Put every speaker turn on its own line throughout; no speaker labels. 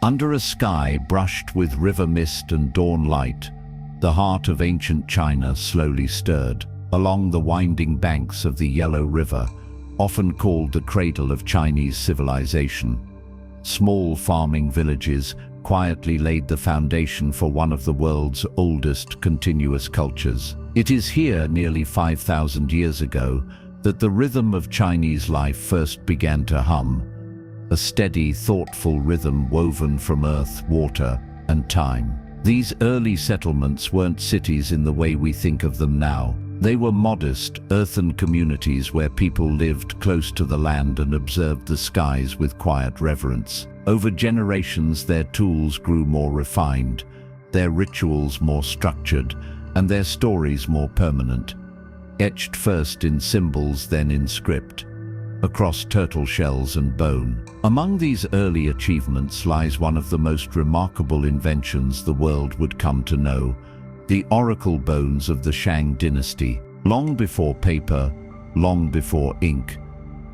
Under a sky brushed with river mist and dawn light, the heart of ancient China slowly stirred. Along the winding banks of the Yellow River, often called the cradle of Chinese civilization, small farming villages quietly laid the foundation for one of the world's oldest continuous cultures. It is here, nearly 5,000 years ago, that the rhythm of Chinese life first began to hum, a steady, thoughtful rhythm woven from earth, water, and time. These early settlements weren't cities in the way we think of them now. They were modest, earthen communities where people lived close to the land and observed the skies with quiet reverence. Over generations, their tools grew more refined, their rituals more structured, and their stories more permanent, etched first in symbols, then in script, across turtle shells and bone. Among these early achievements lies one of the most remarkable inventions the world would come to know: the oracle bones of the Shang dynasty. Long before paper, long before ink,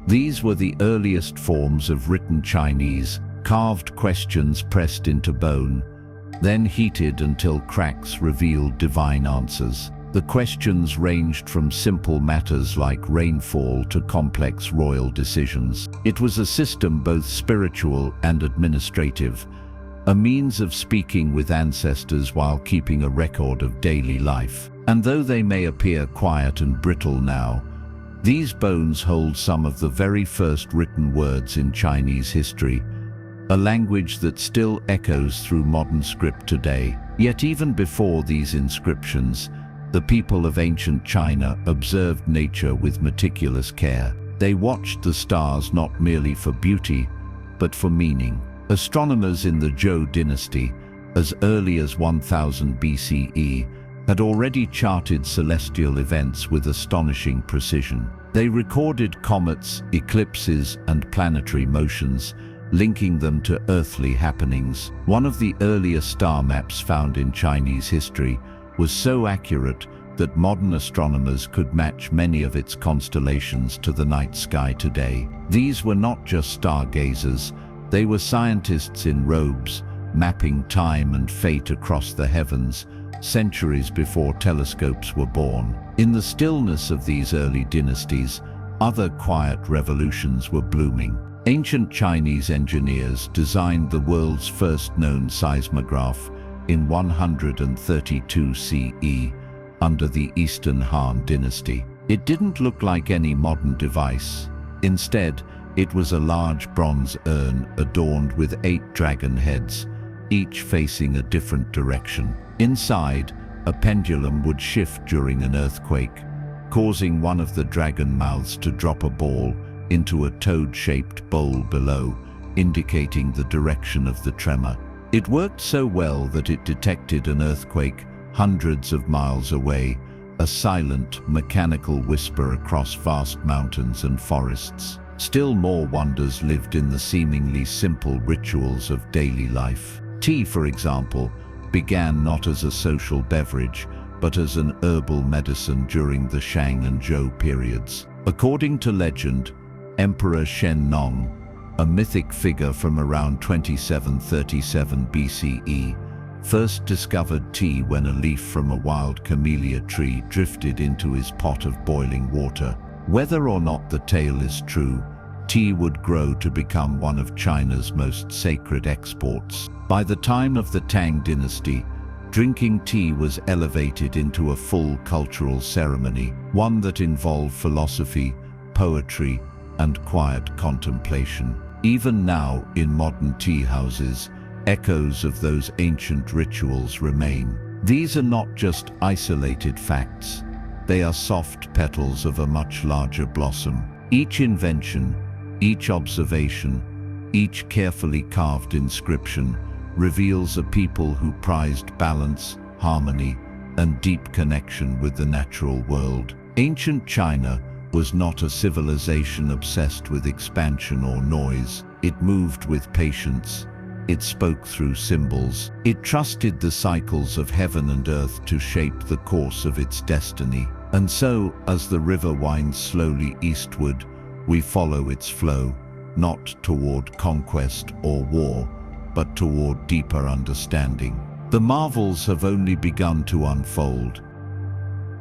these were the earliest forms of written Chinese, carved questions pressed into bone, then heated until cracks revealed divine answers. The questions ranged from simple matters like rainfall to complex royal decisions. It was a system both spiritual and administrative, a means of speaking with ancestors while keeping a record of daily life. And though they may appear quiet and brittle now, these bones hold some of the very first written words in Chinese history, a language that still echoes through modern script today. Yet even before these inscriptions, the people of ancient China observed nature with meticulous care. They watched the stars not merely for beauty, but for meaning. Astronomers in the Zhou dynasty, as early as 1000 BCE, had already charted celestial events with astonishing precision. They recorded comets, eclipses, and planetary motions, linking them to earthly happenings. One of the earliest star maps found in Chinese history was so accurate that modern astronomers could match many of its constellations to the night sky today. These were not just stargazers, they were scientists in robes, mapping time and fate across the heavens, centuries before telescopes were born. In the stillness of these early dynasties, other quiet revolutions were blooming. Ancient Chinese engineers designed the world's first known seismograph in 132 CE under the Eastern Han dynasty. It didn't look like any modern device. Instead, it was a large bronze urn adorned with 8 dragon heads, each facing a different direction. Inside, a pendulum would shift during an earthquake, causing one of the dragon mouths to drop a ball into a toad-shaped bowl below, indicating the direction of the tremor. It worked so well that it detected an earthquake hundreds of miles away, a silent, mechanical whisper across vast mountains and forests. Still more wonders lived in the seemingly simple rituals of daily life. Tea, for example, began not as a social beverage, but as an herbal medicine during the Shang and Zhou periods. According to legend, Emperor Shen Nong, a mythic figure from around 2737 BCE, first discovered tea when a leaf from a wild camellia tree drifted into his pot of boiling water. Whether or not the tale is true, tea would grow to become one of China's most sacred exports. By the time of the Tang dynasty, drinking tea was elevated into a full cultural ceremony, one that involved philosophy, poetry, and quiet contemplation. Even now, in modern tea houses, echoes of those ancient rituals remain. These are not just isolated facts. They are soft petals of a much larger blossom. Each invention, each observation, each carefully carved inscription reveals a people who prized balance, harmony, and deep connection with the natural world. Ancient China was not a civilization obsessed with expansion or noise. It moved with patience. It spoke through symbols. It trusted the cycles of heaven and earth to shape the course of its destiny. And so, as the river winds slowly eastward, we follow its flow, not toward conquest or war, but toward deeper understanding. The marvels have only begun to unfold.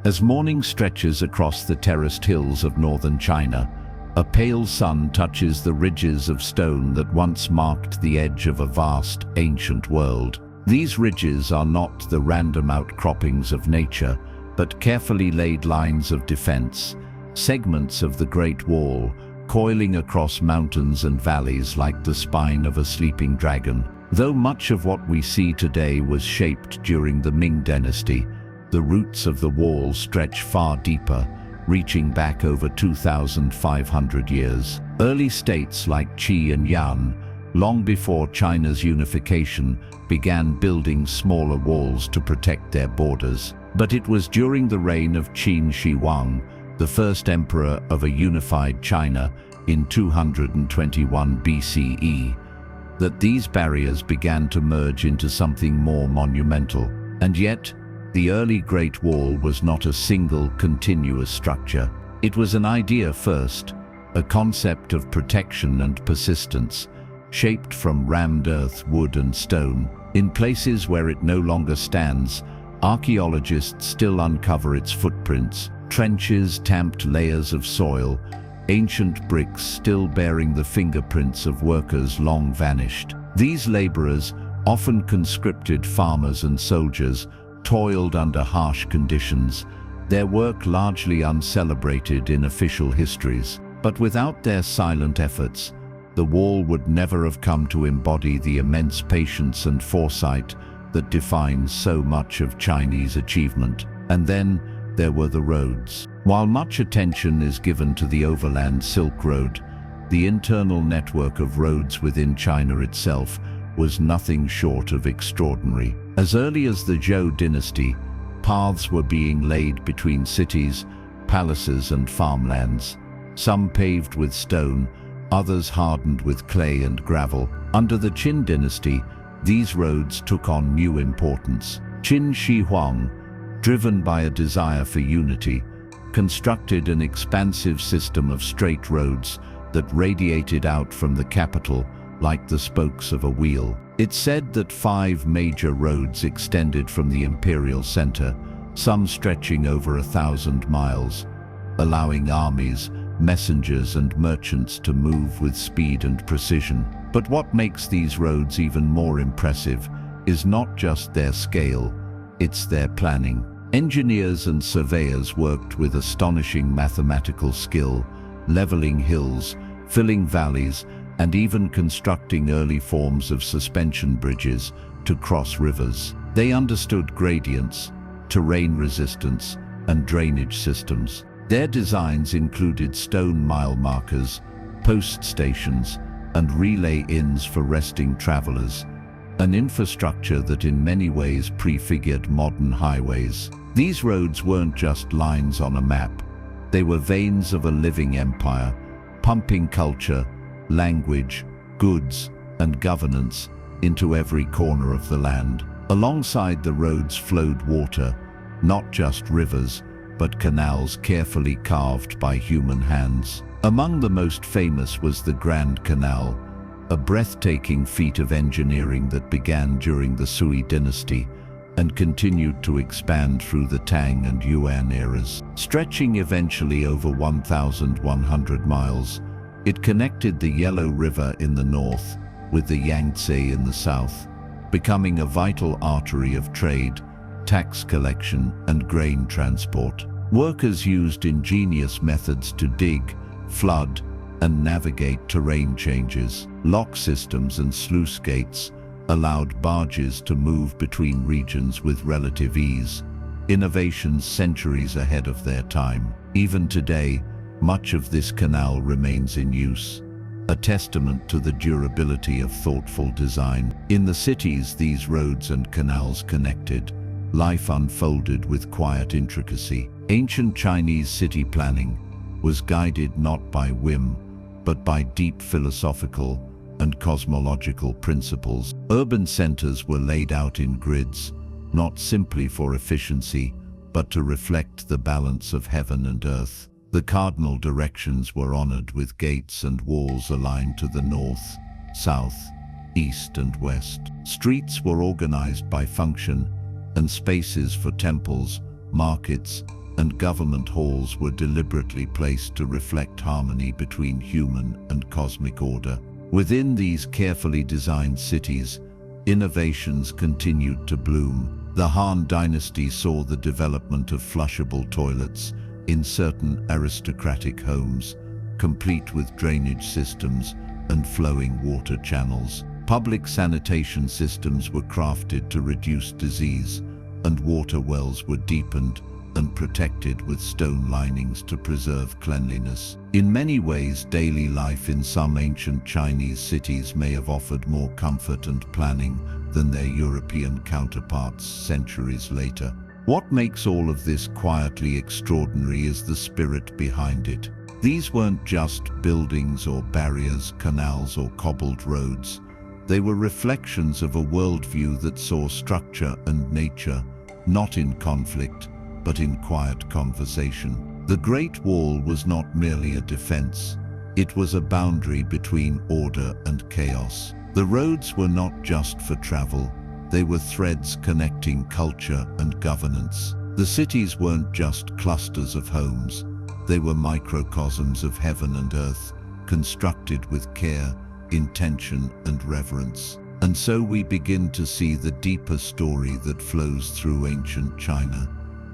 As morning stretches across the terraced hills of northern China, a pale sun touches the ridges of stone that once marked the edge of a vast, ancient world. These ridges are not the random outcroppings of nature, but carefully laid lines of defense, segments of the Great Wall, coiling across mountains and valleys like the spine of a sleeping dragon. Though much of what we see today was shaped during the Ming dynasty, the roots of the wall stretch far deeper, reaching back over 2,500 years. Early states like Qi and Yan, long before China's unification, began building smaller walls to protect their borders. But it was during the reign of Qin Shi Huang, the first emperor of a unified China in 221 BCE, that these barriers began to merge into something more monumental. And yet, the early Great Wall was not a single continuous structure. It was an idea first, a concept of protection and persistence, shaped from rammed earth, wood and stone. In places where it no longer stands, archaeologists still uncover its footprints, trenches, tamped layers of soil, ancient bricks still bearing the fingerprints of workers long vanished. These laborers, often conscripted farmers and soldiers, toiled under harsh conditions, their work largely uncelebrated in official histories. But without their silent efforts, the wall would never have come to embody the immense patience and foresight that defines so much of Chinese achievement. And then there were the roads. While much attention is given to the overland Silk Road, the internal network of roads within China itself was nothing short of extraordinary. As early as the Zhou dynasty, paths were being laid between cities, palaces and farmlands, some paved with stone, others hardened with clay and gravel. Under the Qin dynasty, these roads took on new importance. Qin Shi Huang, driven by a desire for unity, constructed an expansive system of straight roads that radiated out from the capital like the spokes of a wheel. It's said that 5 major roads extended from the imperial center, some stretching over 1,000 miles, allowing armies, messengers and merchants to move with speed and precision. But what makes these roads even more impressive is not just their scale, it's their planning. Engineers and surveyors worked with astonishing mathematical skill, leveling hills, filling valleys, and even constructing early forms of suspension bridges to cross rivers. They understood gradients, terrain resistance, and drainage systems. Their designs included stone mile markers, post stations, and relay inns for resting travelers, an infrastructure that in many ways prefigured modern highways. These roads weren't just lines on a map. They were veins of a living empire, pumping culture, language, goods, and governance into every corner of the land. Alongside the roads flowed water, not just rivers, but canals carefully carved by human hands. Among the most famous was the Grand Canal, a breathtaking feat of engineering that began during the Sui dynasty and continued to expand through the Tang and Yuan eras. Stretching eventually over 1,100 miles, it connected the Yellow River in the north with the Yangtze in the south, becoming a vital artery of trade, tax collection, and grain transport. Workers used ingenious methods to dig, flood, and navigate terrain changes. Lock systems and sluice gates allowed barges to move between regions with relative ease, innovations centuries ahead of their time. Even today, much of this canal remains in use, a testament to the durability of thoughtful design. In the cities these roads and canals connected, life unfolded with quiet intricacy. Ancient Chinese city planning was guided not by whim, but by deep philosophical and cosmological principles. Urban centers were laid out in grids, not simply for efficiency, but to reflect the balance of heaven and earth. The cardinal directions were honored with gates and walls aligned to the north, south, east and west. Streets were organized by function, and spaces for temples, markets, and government halls were deliberately placed to reflect harmony between human and cosmic order. Within these carefully designed cities, innovations continued to bloom. The Han Dynasty saw the development of flushable toilets in certain aristocratic homes, complete with drainage systems and flowing water channels. Public sanitation systems were crafted to reduce disease, and water wells were deepened and protected with stone linings to preserve cleanliness. In many ways, daily life in some ancient Chinese cities may have offered more comfort and planning than their European counterparts centuries later. What makes all of this quietly extraordinary is the spirit behind it. These weren't just buildings or barriers, canals or cobbled roads. They were reflections of a worldview that saw structure and nature not in conflict, but in quiet conversation. The Great Wall was not merely a defense. It was a boundary between order and chaos. The roads were not just for travel. They were threads connecting culture and governance. The cities weren't just clusters of homes. They were microcosms of heaven and earth, constructed with care, intention, and reverence. And so we begin to see the deeper story that flows through ancient China.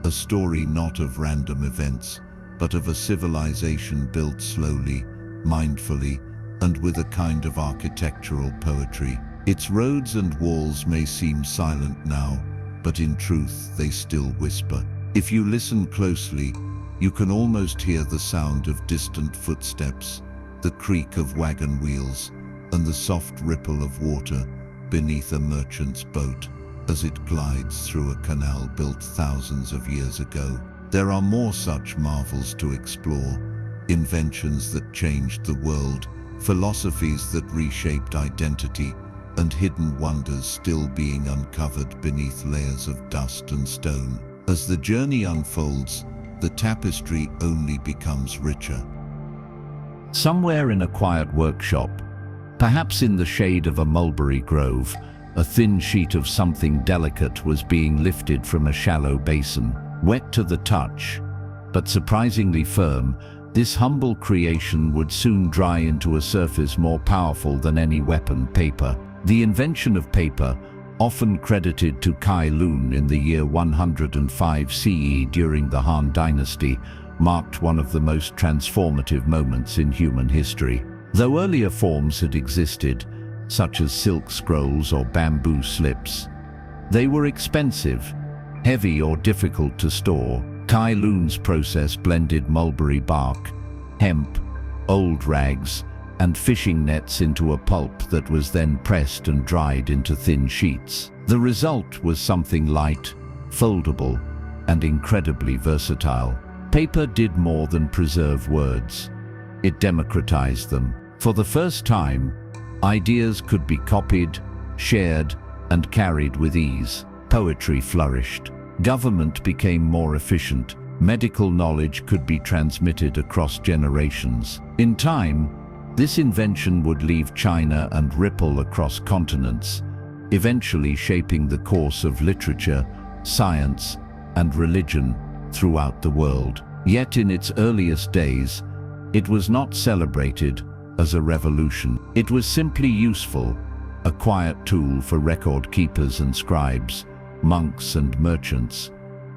A story not of random events, but of a civilization built slowly, mindfully, and with a kind of architectural poetry. Its roads and walls may seem silent now, but in truth they still whisper. If you listen closely, you can almost hear the sound of distant footsteps, the creak of wagon wheels, and the soft ripple of water beneath a merchant's boat as it glides through a canal built thousands of years ago. There are more such marvels to explore, inventions that changed the world, philosophies that reshaped identity, and hidden wonders still being uncovered beneath layers of dust and stone. As the journey unfolds, the tapestry only becomes richer. Somewhere in a quiet workshop, perhaps in the shade of a mulberry grove, a thin sheet of something delicate was being lifted from a shallow basin. Wet to the touch, but surprisingly firm, this humble creation would soon dry into a surface more powerful than any weapon: paper. The invention of paper, often credited to Kai Lun in the year 105 CE during the Han Dynasty, marked one of the most transformative moments in human history. Though earlier forms had existed, such as silk scrolls or bamboo slips, they were expensive, heavy or difficult to store. Kai Lun's process blended mulberry bark, hemp, old rags, and fishing nets into a pulp that was then pressed and dried into thin sheets. The result was something light, foldable, and incredibly versatile. Paper did more than preserve words. It democratized them. For the first time, ideas could be copied, shared, and carried with ease. Poetry flourished. Government became more efficient. Medical knowledge could be transmitted across generations. In time, this invention would leave China and ripple across continents, eventually shaping the course of literature, science, and religion throughout the world. Yet in its earliest days, it was not celebrated as a revolution. It was simply useful, a quiet tool for record keepers and scribes, monks and merchants,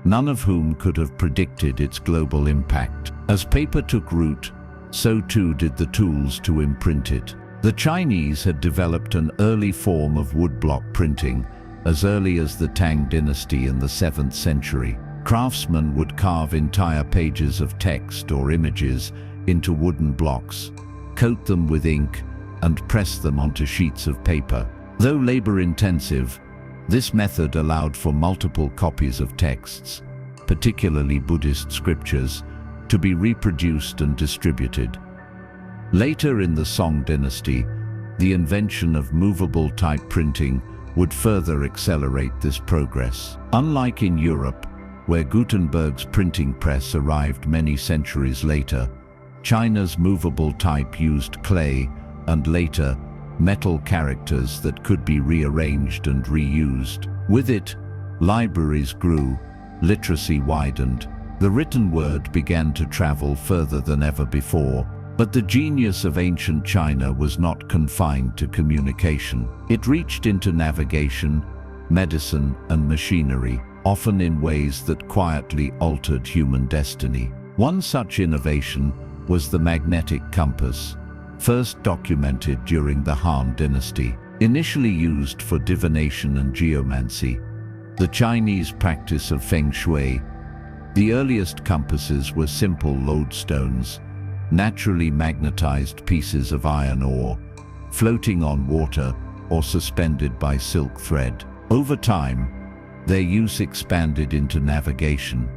none of whom could have predicted its global impact. As paper took root, so too did the tools to imprint it. The Chinese had developed an early form of woodblock printing as early as the Tang dynasty in the 7th century. Craftsmen would carve entire pages of text or images into wooden blocks, coat them with ink, and press them onto sheets of paper. Though labor-intensive, this method allowed for multiple copies of texts, particularly Buddhist scriptures, to be reproduced and distributed. Later in the Song dynasty, the invention of movable type printing would further accelerate this progress. Unlike in Europe, where Gutenberg's printing press arrived many centuries later, China's movable type used clay and later metal characters that could be rearranged and reused. With it, libraries grew, literacy widened. The written word began to travel further than ever before. But the genius of ancient China was not confined to communication. It reached into navigation, medicine, and machinery, often in ways that quietly altered human destiny. One such innovation was the magnetic compass, first documented during the Han Dynasty. Initially used for divination and geomancy, the Chinese practice of feng shui, the earliest compasses were simple lodestones, naturally magnetized pieces of iron ore, floating on water or suspended by silk thread. Over time, their use expanded into navigation,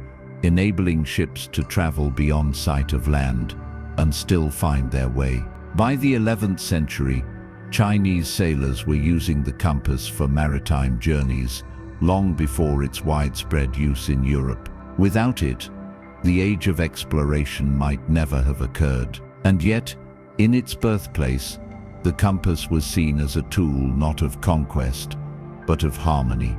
enabling ships to travel beyond sight of land and still find their way. By the 11th century, Chinese sailors were using the compass for maritime journeys, long before its widespread use in Europe. Without it, the age of exploration might never have occurred. And yet, in its birthplace, the compass was seen as a tool not of conquest, but of harmony,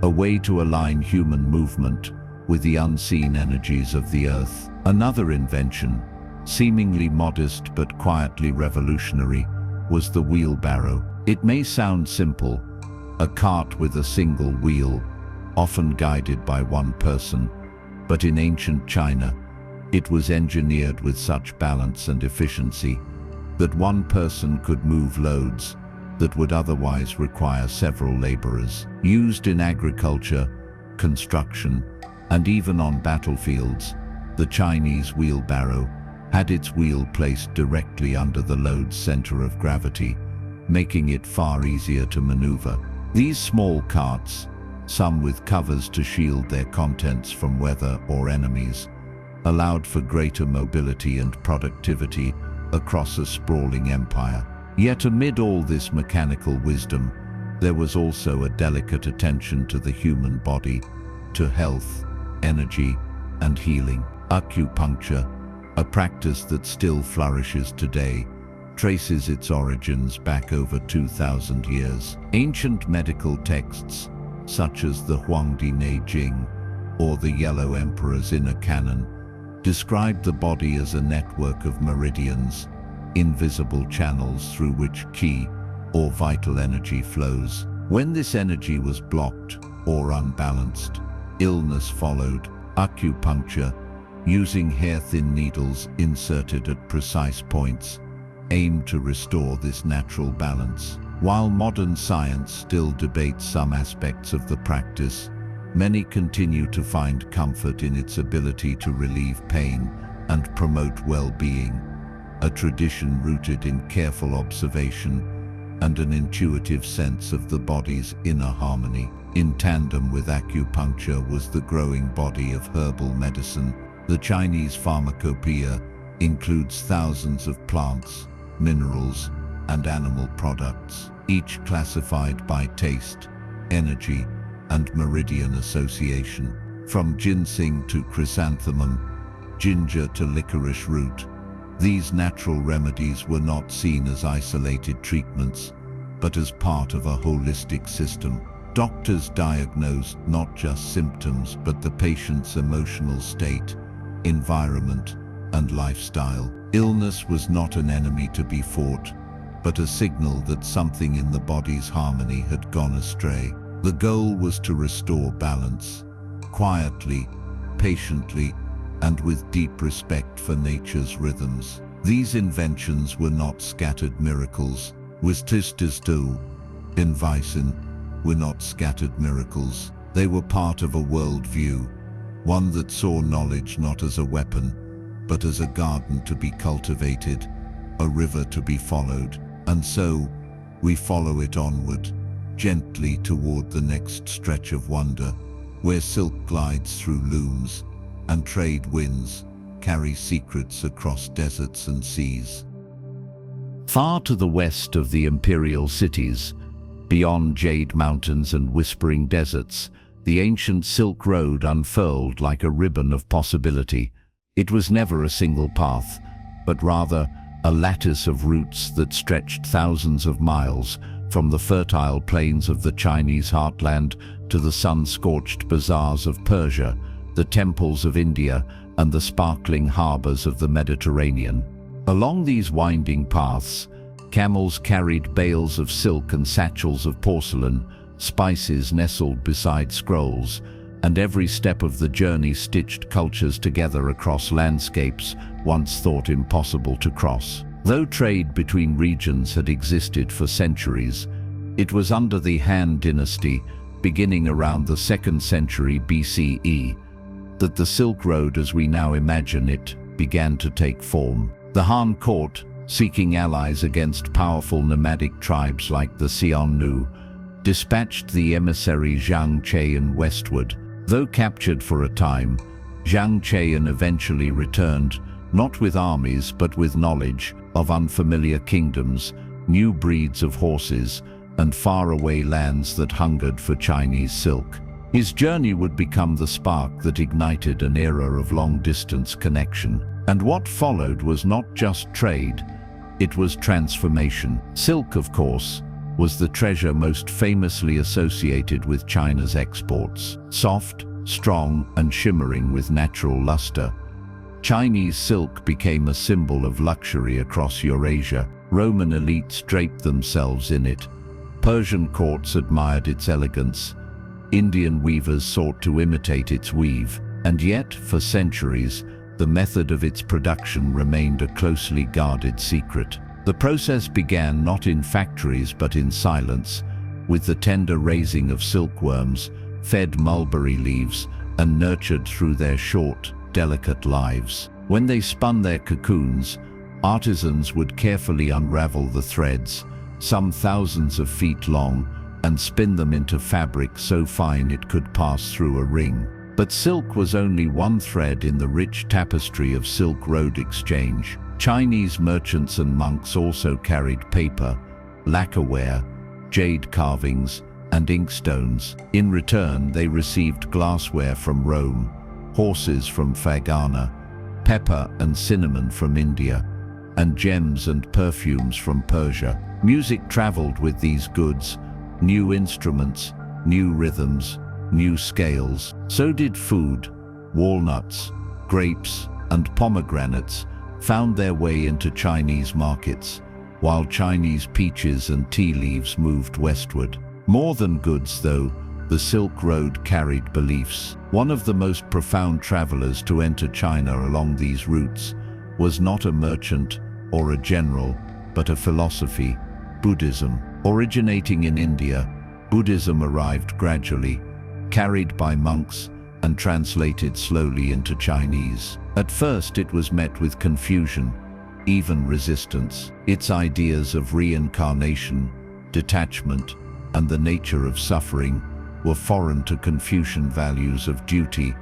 a way to align human movement with the unseen energies of the earth. Another invention, seemingly modest but quietly revolutionary, was the wheelbarrow. It may sound simple, a cart with a single wheel, often guided by one person, but in ancient China, it was engineered with such balance and efficiency that one person could move loads that would otherwise require several laborers. Used in agriculture, construction, and even on battlefields, the Chinese wheelbarrow had its wheel placed directly under the load's center of gravity, making it far easier to maneuver. These small carts, some with covers to shield their contents from weather or enemies, allowed for greater mobility and productivity across a sprawling empire. Yet amid all this mechanical wisdom, there was also a delicate attention to the human body, to health, energy, and healing. Acupuncture, a practice that still flourishes today, traces its origins back over 2,000 years. Ancient medical texts, such as the Huangdi Neijing or the Yellow Emperor's Inner Canon, described the body as a network of meridians, invisible channels through which qi, or vital energy, flows. When this energy was blocked or unbalanced, illness followed. Acupuncture, using hair-thin needles inserted at precise points, aimed to restore this natural balance. While modern science still debates some aspects of the practice, many continue to find comfort in its ability to relieve pain and promote well-being, a tradition rooted in careful observation and an intuitive sense of the body's inner harmony. In tandem with acupuncture was the growing body of herbal medicine. The Chinese pharmacopoeia includes thousands of plants, minerals, and animal products, each classified by taste, energy, and meridian association. From ginseng to chrysanthemum, ginger to licorice root, these natural remedies were not seen as isolated treatments, but as part of a holistic system. Doctors diagnosed not just symptoms, but the patient's emotional state, environment, and lifestyle. Illness was not an enemy to be fought, but a signal that something in the body's harmony had gone astray. The goal was to restore balance, quietly, patiently, and with deep respect for nature's rhythms. These inventions were not scattered miracles. Inventions were not scattered miracles. They were part of a worldview, one that saw knowledge not as a weapon, but as a garden to be cultivated, a river to be followed. And so, we follow it onward, gently toward the next stretch of wonder, where silk glides through looms, and trade winds carry secrets across deserts and seas. Far to the west of the imperial cities, beyond jade mountains and whispering deserts, the ancient Silk Road unfurled like a ribbon of possibility. It was never a single path, but rather a lattice of routes that stretched thousands of miles from the fertile plains of the Chinese heartland to the sun-scorched bazaars of Persia, the temples of India, and the sparkling harbors of the Mediterranean. Along these winding paths, camels carried bales of silk and satchels of porcelain, spices nestled beside scrolls, and every step of the journey stitched cultures together across landscapes once thought impossible to cross. Though trade between regions had existed for centuries, it was under the Han dynasty, beginning around the 2nd century BCE, that the Silk Road as we now imagine it began to take form. The Han court, seeking allies against powerful nomadic tribes like the Xiongnu, dispatched the emissary Zhang Qian westward. Though captured for a time, Zhang Qian eventually returned, not with armies but with knowledge of unfamiliar kingdoms, new breeds of horses, and faraway lands that hungered for Chinese silk. His journey would become the spark that ignited an era of long-distance connection. And what followed was not just trade, it was transformation. Silk, of course, was the treasure most famously associated with China's exports. Soft, strong, and shimmering with natural luster, Chinese silk became a symbol of luxury across Eurasia. Roman elites draped themselves in it. Persian courts admired its elegance. Indian weavers sought to imitate its weave. And yet, for centuries, the method of its production remained a closely guarded secret. The process began not in factories but in silence, with the tender raising of silkworms, fed mulberry leaves, and nurtured through their short, delicate lives. When they spun their cocoons, artisans would carefully unravel the threads, some thousands of feet long, and spin them into fabric so fine it could pass through a ring. But silk was only one thread in the rich tapestry of Silk Road exchange. Chinese merchants and monks also carried paper, lacquerware, jade carvings, and inkstones. In return, they received glassware from Rome, horses from Fergana, pepper and cinnamon from India, and gems and perfumes from Persia. Music traveled with these goods, new instruments, new rhythms, new scales. So did food. Walnuts, grapes, and pomegranates found their way into Chinese markets, while Chinese peaches and tea leaves moved westward. More than goods, though, the Silk Road carried beliefs. One of the most profound travelers to enter China along these routes was not a merchant or a general, but a philosophy, Buddhism. Originating in India, Buddhism arrived gradually, carried by monks, and translated slowly into Chinese. At first it was met with confusion, even resistance. Its ideas of reincarnation, detachment, and the nature of suffering were foreign to Confucian values of duty,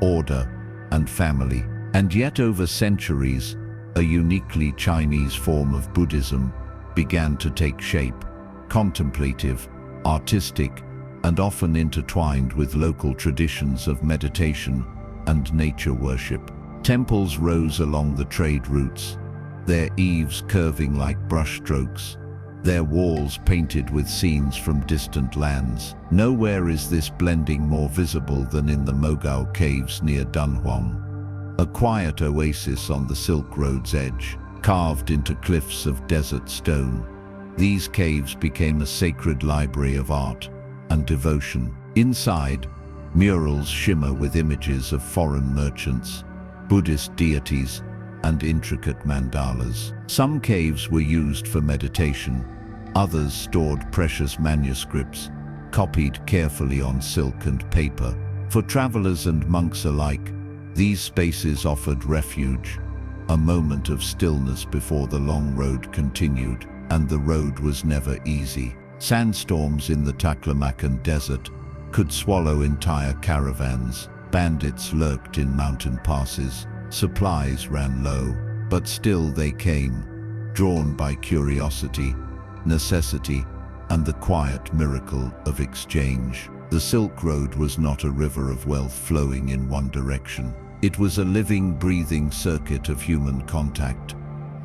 order, and family. And yet over centuries, a uniquely Chinese form of Buddhism began to take shape, contemplative, artistic, and often intertwined with local traditions of meditation and nature worship. Temples rose along the trade routes, their eaves curving like brushstrokes, their walls painted with scenes from distant lands. Nowhere is this blending more visible than in the Mogao Caves near Dunhuang, a quiet oasis on the Silk Road's edge, carved into cliffs of desert stone. These caves became a sacred library of art and devotion. Inside, murals shimmer with images of foreign merchants, Buddhist deities, and intricate mandalas. Some caves were used for meditation, others stored precious manuscripts, copied carefully on silk and paper. For travelers and monks alike, these spaces offered refuge, a moment of stillness before the long road continued. And the road was never easy. Sandstorms in the Taklamakan desert could swallow entire caravans. Bandits lurked in mountain passes. Supplies ran low, but still they came, drawn by curiosity, necessity, and the quiet miracle of exchange. The Silk Road was not a river of wealth flowing in one direction. It was a living, breathing circuit of human contact,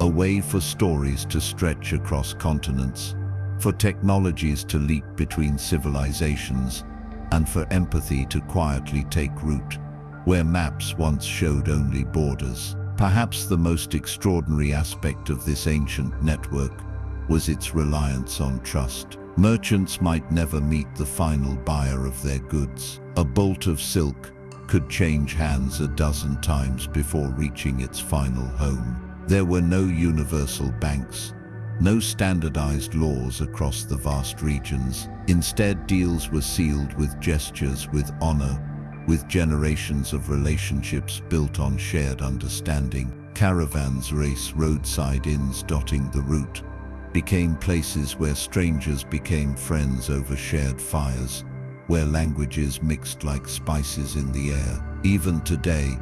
a way for stories to stretch across continents, for technologies to leap between civilizations, and for empathy to quietly take root, where maps once showed only borders. Perhaps the most extraordinary aspect of this ancient network was its reliance on trust. Merchants might never meet the final buyer of their goods. A bolt of silk could change hands a dozen times before reaching its final home. There were no universal banks, no standardized laws across the vast regions. Instead, deals were sealed with gestures, with honor, with generations of relationships built on shared understanding. Caravans race roadside inns dotting the route became places where strangers became friends over shared fires, where languages mixed like spices in the air. Even today,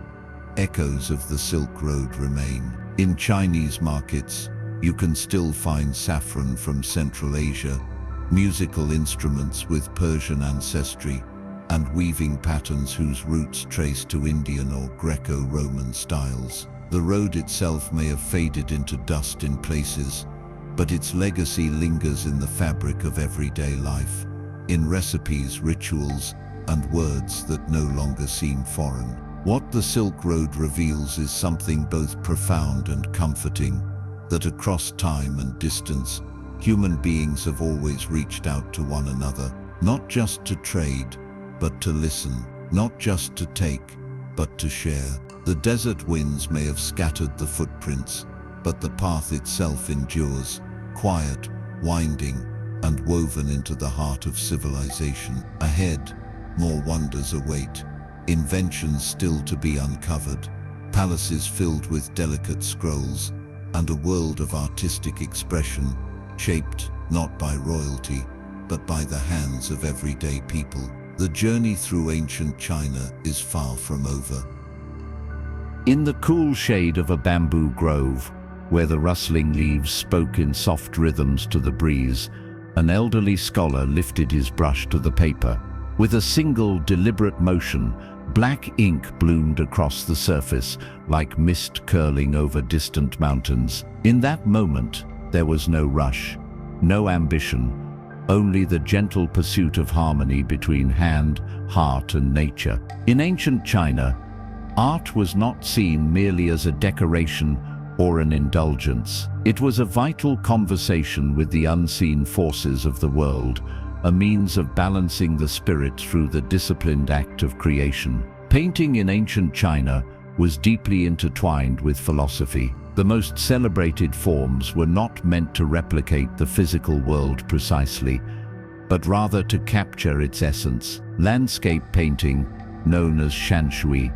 echoes of the Silk Road remain. In Chinese markets, you can still find saffron from Central Asia, musical instruments with Persian ancestry, and weaving patterns whose roots trace to Indian or Greco-Roman styles. The road itself may have faded into dust in places, but its legacy lingers in the fabric of everyday life, in recipes, rituals, and words that no longer seem foreign. What the Silk Road reveals is something both profound and comforting, that across time and distance, human beings have always reached out to one another, not just to trade, but to listen, not just to take, but to share. The desert winds may have scattered the footprints, but the path itself endures, quiet, winding, and woven into the heart of civilization. Ahead, more wonders await, inventions still to be uncovered, palaces filled with delicate scrolls, and a world of artistic expression, shaped not by royalty, but by the hands of everyday people. The journey through ancient China is far from over. In the cool shade of a bamboo grove, where the rustling leaves spoke in soft rhythms to the breeze, an elderly scholar lifted his brush to the paper. With a single deliberate motion, black ink bloomed across the surface, like mist curling over distant mountains. In that moment, there was no rush, no ambition, only the gentle pursuit of harmony between hand, heart, and nature. In ancient China, art was not seen merely as a decoration or an indulgence. It was a vital conversation with the unseen forces of the world, a means of balancing the spirit through the disciplined act of creation. Painting in ancient China was deeply intertwined with philosophy. The most celebrated forms were not meant to replicate the physical world precisely, but rather to capture its essence. Landscape painting, known as shanshui,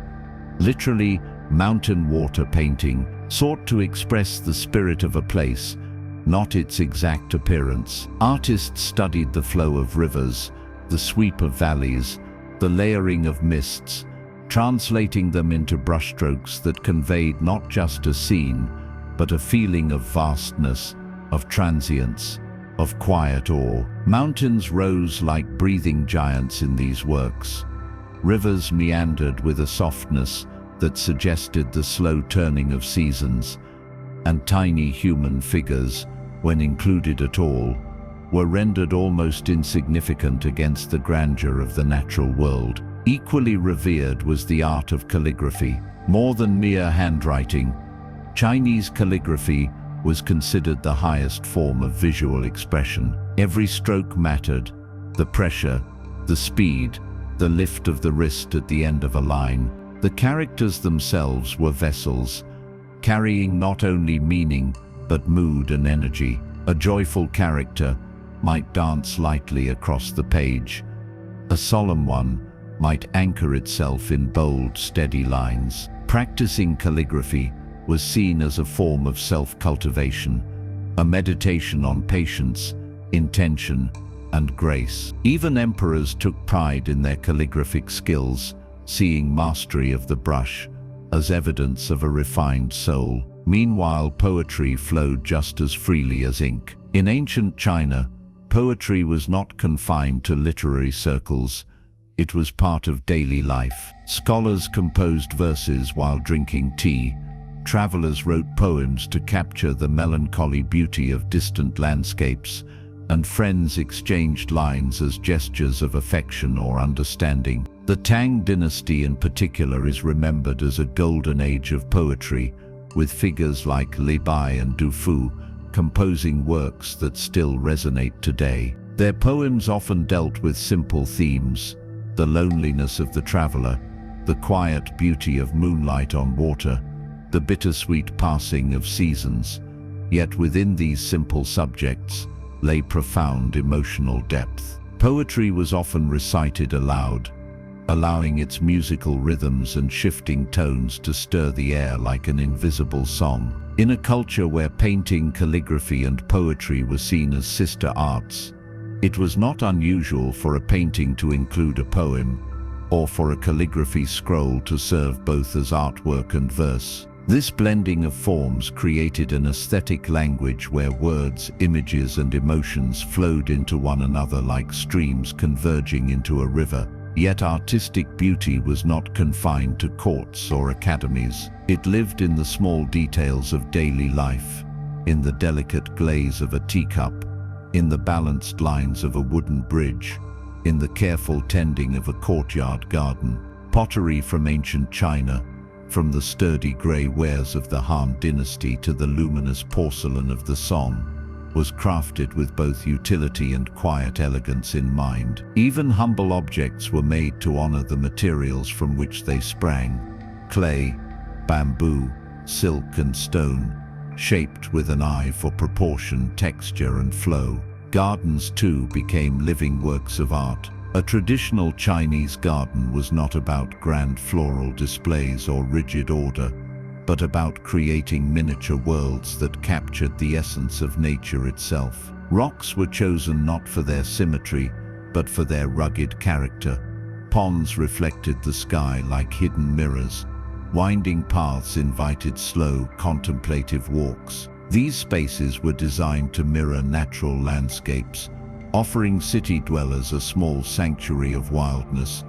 literally mountain water painting, sought to express the spirit of a place, not its exact appearance. Artists studied the flow of rivers, the sweep of valleys, the layering of mists, translating them into brushstrokes that conveyed not just a scene, but a feeling of vastness, of transience, of quiet awe. Mountains rose like breathing giants in these works. Rivers meandered with a softness that suggested the slow turning of seasons, and tiny human figures, when included at all, were rendered almost insignificant against the grandeur of the natural world. Equally revered was the art of calligraphy. More than mere handwriting, Chinese calligraphy was considered the highest form of visual expression. Every stroke mattered: the pressure, the speed, the lift of the wrist at the end of a line. The characters themselves were vessels, carrying not only meaning, but mood and energy. A joyful character might dance lightly across the page. A solemn one might anchor itself in bold, steady lines. Practicing calligraphy was seen as a form of self-cultivation, a meditation on patience, intention, and grace. Even emperors took pride in their calligraphic skills, seeing mastery of the brush as evidence of a refined soul. Meanwhile, poetry flowed just as freely as ink. In ancient China, poetry was not confined to literary circles. It was part of daily life. Scholars composed verses while drinking tea, travelers wrote poems to capture the melancholy beauty of distant landscapes, and friends exchanged lines as gestures of affection or understanding. The Tang dynasty in particular is remembered as a golden age of poetry, with figures like Li Bai and Du Fu composing works that still resonate today. Their poems often dealt with simple themes: the loneliness of the traveler, the quiet beauty of moonlight on water, the bittersweet passing of seasons. Yet within these simple subjects lay profound emotional depth. Poetry was often recited aloud, allowing its musical rhythms and shifting tones to stir the air like an invisible song. In a culture where painting, calligraphy, and poetry were seen as sister arts, it was not unusual for a painting to include a poem, or for a calligraphy scroll to serve both as artwork and verse. This blending of forms created an aesthetic language where words, images, and emotions flowed into one another like streams converging into a river. Yet artistic beauty was not confined to courts or academies. It lived in the small details of daily life, in the delicate glaze of a teacup, in the balanced lines of a wooden bridge, in the careful tending of a courtyard garden. Pottery from ancient China, from the sturdy grey wares of the Han dynasty to the luminous porcelain of the Song, was crafted with both utility and quiet elegance in mind. Even humble objects were made to honor the materials from which they sprang: clay, bamboo, silk, and stone, shaped with an eye for proportion, texture, and flow. Gardens too became living works of art. A traditional Chinese garden was not about grand floral displays or rigid order, but about creating miniature worlds that captured the essence of nature itself. Rocks were chosen not for their symmetry, but for their rugged character. Ponds reflected the sky like hidden mirrors. Winding paths invited slow, contemplative walks. These spaces were designed to mirror natural landscapes, offering city dwellers a small sanctuary of wildness,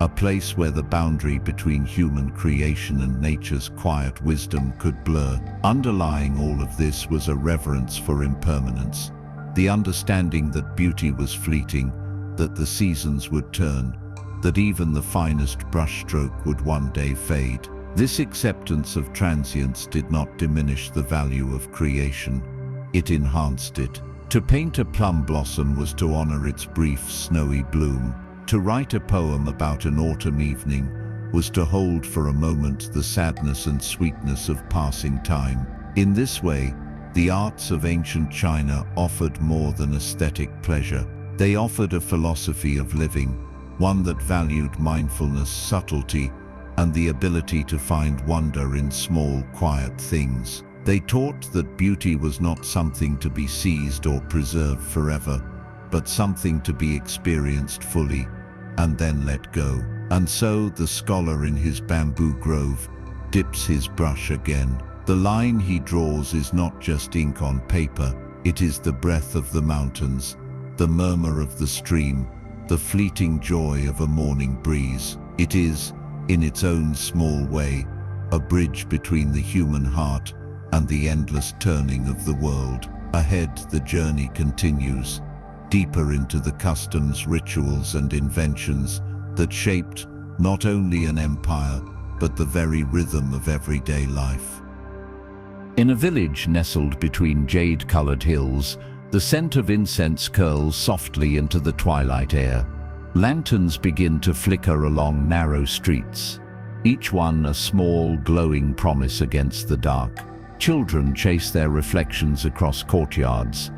a place where the boundary between human creation and nature's quiet wisdom could blur. Underlying all of this was a reverence for impermanence, the understanding that beauty was fleeting, that the seasons would turn, that even the finest brushstroke would one day fade. This acceptance of transience did not diminish the value of creation, it enhanced it. To paint a plum blossom was to honor its brief, snowy bloom. To write a poem about an autumn evening was to hold for a moment the sadness and sweetness of passing time. In this way, the arts of ancient China offered more than aesthetic pleasure. They offered a philosophy of living, one that valued mindfulness, subtlety, and the ability to find wonder in small, quiet things. They taught that beauty was not something to be seized or preserved forever, but something to be experienced fully and then let go. And so the scholar in his bamboo grove dips his brush again. The line he draws is not just ink on paper, it is the breath of the mountains, the murmur of the stream, the fleeting joy of a morning breeze. It is, in its own small way, a bridge between the human heart and the endless turning of the world. Ahead, the journey continues, deeper into the customs, rituals, and inventions that shaped not only an empire, but the very rhythm of everyday life. In a village nestled between jade-colored hills, the scent of incense curls softly into the twilight air. Lanterns begin to flicker along narrow streets, each one a small, glowing promise against the dark. Children chase their reflections across courtyards,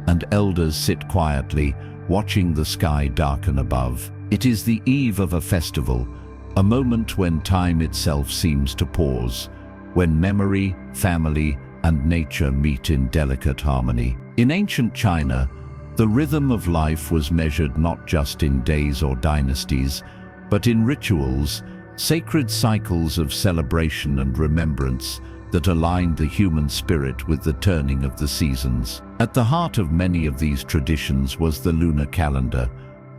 and elders sit quietly, watching the sky darken above. It is the eve of a festival, a moment when time itself seems to pause, when memory, family, and nature meet in delicate harmony. In ancient China, the rhythm of life was measured not just in days or dynasties, but in rituals, sacred cycles of celebration and remembrance that aligned the human spirit with the turning of the seasons. At the heart of many of these traditions was the lunar calendar,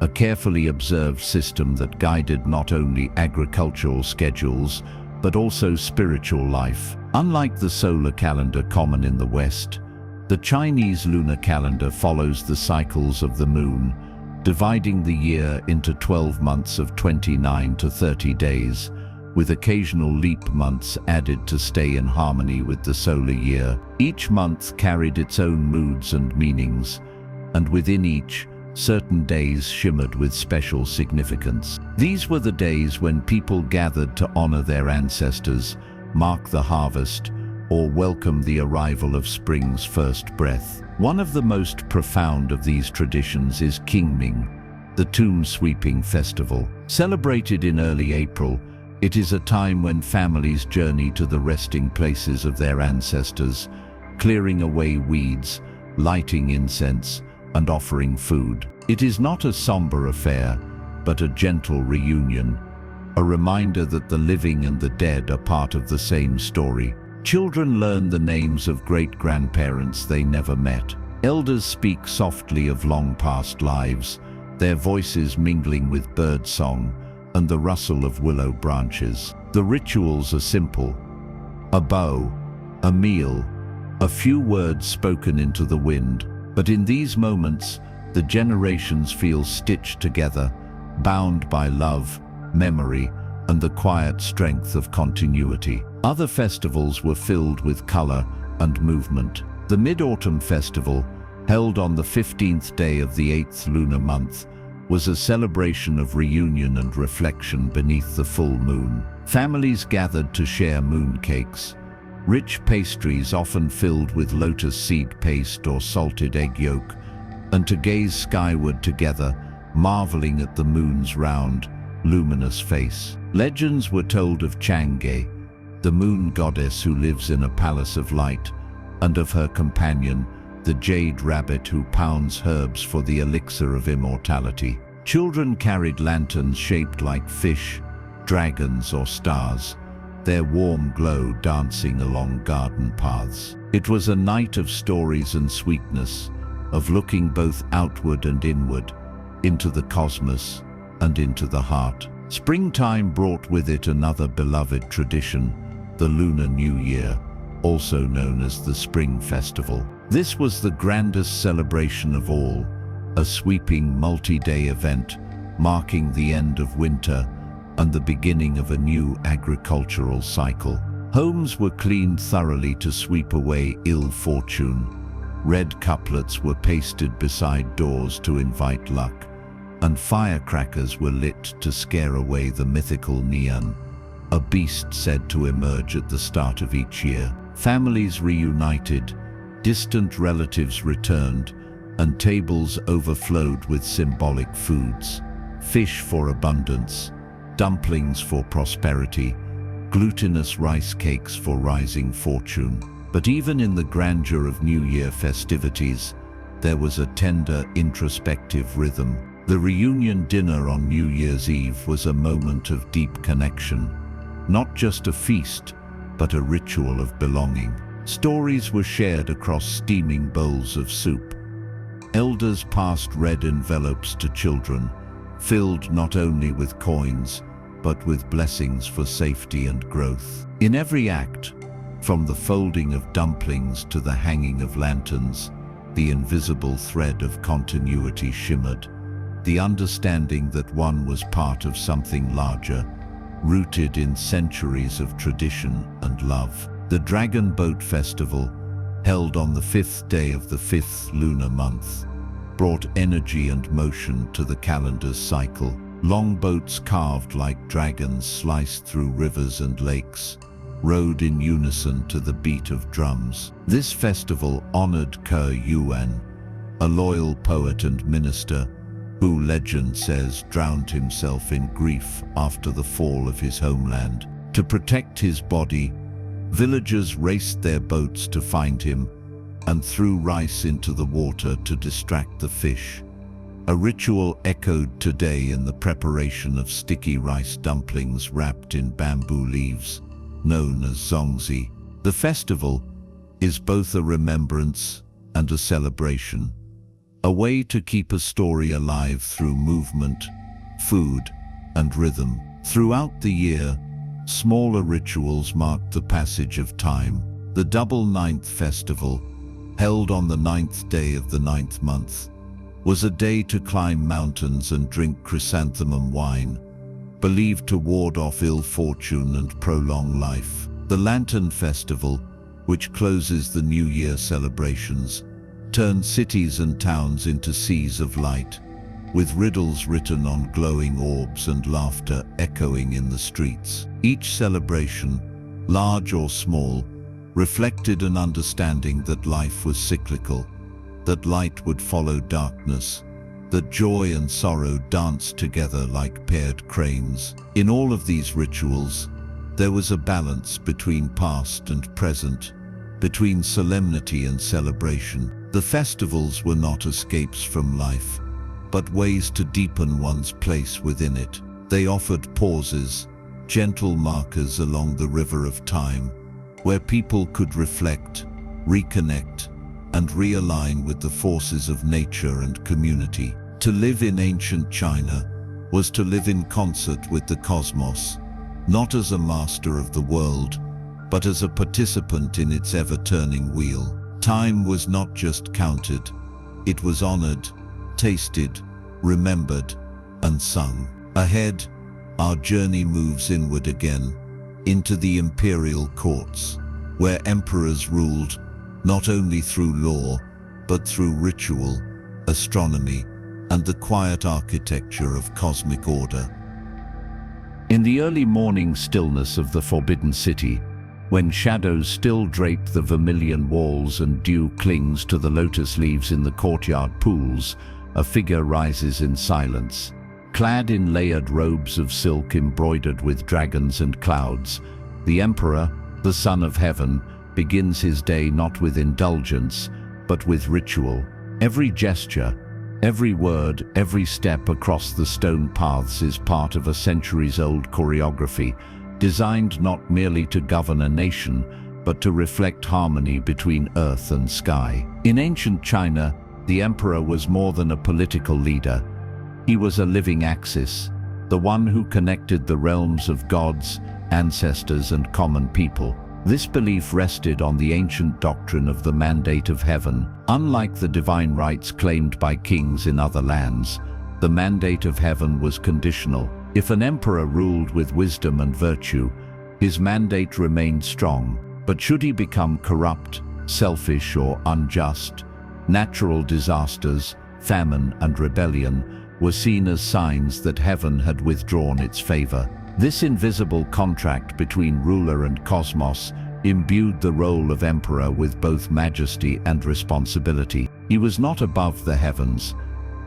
a carefully observed system that guided not only agricultural schedules, but also spiritual life. Unlike the solar calendar common in the West, the Chinese lunar calendar follows the cycles of the moon, dividing the year into 12 months of 29 to 30 days, with occasional leap months added to stay in harmony with the solar year. Each month carried its own moods and meanings, and within each, certain days shimmered with special significance. These were the days when people gathered to honor their ancestors, mark the harvest, or welcome the arrival of spring's first breath. One of the most profound of these traditions is Qingming, the tomb sweeping festival. Celebrated in early April, it is a time when families journey to the resting places of their ancestors, clearing away weeds, lighting incense, and offering food. It is not a somber affair, but a gentle reunion, a reminder that the living and the dead are part of the same story. Children learn the names of great-grandparents they never met. Elders speak softly of long-past lives, their voices mingling with bird song and the rustle of willow branches. The rituals are simple: a bow, a meal, a few words spoken into the wind. But in these moments, the generations feel stitched together, bound by love, memory, and the quiet strength of continuity. Other festivals were filled with color and movement. The Mid-Autumn Festival, held on the 15th day of the 8th lunar month, was a celebration of reunion and reflection beneath the full moon. Families gathered to share mooncakes, rich pastries often filled with lotus seed paste or salted egg yolk, and to gaze skyward together, marveling at the moon's round, luminous face. Legends were told of Chang'e, the moon goddess who lives in a palace of light, and of her companion, the jade rabbit who pounds herbs for the elixir of immortality. Children carried lanterns shaped like fish, dragons, or stars, their warm glow dancing along garden paths. It was a night of stories and sweetness, of looking both outward and inward, into the cosmos and into the heart. Springtime brought with it another beloved tradition, the Lunar New Year, also known as the Spring Festival. This was the grandest celebration of all, a sweeping multi-day event marking the end of winter and the beginning of a new agricultural cycle. Homes were cleaned thoroughly to sweep away ill fortune. Red couplets were pasted beside doors to invite luck, and firecrackers were lit to scare away the mythical Nian, a beast said to emerge at the start of each year. Families reunited, distant relatives returned, and tables overflowed with symbolic foods: fish for abundance, dumplings for prosperity, glutinous rice cakes for rising fortune. But even in the grandeur of New Year festivities, there was a tender, introspective rhythm. The reunion dinner on New Year's Eve was a moment of deep connection, not just a feast, but a ritual of belonging. Stories were shared across steaming bowls of soup. Elders passed red envelopes to children, filled not only with coins, but with blessings for safety and growth. In every act, from the folding of dumplings to the hanging of lanterns, the invisible thread of continuity shimmered, the understanding that one was part of something larger, rooted in centuries of tradition and love. The Dragon Boat Festival, held on the 5th day of the 5th lunar month, brought energy and motion to the calendar's cycle. Long boats carved like dragons sliced through rivers and lakes, rode in unison to the beat of drums. This festival honored Ke Yuan, a loyal poet and minister who, legend says, drowned himself in grief after the fall of his homeland. To protect his body, villagers raced their boats to find him and threw rice into the water to distract the fish. A ritual echoed today in the preparation of sticky rice dumplings wrapped in bamboo leaves, known as zongzi. The festival is both a remembrance and a celebration, a way to keep a story alive through movement, food, and rhythm. Throughout the year, Smaller rituals marked the passage of time. The double ninth festival, held on the 9th day of the 9th month, was a day to climb mountains and drink chrysanthemum wine, believed to ward off ill fortune and prolong life. The Lantern Festival, which closes the New Year celebrations, turned cities and towns into seas of light, with riddles written on glowing orbs and laughter echoing in the streets. Each celebration, large or small, reflected an understanding that life was cyclical, that light would follow darkness, that joy and sorrow danced together like paired cranes. In all of these rituals, there was a balance between past and present, between solemnity and celebration. The festivals were not escapes from life, but ways to deepen one's place within it. They offered pauses, gentle markers along the river of time, where people could reflect, reconnect, and realign with the forces of nature and community. To live in ancient China was to live in concert with the cosmos, not as a master of the world, but as a participant in its ever-turning wheel. Time was not just counted, it was honored, tasted, remembered, and sung. Ahead, our journey moves inward again, into the imperial courts, where emperors ruled not only through law, but through ritual, astronomy, and the quiet architecture of cosmic order. In the early morning stillness of the Forbidden City, when shadows still drape the vermilion walls and dew clings to the lotus leaves in the courtyard pools, a figure rises in silence. Clad in layered robes of silk embroidered with dragons and clouds, the Emperor, the Son of Heaven, begins his day not with indulgence, but with ritual. Every gesture, every word, every step across the stone paths is part of a centuries-old choreography, designed not merely to govern a nation, but to reflect harmony between earth and sky. In ancient China, the emperor was more than a political leader. He was a living axis, the one who connected the realms of gods, ancestors, and common people. This belief rested on the ancient doctrine of the mandate of heaven. Unlike the divine rights claimed by kings in other lands, the mandate of heaven was conditional. If an emperor ruled with wisdom and virtue, his mandate remained strong. But should he become corrupt, selfish, or unjust, natural disasters, famine, and rebellion were seen as signs that heaven had withdrawn its favor. This invisible contract between ruler and cosmos imbued the role of emperor with both majesty and responsibility. He was not above the heavens.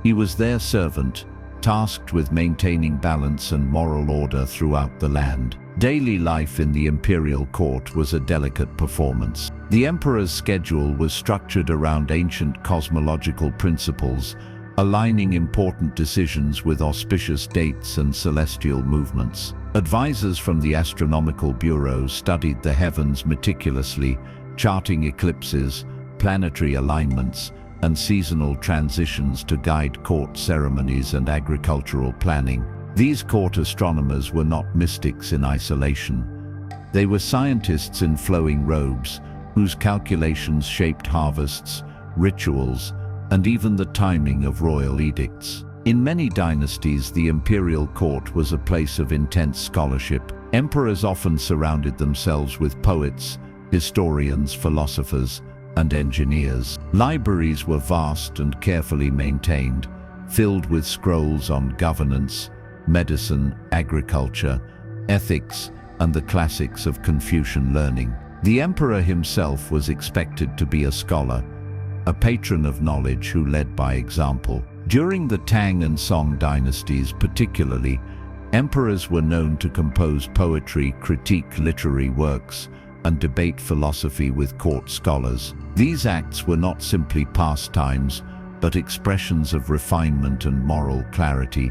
He was their servant, tasked with maintaining balance and moral order throughout the land. Daily life in the imperial court was a delicate performance. The emperor's schedule was structured around ancient cosmological principles, aligning important decisions with auspicious dates and celestial movements. Advisors from the Astronomical Bureau studied the heavens meticulously, charting eclipses, planetary alignments, and seasonal transitions to guide court ceremonies and agricultural planning. These court astronomers were not mystics in isolation. They were scientists in flowing robes, whose calculations shaped harvests, rituals, and even the timing of royal edicts. In many dynasties, the imperial court was a place of intense scholarship. Emperors often surrounded themselves with poets, historians, philosophers, and engineers. Libraries were vast and carefully maintained, filled with scrolls on governance, medicine, agriculture, ethics, and the classics of Confucian learning. The emperor himself was expected to be a scholar, a patron of knowledge who led by example. During the Tang and Song dynasties particularly, emperors were known to compose poetry, critique literary works, and debate philosophy with court scholars. These acts were not simply pastimes, but expressions of refinement and moral clarity,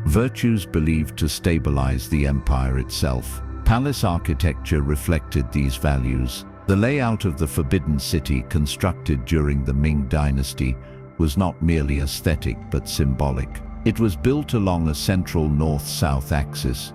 virtues believed to stabilize the empire itself. Palace architecture reflected these values. The layout of the Forbidden City, constructed during the Ming Dynasty, was not merely aesthetic but symbolic. It was built along a central north-south axis,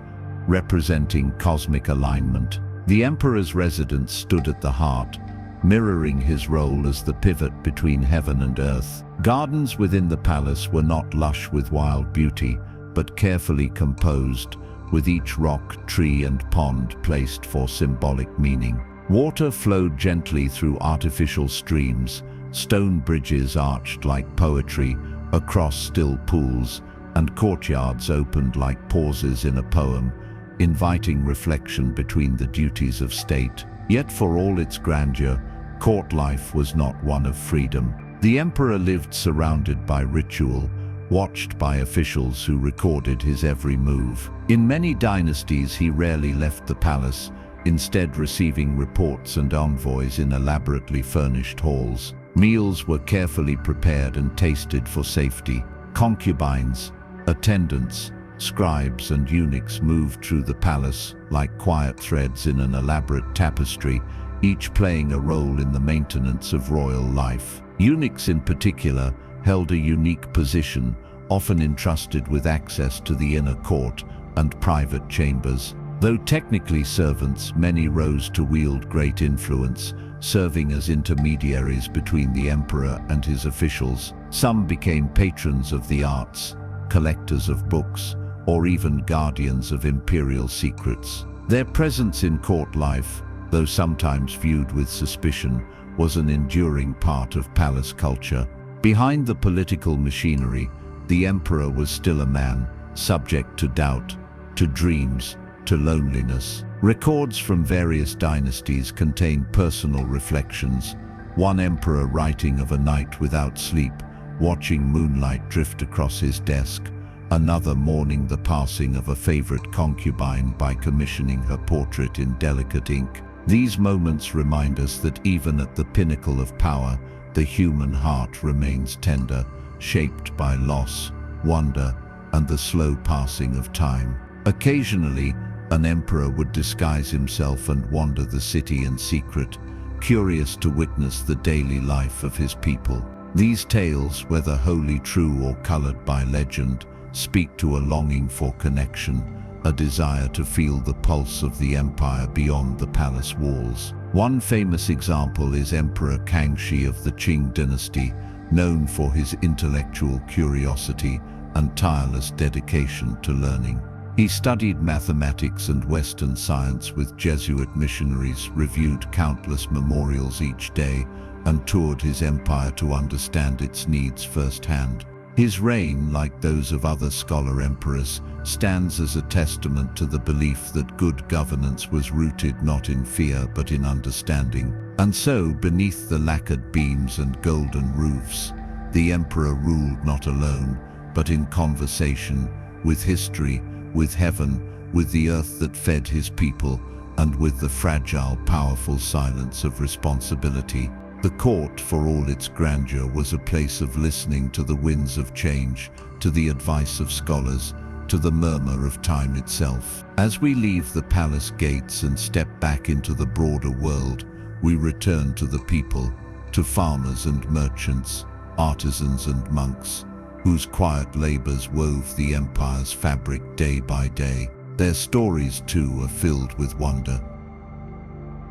representing cosmic alignment. The emperor's residence stood at the heart, mirroring his role as the pivot between heaven and earth. Gardens within the palace were not lush with wild beauty, but carefully composed, with each rock, tree and pond placed for symbolic meaning. Water flowed gently through artificial streams, stone bridges arched like poetry across still pools, and courtyards opened like pauses in a poem, inviting reflection between the duties of state. Yet for all its grandeur, court life was not one of freedom. The emperor lived surrounded by ritual, watched by officials who recorded his every move. In many dynasties, he rarely left the palace, instead receiving reports and envoys in elaborately furnished halls. Meals were carefully prepared and tasted for safety. Concubines, attendants, scribes and eunuchs moved through the palace like quiet threads in an elaborate tapestry, each playing a role in the maintenance of royal life. Eunuchs in particular held a unique position, often entrusted with access to the inner court and private chambers. Though technically servants, many rose to wield great influence, serving as intermediaries between the emperor and his officials. Some became patrons of the arts, collectors of books, or even guardians of imperial secrets. Their presence in court life, though sometimes viewed with suspicion, was an enduring part of palace culture. Behind the political machinery, the emperor was still a man, subject to doubt, to dreams, to loneliness. Records from various dynasties contain personal reflections, one emperor writing of a night without sleep, watching moonlight drift across his desk, another mourning the passing of a favorite concubine by commissioning her portrait in delicate ink. These moments remind us that even at the pinnacle of power, the human heart remains tender, shaped by loss, wonder, and the slow passing of time. Occasionally, an emperor would disguise himself and wander the city in secret, curious to witness the daily life of his people. These tales, whether wholly true or colored by legend, speak to a longing for connection, a desire to feel the pulse of the empire beyond the palace walls. One famous example is Emperor Kangxi of the Qing dynasty, known for his intellectual curiosity and tireless dedication to learning. He studied mathematics and Western science with Jesuit missionaries, reviewed countless memorials each day, and toured his empire to understand its needs firsthand. His reign, like those of other scholar emperors, stands as a testament to the belief that good governance was rooted not in fear but in understanding. And so, beneath the lacquered beams and golden roofs, the emperor ruled not alone, but in conversation, with history, with heaven, with the earth that fed his people, and with the fragile, powerful silence of responsibility. The court, for all its grandeur, was a place of listening to the winds of change, to the advice of scholars, to the murmur of time itself. As we leave the palace gates and step back into the broader world, we return to the people, to farmers and merchants, artisans and monks, whose quiet labors wove the empire's fabric day by day. Their stories, too, are filled with wonder.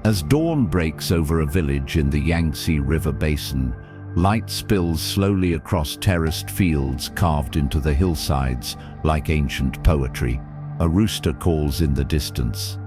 As dawn breaks over a village in the Yangtze River basin, light spills slowly across terraced fields carved into the hillsides like ancient poetry. A rooster calls in the distance.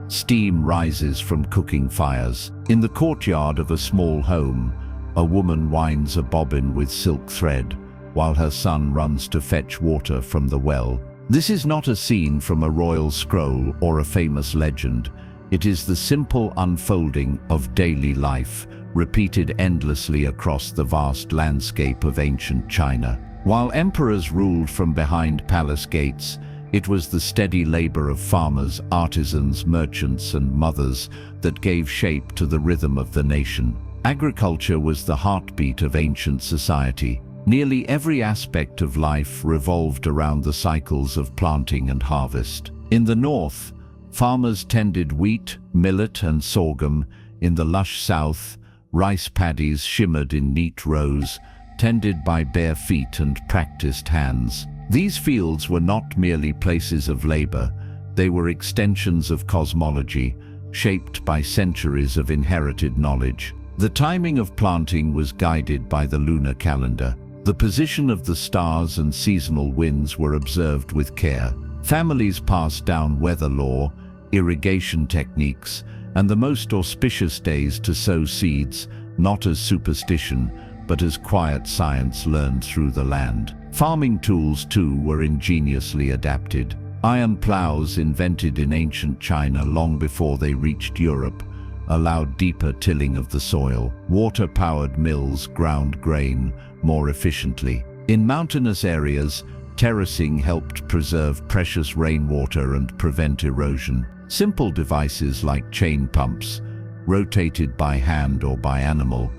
Steam rises from cooking fires. In the courtyard of a small home, a woman winds a bobbin with silk thread, while her son runs to fetch water from the well. This is not a scene from a royal scroll or a famous legend. It is the simple unfolding of daily life, repeated endlessly across the vast landscape of ancient China. While emperors ruled from behind palace gates, it was the steady labor of farmers, artisans, merchants, and mothers that gave shape to the rhythm of the nation. Agriculture was the heartbeat of ancient society. Nearly every aspect of life revolved around the cycles of planting and harvest. In the north, farmers tended wheat, millet, and sorghum. In the lush south, rice paddies shimmered in neat rows, tended by bare feet and practiced hands. These fields were not merely places of labor, They were extensions of cosmology, shaped by centuries of inherited knowledge. The timing of planting was guided by the lunar calendar. The position of the stars and seasonal winds were observed with care. Families passed down weather lore, irrigation techniques, and the most auspicious days to sow seeds, not as superstition, but as quiet science learned through the land. Farming tools, too, were ingeniously adapted. Iron plows, invented in ancient China long before they reached Europe, allowed deeper tilling of the soil. Water-powered mills ground grain more efficiently. In mountainous areas, terracing helped preserve precious rainwater and prevent erosion. Simple devices like chain pumps, rotated by hand or by animal,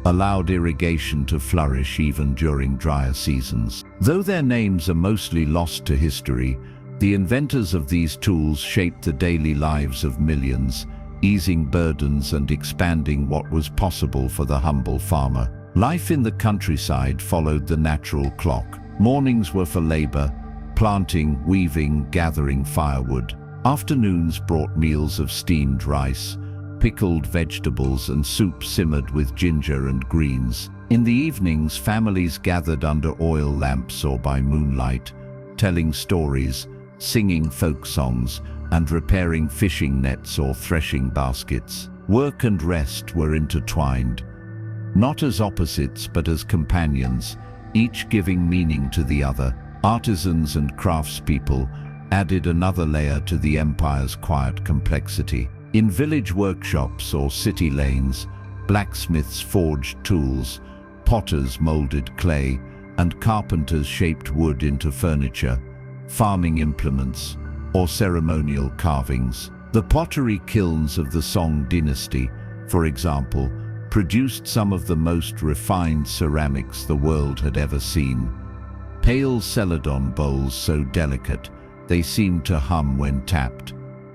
allowed irrigation to flourish even during drier seasons. Though their names are mostly lost to history, the inventors of these tools shaped the daily lives of millions, easing burdens and expanding what was possible for the humble farmer. Life in the countryside followed the natural clock. Mornings were for labor, planting, weaving, gathering firewood. Afternoons brought meals of steamed rice, pickled vegetables, and soup simmered with ginger and greens. In the evenings, families gathered under oil lamps or by moonlight, telling stories, singing folk songs, and repairing fishing nets or threshing baskets. Work and rest were intertwined, not as opposites but as companions, each giving meaning to the other. Artisans and craftspeople added another layer to the empire's quiet complexity. In village workshops or city lanes, blacksmiths forged tools, potters molded clay, and carpenters shaped wood into furniture, farming implements, or ceremonial carvings. The pottery kilns of the Song dynasty, for example, produced some of the most refined ceramics the world had ever seen. Pale celadon bowls so delicate they seemed to hum when tapped,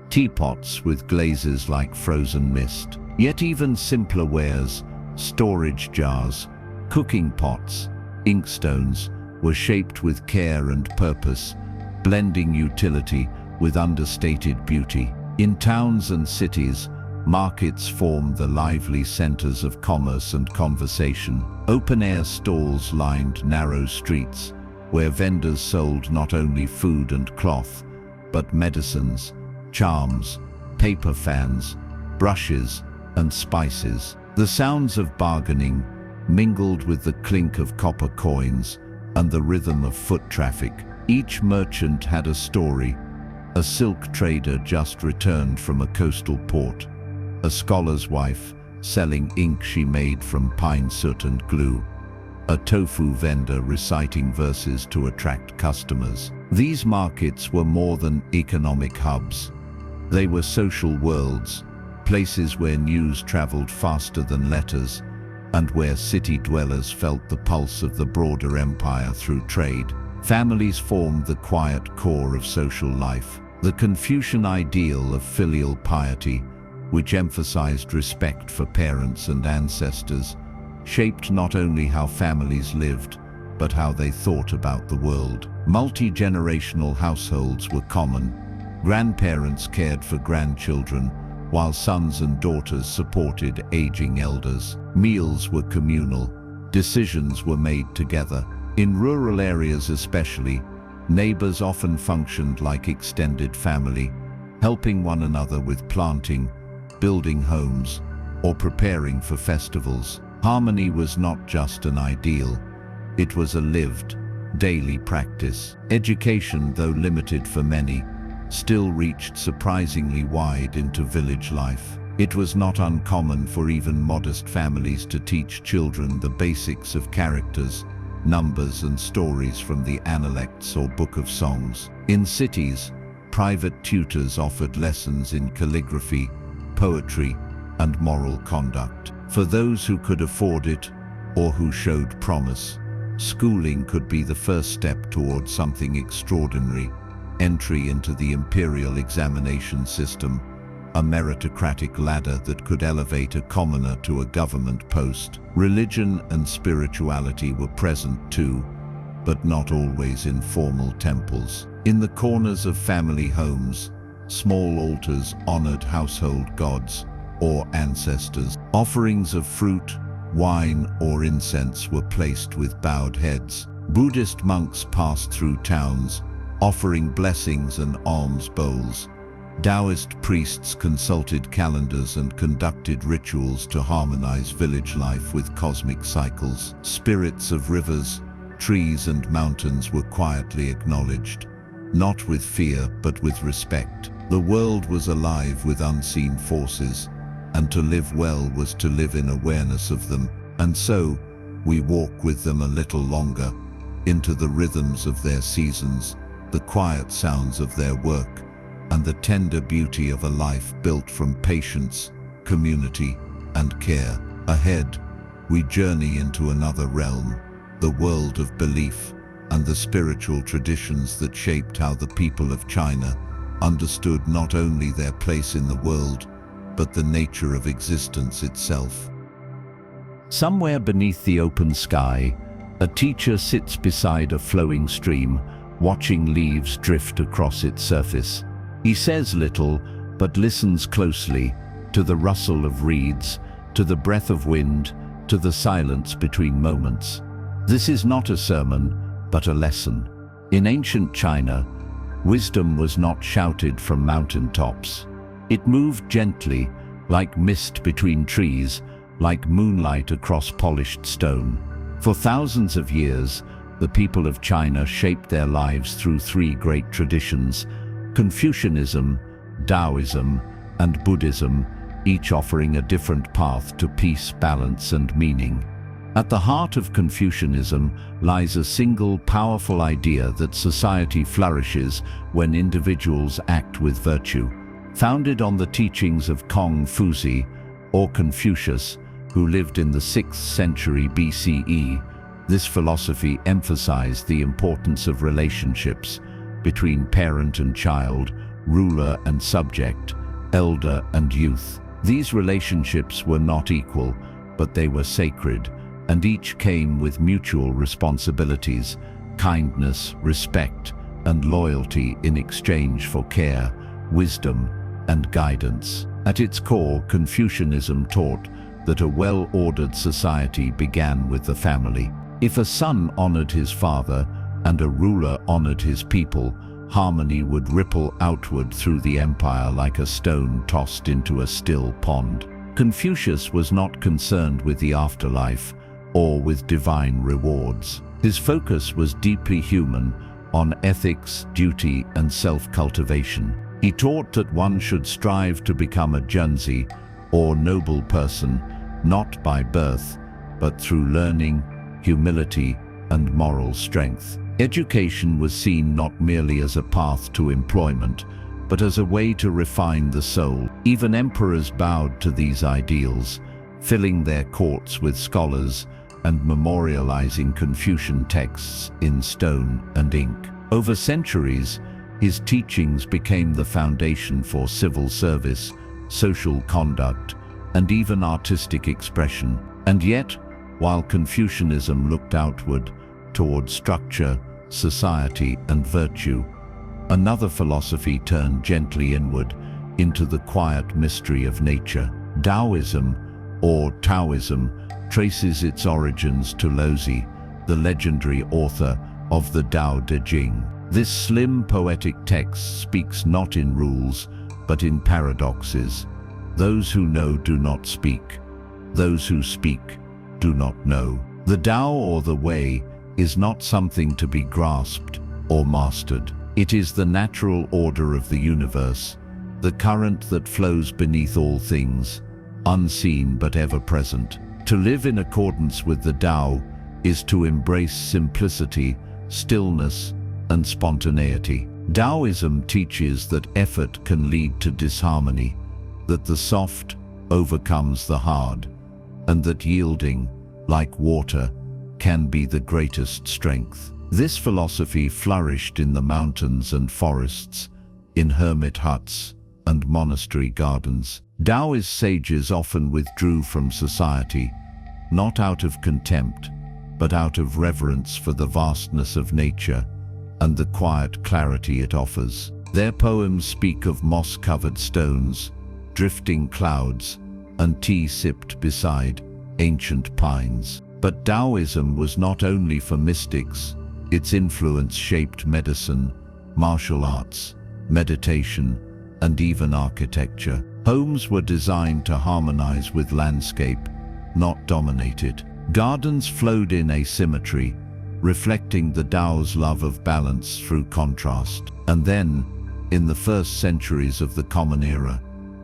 teapots with glazes like frozen mist. Yet even simpler wares, storage jars, cooking pots, inkstones, were shaped with care and purpose, blending utility with understated beauty. In towns and cities, markets formed the lively centers of commerce and conversation. Open-air stalls lined narrow streets, where vendors sold not only food and cloth, but medicines, charms, paper fans, brushes, and spices. The sounds of bargaining mingled with the clink of copper coins and the rhythm of foot traffic. Each merchant had a story: a silk trader just returned from a coastal port, a scholar's wife selling ink she made from pine soot and glue, a tofu vendor reciting verses to attract customers. These markets were more than economic hubs. They were social worlds, places where news traveled faster than letters, and where city dwellers felt the pulse of the broader empire through trade. Families formed the quiet core of social life. The Confucian ideal of filial piety, which emphasized respect for parents and ancestors, shaped not only how families lived, but how they thought about the world. Multi-generational households were common. Grandparents cared for grandchildren, while sons and daughters supported aging elders. Meals were communal. Decisions were made together. In rural areas especially, neighbors often functioned like extended family, helping one another with planting, building homes, or preparing for festivals. Harmony was not just an ideal, it was a lived, daily practice. Education, though limited for many, still reached surprisingly wide into village life. It was not uncommon for even modest families to teach children the basics of characters, numbers, and stories from the Analects or Book of Songs. In cities, private tutors offered lessons in calligraphy, poetry, and moral conduct. For those who could afford it, or who showed promise, schooling could be the first step toward something extraordinary: entry into the imperial examination system, a meritocratic ladder that could elevate a commoner to a government post. Religion and spirituality were present too, but not always in formal temples. In the corners of family homes, Small altars honored household gods or ancestors. Offerings of fruit, wine, or incense were placed with bowed heads. Buddhist monks passed through towns, offering blessings and alms bowls. Daoist priests consulted calendars and conducted rituals to harmonize village life with cosmic cycles. Spirits of rivers, trees, and mountains were quietly acknowledged, not with fear but with respect. The world was alive with unseen forces, and to live well was to live in awareness of them. And so, we walk with them a little longer, into the rhythms of their seasons, the quiet sounds of their work, and the tender beauty of a life built from patience, community, and care. Ahead, we journey into another realm, the world of belief and the spiritual traditions that shaped how the people of China understood not only their place in the world, but the nature of existence itself.
Somewhere beneath the open sky, a teacher sits beside a flowing stream, watching leaves drift across its surface. He says little, but listens closely to the rustle of reeds, to the breath of wind, to the silence between moments. This is not a sermon, but a lesson. In ancient China, wisdom was not shouted from mountaintops. It moved gently, like mist between trees, like moonlight across polished stone. For thousands of years, the people of China shaped their lives through three great traditions: Confucianism, Daoism, and Buddhism, each offering a different path to peace, balance, and meaning. At the heart of Confucianism lies a single powerful idea that society flourishes when individuals act with virtue. Founded on the teachings of Confucius, or Confucius, who lived in the 6th century BCE, this philosophy emphasized the importance of relationships between parent and child, ruler and subject, elder and youth. These relationships were not equal, but they were sacred, and each came with mutual responsibilities, kindness, respect, and loyalty in exchange for care, wisdom, and guidance. At its core, Confucianism taught that a well-ordered society began with the family. If a son honored his father and a ruler honored his people, harmony would ripple outward through the empire like a stone tossed into a still pond. Confucius was not concerned with the afterlife or with divine rewards. His focus was deeply human, on ethics, duty, and self-cultivation. He taught that one should strive to become a junzi, or noble person, not by birth, but through learning, humility, and moral strength. Education was seen not merely as a path to employment, but as a way to refine the soul. Even emperors bowed to these ideals, filling their courts with scholars and memorializing Confucian texts in stone and ink. Over centuries, his teachings became the foundation for civil service, social conduct, and even artistic expression. And yet, while Confucianism looked outward toward structure, society, and virtue, another philosophy turned gently inward into the quiet mystery of nature. Daoism, or Taoism, traces its origins to Laozi, the legendary author of the Tao Te Ching. This slim poetic text speaks not in rules, but in paradoxes. Those who know do not speak. Those who speak do not know. The Tao, or the way, is not something to be grasped or mastered. It is the natural order of the universe, the current that flows beneath all things, unseen but ever present. To live in accordance with the Tao is to embrace simplicity, stillness, and spontaneity. Daoism teaches that effort can lead to disharmony, that the soft overcomes the hard, and that yielding, like water, can be the greatest strength. This philosophy flourished in the mountains and forests, in hermit huts and monastery gardens. Taoist sages often withdrew from society, not out of contempt, but out of reverence for the vastness of nature and the quiet clarity it offers. Their poems speak of moss-covered stones, drifting clouds, and tea sipped beside ancient pines. But Daoism was not only for mystics. Its influence shaped medicine, martial arts, meditation, and even architecture. Homes were designed to harmonize with landscape, not dominate it. Gardens flowed in asymmetry, reflecting the Tao's love of balance through contrast. And then, in the first centuries of the Common Era,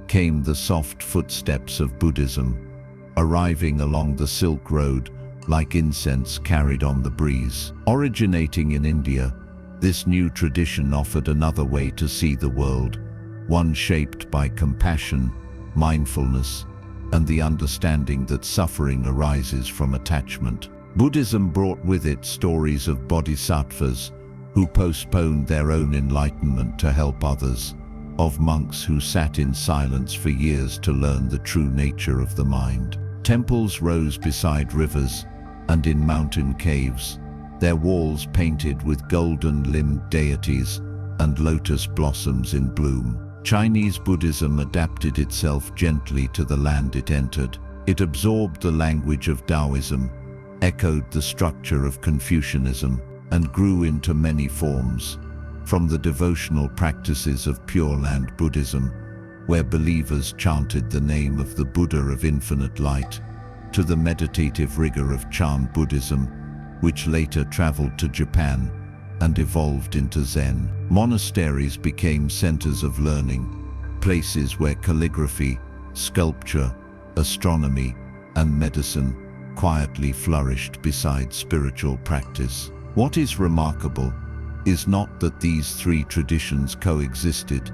came the soft footsteps of Buddhism, arriving along the Silk Road like incense carried on the breeze. Originating in India, this new tradition offered another way to see the world, one shaped by compassion, mindfulness, and the understanding that suffering arises from attachment. Buddhism brought with it stories of bodhisattvas who postponed their own enlightenment to help others, of monks who sat in silence for years to learn the true nature of the mind. Temples rose beside rivers and in mountain caves, their walls painted with golden-limbed deities and lotus blossoms in bloom. Chinese Buddhism adapted itself gently to the land it entered. It absorbed the language of Daoism, echoed the structure of Confucianism, and grew into many forms, from the devotional practices of Pure Land Buddhism, where believers chanted the name of the Buddha of infinite light, to the meditative rigor of Chan Buddhism, which later traveled to Japan and evolved into Zen. Monasteries became centers of learning, places where calligraphy, sculpture, astronomy, and medicine quietly flourished beside spiritual practice. What is remarkable is not that these three traditions coexisted,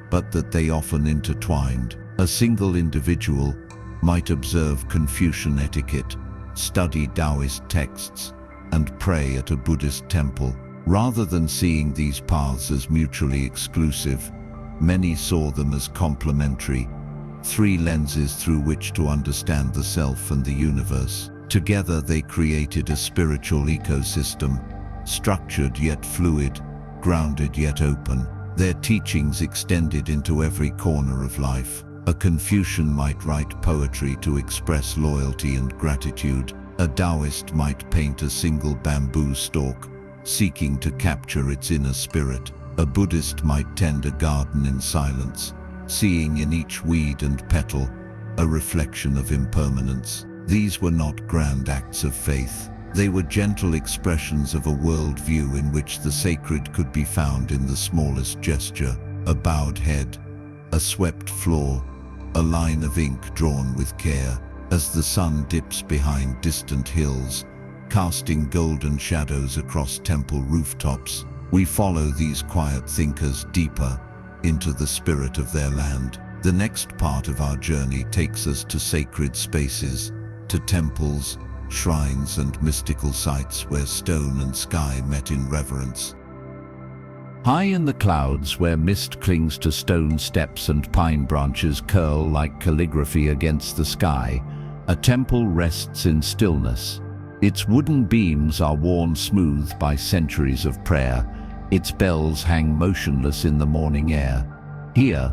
but that they often intertwined. A single individual might observe Confucian etiquette, study Taoist texts, and pray at a Buddhist temple. Rather than seeing these paths as mutually exclusive, many saw them as complementary, three lenses through which to understand the self and the universe. Together they created a spiritual ecosystem, structured yet fluid, grounded yet open. Their teachings extended into every corner of life. A Confucian might write poetry to express loyalty and gratitude. A Taoist might paint a single bamboo stalk, seeking to capture its inner spirit. A Buddhist might tend a garden in silence, seeing in each weed and petal a reflection of impermanence. These were not grand acts of faith. They were gentle expressions of a worldview in which the sacred could be found in the smallest gesture: a bowed head, a swept floor, a line of ink drawn with care. As the sun dips behind distant hills, casting golden shadows across temple rooftops, we follow these quiet thinkers deeper into the spirit of their land. The next part of our journey takes us to sacred spaces, to temples, shrines, and mystical sites where stone and sky met in reverence. High in the clouds, where mist clings to stone steps and pine branches curl like calligraphy against the sky, a temple rests in stillness. Its wooden beams are worn smooth by centuries of prayer. Its bells hang motionless in the morning air. Here,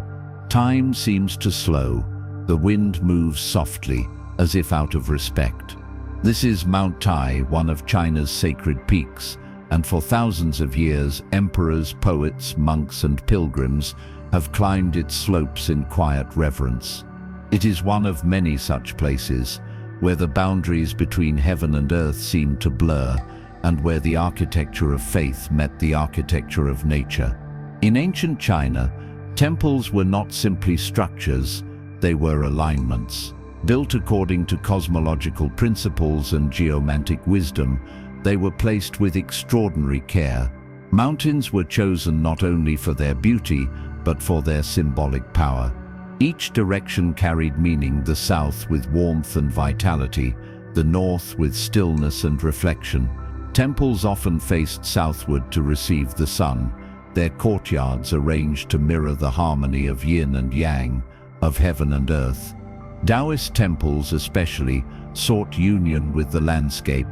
time seems to slow. The wind moves softly, as if out of respect. This is Mount Tai, one of China's sacred peaks, and for thousands of years, emperors, poets, monks, and pilgrims have climbed its slopes in quiet reverence. It is one of many such places, where the boundaries between heaven and earth seem to blur, and where the architecture of faith met the architecture of nature. In ancient China, temples were not simply structures, they were alignments. Built according to cosmological principles and geomantic wisdom, they were placed with extraordinary care. Mountains were chosen not only for their beauty, but for their symbolic power. Each direction carried meaning: the south with warmth and vitality, the north with stillness and reflection. Temples often faced southward to receive the sun, their courtyards arranged to mirror the harmony of yin and yang, of heaven and earth. Taoist temples especially sought union with the landscape,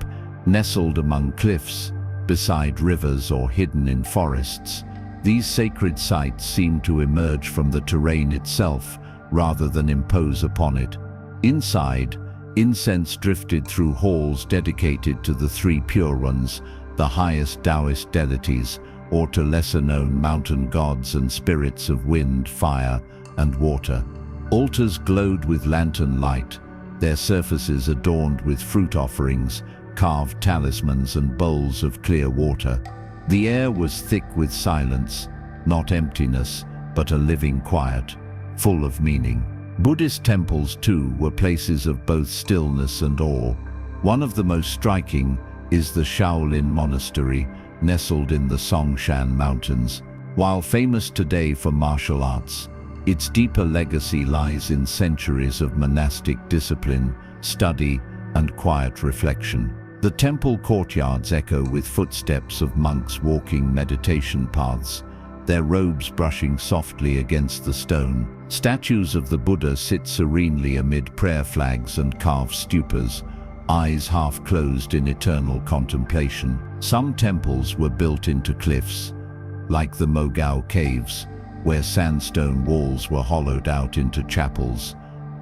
nestled among cliffs, beside rivers, or hidden in forests.
These sacred sites seemed to emerge from the terrain itself rather than impose upon it. Inside, incense drifted through halls dedicated to the three Pure Ones, the highest Taoist deities, or to lesser-known mountain gods and spirits of wind, fire, and water. Altars glowed with lantern light, their surfaces adorned with fruit offerings, carved talismans, and bowls of clear water. The air was thick with silence, not emptiness, but a living quiet, full of meaning. Buddhist temples, too, were places of both stillness and awe. One of the most striking is the Shaolin Monastery, nestled in the Songshan Mountains. While famous today for martial arts, its deeper legacy lies in centuries of monastic discipline, study, and quiet reflection. The temple courtyards echo with footsteps of monks walking meditation paths, their robes brushing softly against the stone. Statues of the Buddha sit serenely amid prayer flags and carved stupas, eyes half closed in eternal contemplation. Some temples were built into cliffs, like the Mogao caves, where sandstone walls were hollowed out into chapels,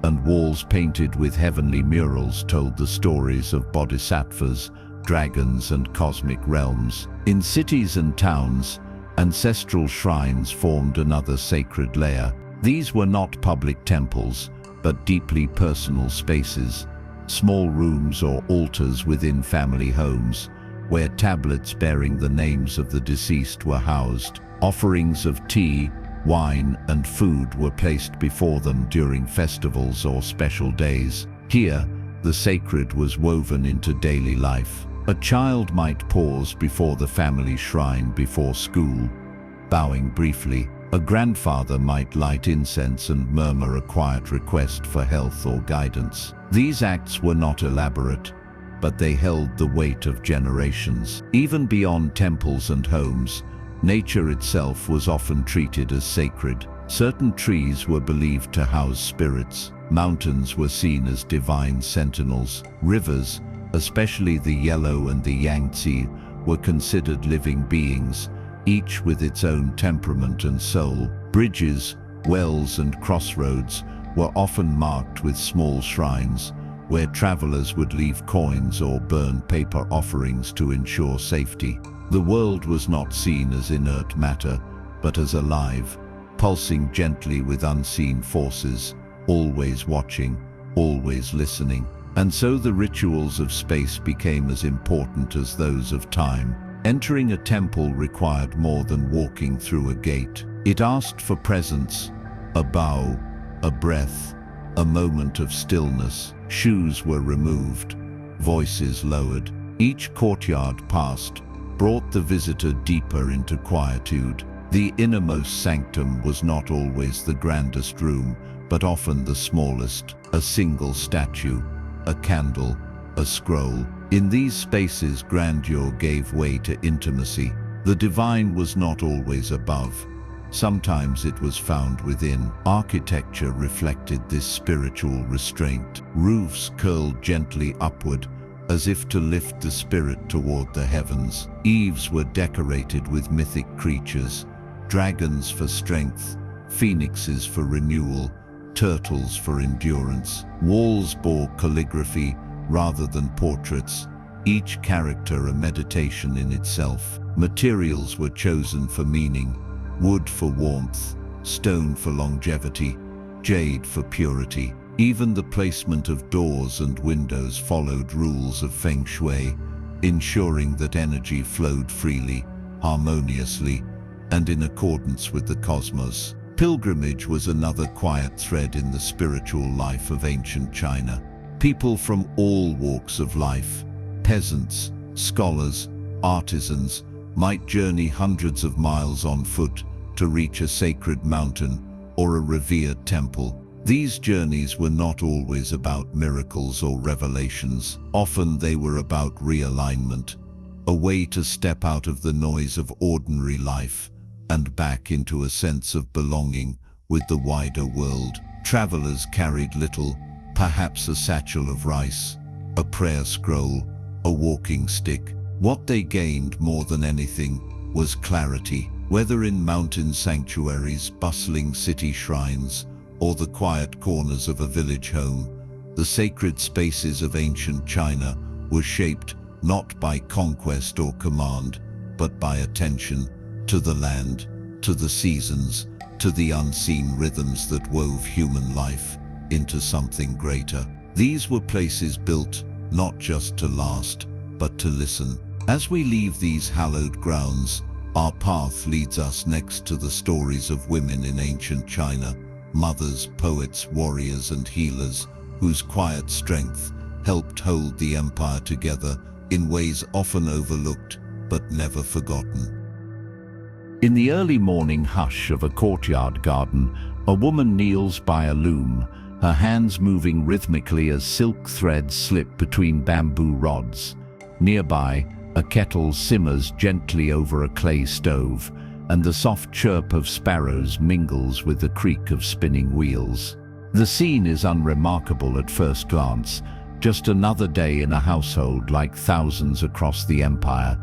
and walls painted with heavenly murals told the stories of bodhisattvas, dragons, and cosmic realms. In cities and towns, ancestral shrines formed another sacred layer. These were not public temples, but deeply personal spaces, small rooms or altars within family homes, where tablets bearing the names of the deceased were housed. Offerings of tea, wine, and food were placed before them during festivals or special days. Here, the sacred was woven into daily life. A child might pause before the family shrine before school, bowing briefly. A grandfather might light incense and murmur a quiet request for health or guidance. These acts were not elaborate, but they held the weight of generations. Even beyond temples and homes, nature itself was often treated as sacred. Certain trees were believed to house spirits. Mountains were seen as divine sentinels. Rivers, especially the Yellow and the Yangtze, were considered living beings, each with its own temperament and soul. Bridges, wells, and crossroads were often marked with small shrines, where travelers would leave coins or burn paper offerings to ensure safety. The world was not seen as inert matter, but as alive, pulsing gently with unseen forces, always watching, always listening. And so the rituals of space became as important as those of time. Entering a temple required more than walking through a gate. It asked for presence, a bow, a breath, a moment of stillness. Shoes were removed, voices lowered. Each courtyard passed brought the visitor deeper into quietude. The innermost sanctum was not always the grandest room, but often the smallest. A single statue, a candle, a scroll. In these spaces, grandeur gave way to intimacy. The divine was not always above. Sometimes it was found within. Architecture reflected this spiritual restraint. Roofs curled gently upward, as if to lift the spirit toward the heavens. Eaves were decorated with mythic creatures, dragons for strength, phoenixes for renewal, turtles for endurance. Walls bore calligraphy rather than portraits, each character a meditation in itself. Materials were chosen for meaning, wood for warmth, stone for longevity, jade for purity. Even the placement of doors and windows followed rules of feng shui, ensuring that energy flowed freely, harmoniously, and in accordance with the cosmos. Pilgrimage was another quiet thread in the spiritual life of ancient China. People from all walks of life, peasants, scholars, artisans, might journey hundreds of miles on foot to reach a sacred mountain or a revered temple. These journeys were not always about miracles or revelations. Often they were about realignment, a way to step out of the noise of ordinary life and back into a sense of belonging with the wider world. Travelers carried little, perhaps a satchel of rice, a prayer scroll, a walking stick. What they gained more than anything was clarity. Whether in mountain sanctuaries, bustling city shrines, or the quiet corners of a village home, the sacred spaces of ancient China were shaped not by conquest or command, but by attention to the land, to the seasons, to the unseen rhythms that wove human life into something greater. These were places built not just to last, but to listen. As we leave these hallowed grounds, our path leads us next to the stories of women in ancient China, mothers, poets, warriors, and healers, whose quiet strength helped hold the empire together in ways often overlooked but never forgotten.
In the early morning hush of a courtyard garden, a woman kneels by a loom, her hands moving rhythmically as silk threads slip between bamboo rods. Nearby, a kettle simmers gently over a clay stove, and the soft chirp of sparrows mingles with the creak of spinning wheels. The scene is unremarkable at first glance, just another day in a household like thousands across the empire.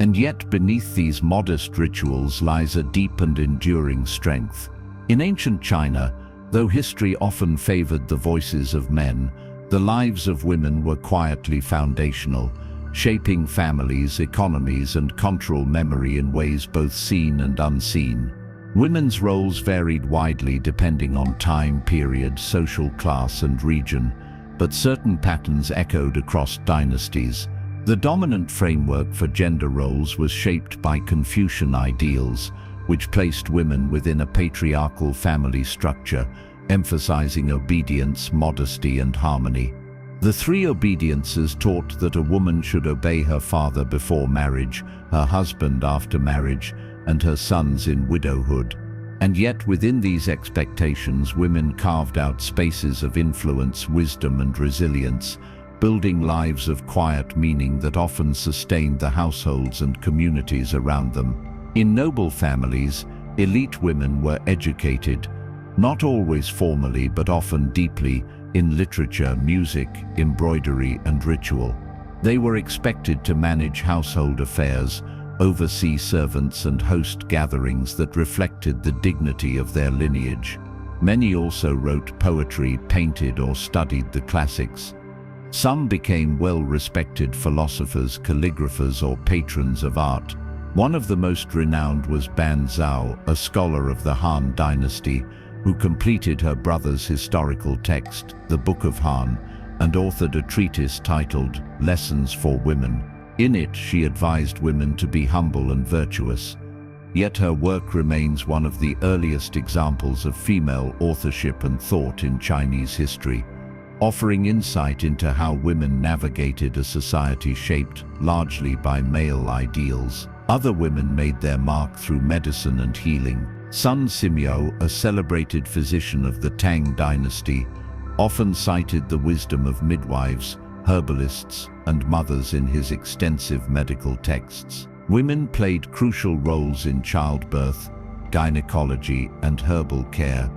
And yet beneath these modest rituals lies a deep and enduring strength. In ancient China, though history often favored the voices of men, the lives of women were quietly foundational, shaping families, economies, and cultural memory in ways both seen and unseen. Women's roles varied widely depending on time period, social class, and region, but certain patterns echoed across dynasties. The dominant framework for gender roles was shaped by Confucian ideals, which placed women within a patriarchal family structure, emphasizing obedience, modesty, and harmony. The three obediences taught that a woman should obey her father before marriage, her husband after marriage, and her sons in widowhood. And yet within these expectations, women carved out spaces of influence, wisdom, and resilience, building lives of quiet meaning that often sustained the households and communities around them. In noble families, elite women were educated, not always formally but often deeply, in literature, music, embroidery, and ritual. They were expected to manage household affairs, oversee servants, and host gatherings that reflected the dignity of their lineage. Many also wrote poetry, painted, or studied the classics. Some became well-respected philosophers, calligraphers, or patrons of art. One of the most renowned was Ban Zhao, a scholar of the Han dynasty, who completed her brother's historical text, the Book of Han, and authored a treatise titled Lessons for Women. In it, she advised women to be humble and virtuous. Yet her work remains one of the earliest examples of female authorship and thought in Chinese history, offering insight into how women navigated a society shaped largely by male ideals. Other women made their mark through medicine and healing. Sun Simiao, a celebrated physician of the Tang dynasty, often cited the wisdom of midwives, herbalists, and mothers in his extensive medical texts. Women played crucial roles in childbirth, gynecology, and herbal care,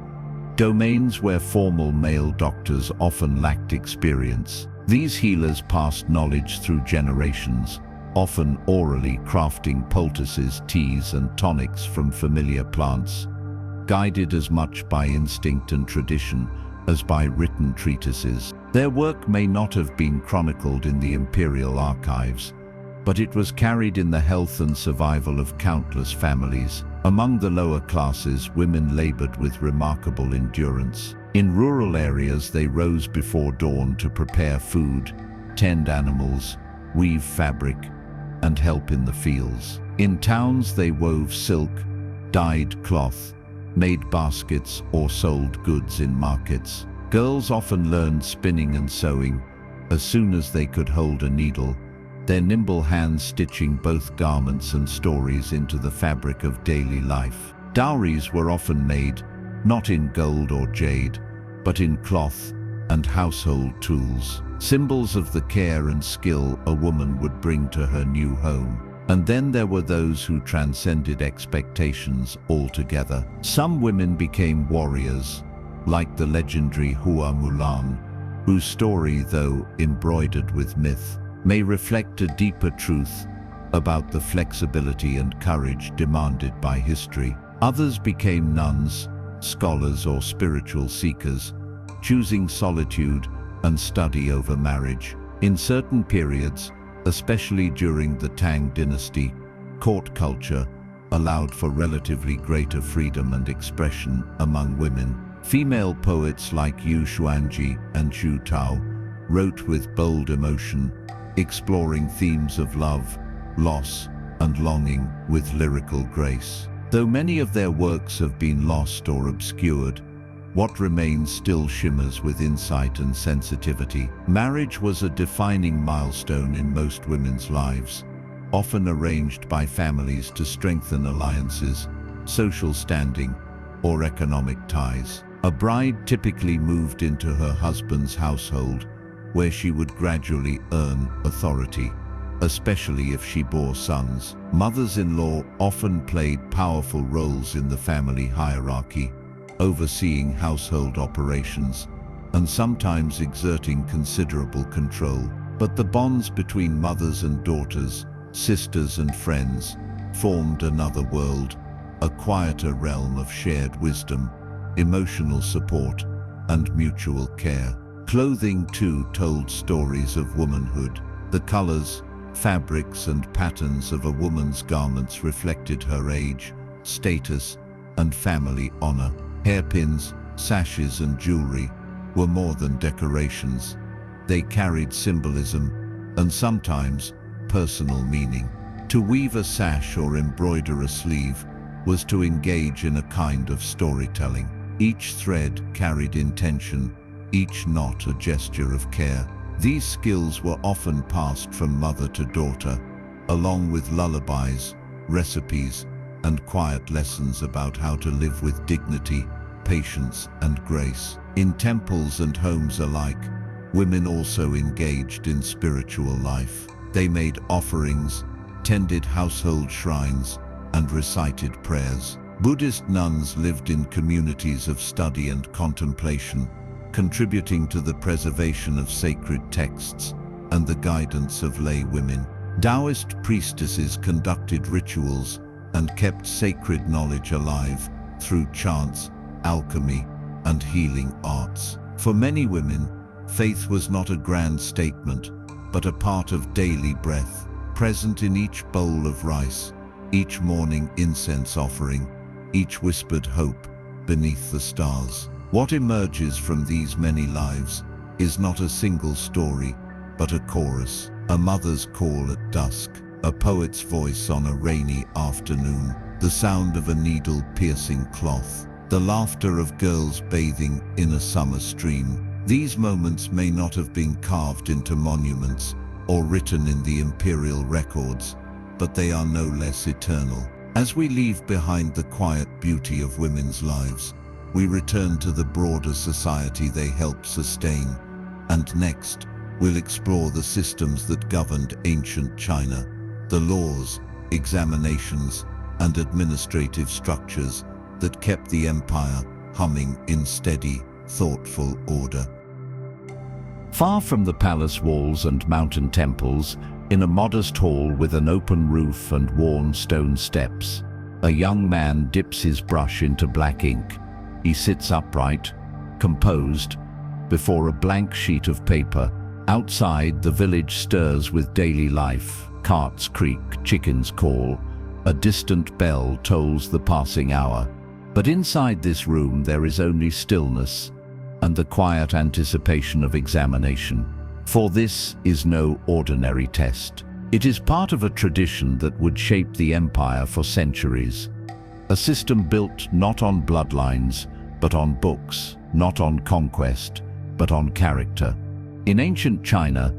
domains where formal male doctors often lacked experience. These healers passed knowledge through generations, often orally, crafting poultices, teas, and tonics from familiar plants, guided as much by instinct and tradition as by written treatises. Their work may not have been chronicled in the imperial archives, but it was carried in the health and survival of countless families. Among the lower classes, women labored with remarkable endurance. In rural areas, they rose before dawn to prepare food, tend animals, weave fabric, and help in the fields. In towns, they wove silk, dyed cloth, made baskets, or sold goods in markets. Girls often learned spinning and sewing as soon as they could hold a needle, their nimble hands stitching both garments and stories into the fabric of daily life. Dowries were often made, not in gold or jade, but in cloth and household tools, symbols of the care and skill a woman would bring to her new home. And then there were those who transcended expectations altogether. Some women became warriors, like the legendary Hua Mulan, whose story, though embroidered with myth, may reflect a deeper truth.
about the flexibility and courage demanded by history. Others became nuns, scholars or spiritual seekers, choosing solitude and study over marriage. In certain periods, especially during the Tang dynasty, court culture allowed for relatively greater freedom and expression among women. Female poets like Yu Xuanji and Xu Tao wrote with bold emotion, exploring themes of love, loss, and longing with lyrical grace. Though many of their works have been lost or obscured, what remains still shimmers with insight and sensitivity. Marriage was a defining milestone in most women's lives, often arranged by families to strengthen alliances, social standing, or economic ties. A bride typically moved into her husband's household, where she would gradually earn authority, especially if she bore sons. Mothers-in-law often played powerful roles in the family hierarchy, overseeing household operations and sometimes exerting considerable control. But the bonds between mothers and daughters, sisters and friends, formed another world, a quieter realm of shared wisdom, emotional support, and mutual care. Clothing too told stories of womanhood. The colors, fabrics, and patterns of a woman's garments reflected her age, status, and family honor. Hairpins, sashes, and jewelry were more than decorations. They carried symbolism and sometimes personal meaning. To weave a sash or embroider a sleeve was to engage in a kind of storytelling. Each thread carried intention, each knot a gesture of care. These skills were often passed from mother to daughter, along with lullabies, recipes, and quiet lessons about how to live with dignity, patience, and grace. In temples and homes alike, women also engaged in spiritual life. They made offerings, tended household shrines, and recited prayers. Buddhist nuns lived in communities of study and contemplation, contributing to the preservation of sacred texts and the guidance of lay women. Daoist priestesses conducted rituals and kept sacred knowledge alive through chants, alchemy, and healing arts. For many women, faith was not a grand statement, but a part of daily breath, present in each bowl of rice, each morning incense offering, each whispered hope beneath the stars. What emerges from these many lives is not a single story, but a chorus, a mother's call at dusk, a poet's voice on a rainy afternoon, the sound of a needle piercing cloth, the laughter of girls bathing in a summer stream. These moments may not have been carved into monuments or written in the imperial records, but they are no less eternal. As we leave behind the quiet beauty of women's lives, we return to the broader society they help sustain, and next, we'll explore the systems that governed ancient China, the laws, examinations, and administrative structures that kept the empire humming in steady, thoughtful order.
Far from the palace walls and mountain temples, in a modest hall with an open roof and worn stone steps, a young man dips his brush into black ink. He sits upright, composed, before a blank sheet of paper. Outside, the village stirs with daily life. Carts creak, chickens call. A distant bell tolls the passing hour. But inside this room there is only stillness and the quiet anticipation of examination. For this is no ordinary test. It is part of a tradition that would shape the empire for centuries. A system built not on bloodlines, but on books, not on conquest, but on character. In ancient China,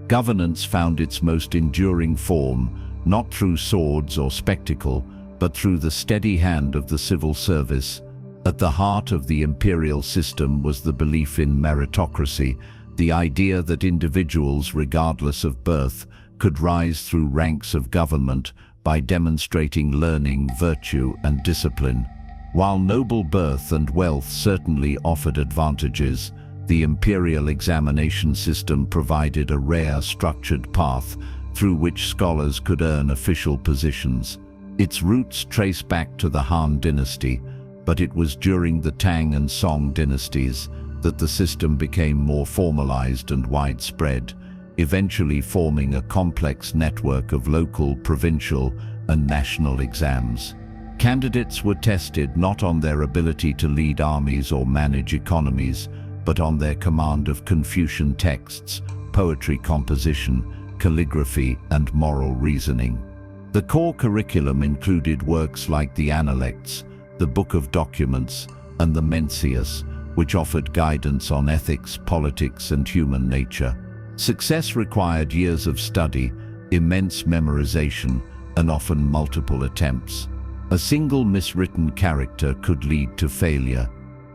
governance found its most enduring form, not through swords or spectacle, but through the steady hand of the civil service. At the heart of the imperial system was the belief in meritocracy, the idea that individuals, regardless of birth, could rise through ranks of government by demonstrating learning, virtue, and discipline. While noble birth and wealth certainly offered advantages, the imperial examination system provided a rare, structured path through which scholars could earn official positions. Its roots trace back to the Han dynasty, but it was during the Tang and Song dynasties that the system became more formalized and widespread, eventually forming a complex network of local, provincial, and national exams. Candidates were tested not on their ability to lead armies or manage economies, but on their command of Confucian texts, poetry composition, calligraphy, and moral reasoning. The core curriculum included works like the Analects, the Book of Documents, and the Mencius, which offered guidance on ethics, politics, and human nature. Success required years of study, immense memorization, and often multiple attempts. A single miswritten character could lead to failure,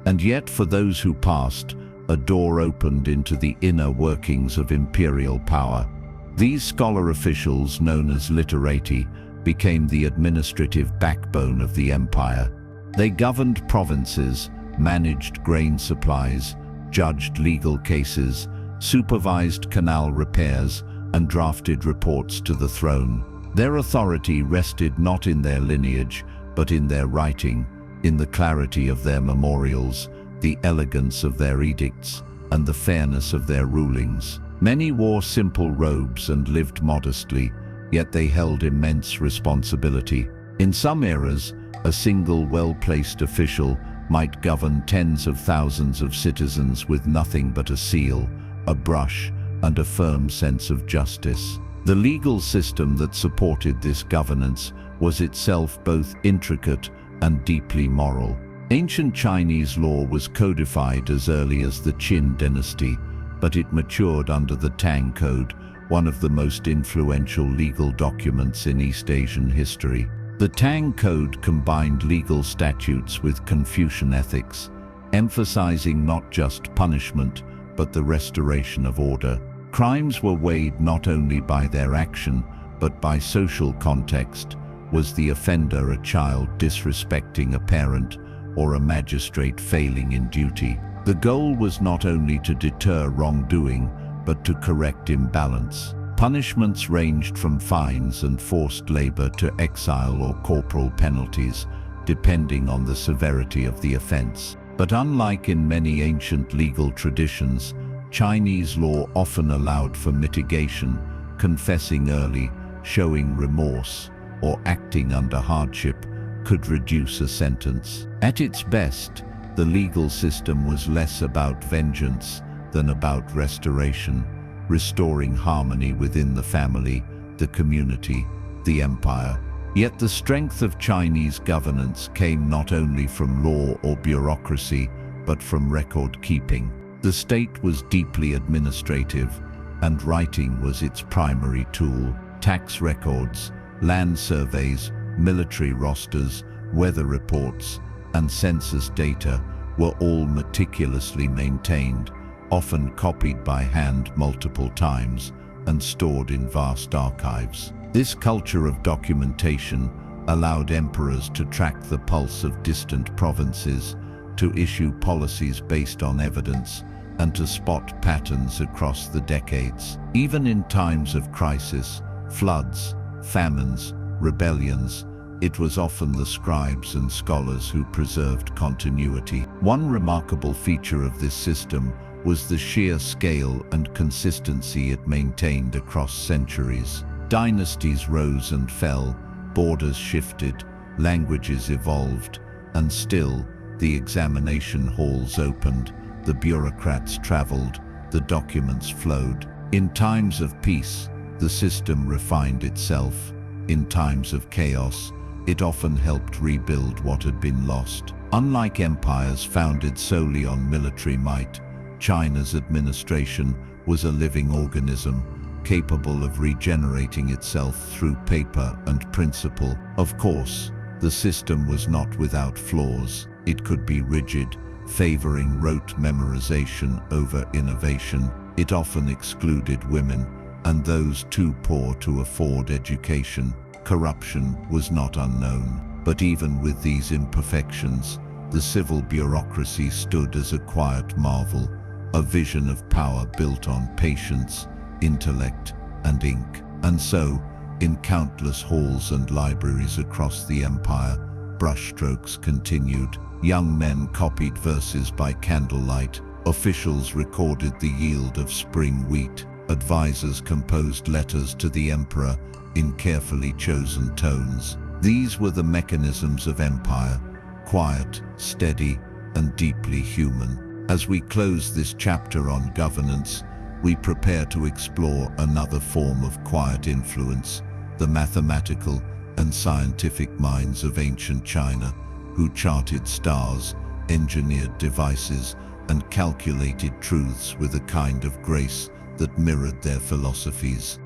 and yet for those who passed, a door opened into the inner workings of imperial power. These scholar officials, known as literati, became the administrative backbone of the empire. They governed provinces, managed grain supplies, judged legal cases, supervised canal repairs, and drafted reports to the throne. Their authority rested not in their lineage, but in their writing, in the clarity of their memorials, the elegance of their edicts, and the fairness of their rulings. Many wore simple robes and lived modestly, yet they held immense responsibility. In some eras, a single well-placed official might govern tens of thousands of citizens with nothing but a seal, a brush, and a firm sense of justice. The legal system that supported this governance was itself both intricate and deeply moral. Ancient Chinese law was codified as early as the Qin dynasty, but it matured under the Tang Code, one of the most influential legal documents in East Asian history. The Tang Code combined legal statutes with Confucian ethics, emphasizing not just punishment, but the restoration of order. Crimes were weighed not only by their action, but by social context. Was the offender a child disrespecting a parent, or a magistrate failing in duty? The goal was not only to deter wrongdoing, but to correct imbalance. Punishments ranged from fines and forced labor to exile or corporal penalties, depending on the severity of the offense. But unlike in many ancient legal traditions, Chinese law often allowed for mitigation, confessing early, showing remorse, or acting under hardship could reduce a sentence. At its best, the legal system was less about vengeance than about restoration, restoring harmony within the family, the community, the empire. Yet the strength of Chinese governance came not only from law or bureaucracy, but from record-keeping. The state was deeply administrative, and writing was its primary tool. Tax records, land surveys, military rosters, weather reports, and census data were all meticulously maintained, often copied by hand multiple times and stored in vast archives. This culture of documentation allowed emperors to track the pulse of distant provinces, to issue policies based on evidence, and to spot patterns across the decades. Even in times of crisis, floods, famines, rebellions, it was often the scribes and scholars who preserved continuity. One remarkable feature of this system was the sheer scale and consistency it maintained across centuries. Dynasties rose and fell, borders shifted, languages evolved, and still, the examination halls opened, the bureaucrats traveled, the documents flowed. In times of peace, the system refined itself. In times of chaos, it often helped rebuild what had been lost. Unlike empires founded solely on military might, China's administration was a living organism, capable of regenerating itself through paper and principle. Of course, the system was not without flaws. It could be rigid, favoring rote memorization over innovation. It often excluded women and those too poor to afford education. Corruption was not unknown, but even with these imperfections, the civil bureaucracy stood as a quiet marvel, a vision of power built on patience, intellect, and ink.
And so, in countless halls and libraries across the empire, brushstrokes continued. Young men copied verses by candlelight. Officials recorded the yield of spring wheat. Advisors composed letters to the emperor in carefully chosen tones. These were the mechanisms of empire, quiet, steady, and deeply human. As we close this chapter on governance, we prepare to explore another form of quiet influence, the mathematical and scientific minds of ancient China, who charted stars, engineered devices, and calculated truths with a kind of grace that mirrored their philosophies.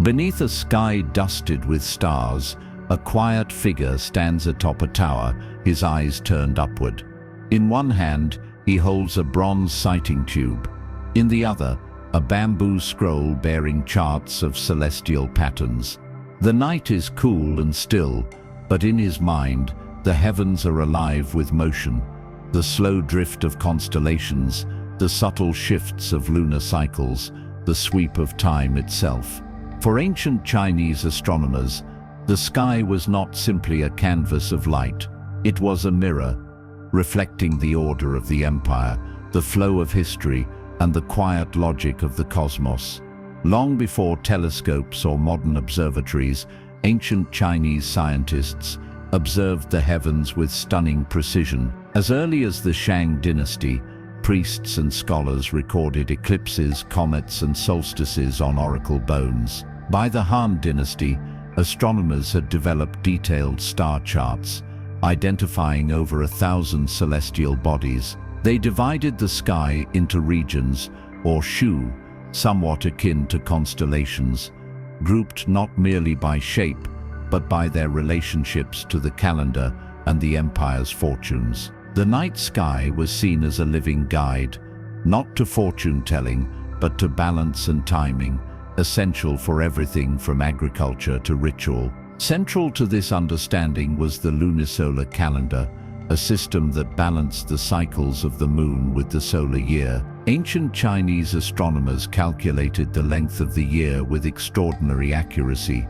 Beneath a sky dusted with stars, a quiet figure stands atop a tower, his eyes turned upward. In one hand, he holds a bronze sighting tube. In the other, a bamboo scroll bearing charts of celestial patterns. The night is cool and still, but in his mind, the heavens are alive with motion. The slow drift of constellations, the subtle shifts of lunar cycles, the sweep of time itself. For ancient Chinese astronomers, the sky was not simply a canvas of light. It was a mirror, reflecting the order of the empire, the flow of history, and the quiet logic of the cosmos. Long before telescopes or modern observatories, ancient Chinese scientists observed the heavens with stunning precision. As early as the Shang dynasty, priests and scholars recorded eclipses, comets, and solstices on oracle bones. By the Han dynasty, astronomers had developed detailed star charts, identifying over 1,000 celestial bodies. They divided the sky into regions, or shu, somewhat akin to constellations, grouped not merely by shape, but by their relationships to the calendar and the empire's fortunes. The night sky was seen as a living guide, not to fortune-telling, but to balance and timing, essential for everything from agriculture to ritual. Central to this understanding was the lunisolar calendar, a system that balanced the cycles of the moon with the solar year. Ancient Chinese astronomers calculated the length of the year with extraordinary accuracy,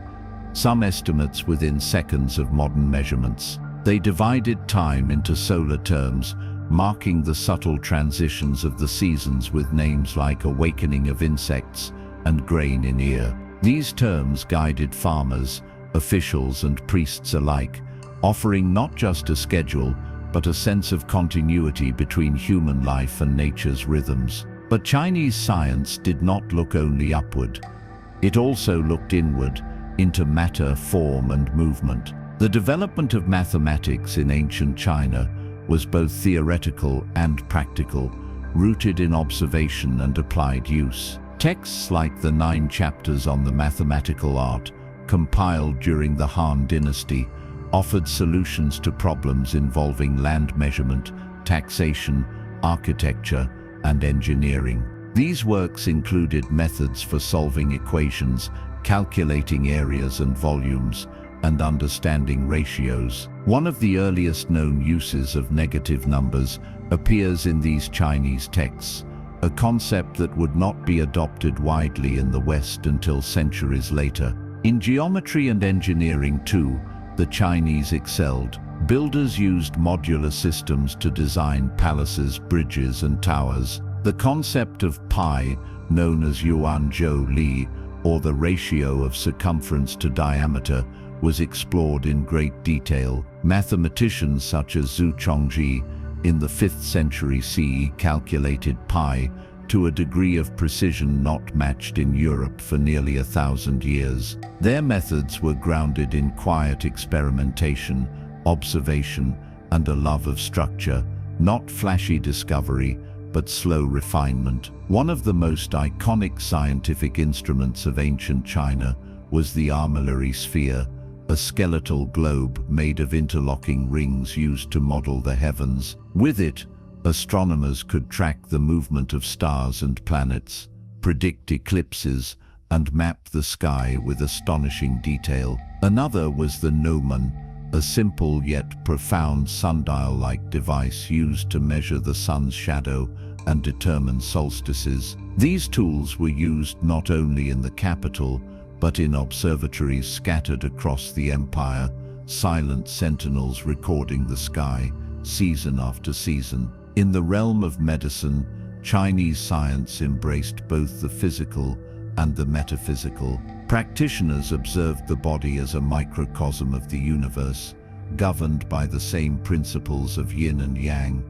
some estimates within seconds of modern measurements. They divided time into solar terms, marking the subtle transitions of the seasons with names like awakening of insects and grain in ear. These terms guided farmers, officials, and priests alike, offering not just a schedule, but a sense of continuity between human life and nature's rhythms. But Chinese science did not look only upward. It also looked inward, into matter, form, and movement. The development of mathematics in ancient China was both theoretical and practical, rooted in observation and applied use. Texts like the 9 chapters on the mathematical art, compiled during the Han dynasty, offered solutions to problems involving land measurement, taxation, architecture, and engineering. These works included methods for solving equations, calculating areas and volumes, and understanding ratios. One of the earliest known uses of negative numbers appears in these Chinese texts, a concept that would not be adopted widely in the West until centuries later. In geometry and engineering too, the Chinese excelled. Builders used modular systems to design palaces, bridges, and towers. The concept of pi, known as yuan zhou li, or the ratio of circumference to diameter, was explored in great detail. Mathematicians such as Zhu Chongzhi in the 5th century CE calculated pi to a degree of precision not matched in Europe for nearly 1,000 years. Their methods were grounded in quiet experimentation, observation, and a love of structure, not flashy discovery, but slow refinement. One of the most iconic scientific instruments of ancient China was the armillary sphere, a skeletal globe made of interlocking rings used to model the heavens. With it, astronomers could track the movement of stars and planets, predict eclipses, and map the sky with astonishing detail. Another was the gnomon, a simple yet profound sundial-like device used to measure the sun's shadow and determine solstices. These tools were used not only in the capital,
but in observatories scattered across the empire, silent sentinels recording the sky, season after season. In the realm of medicine, Chinese science embraced both the physical and the metaphysical. Practitioners observed the body as a microcosm of the universe, governed by the same principles of yin and yang,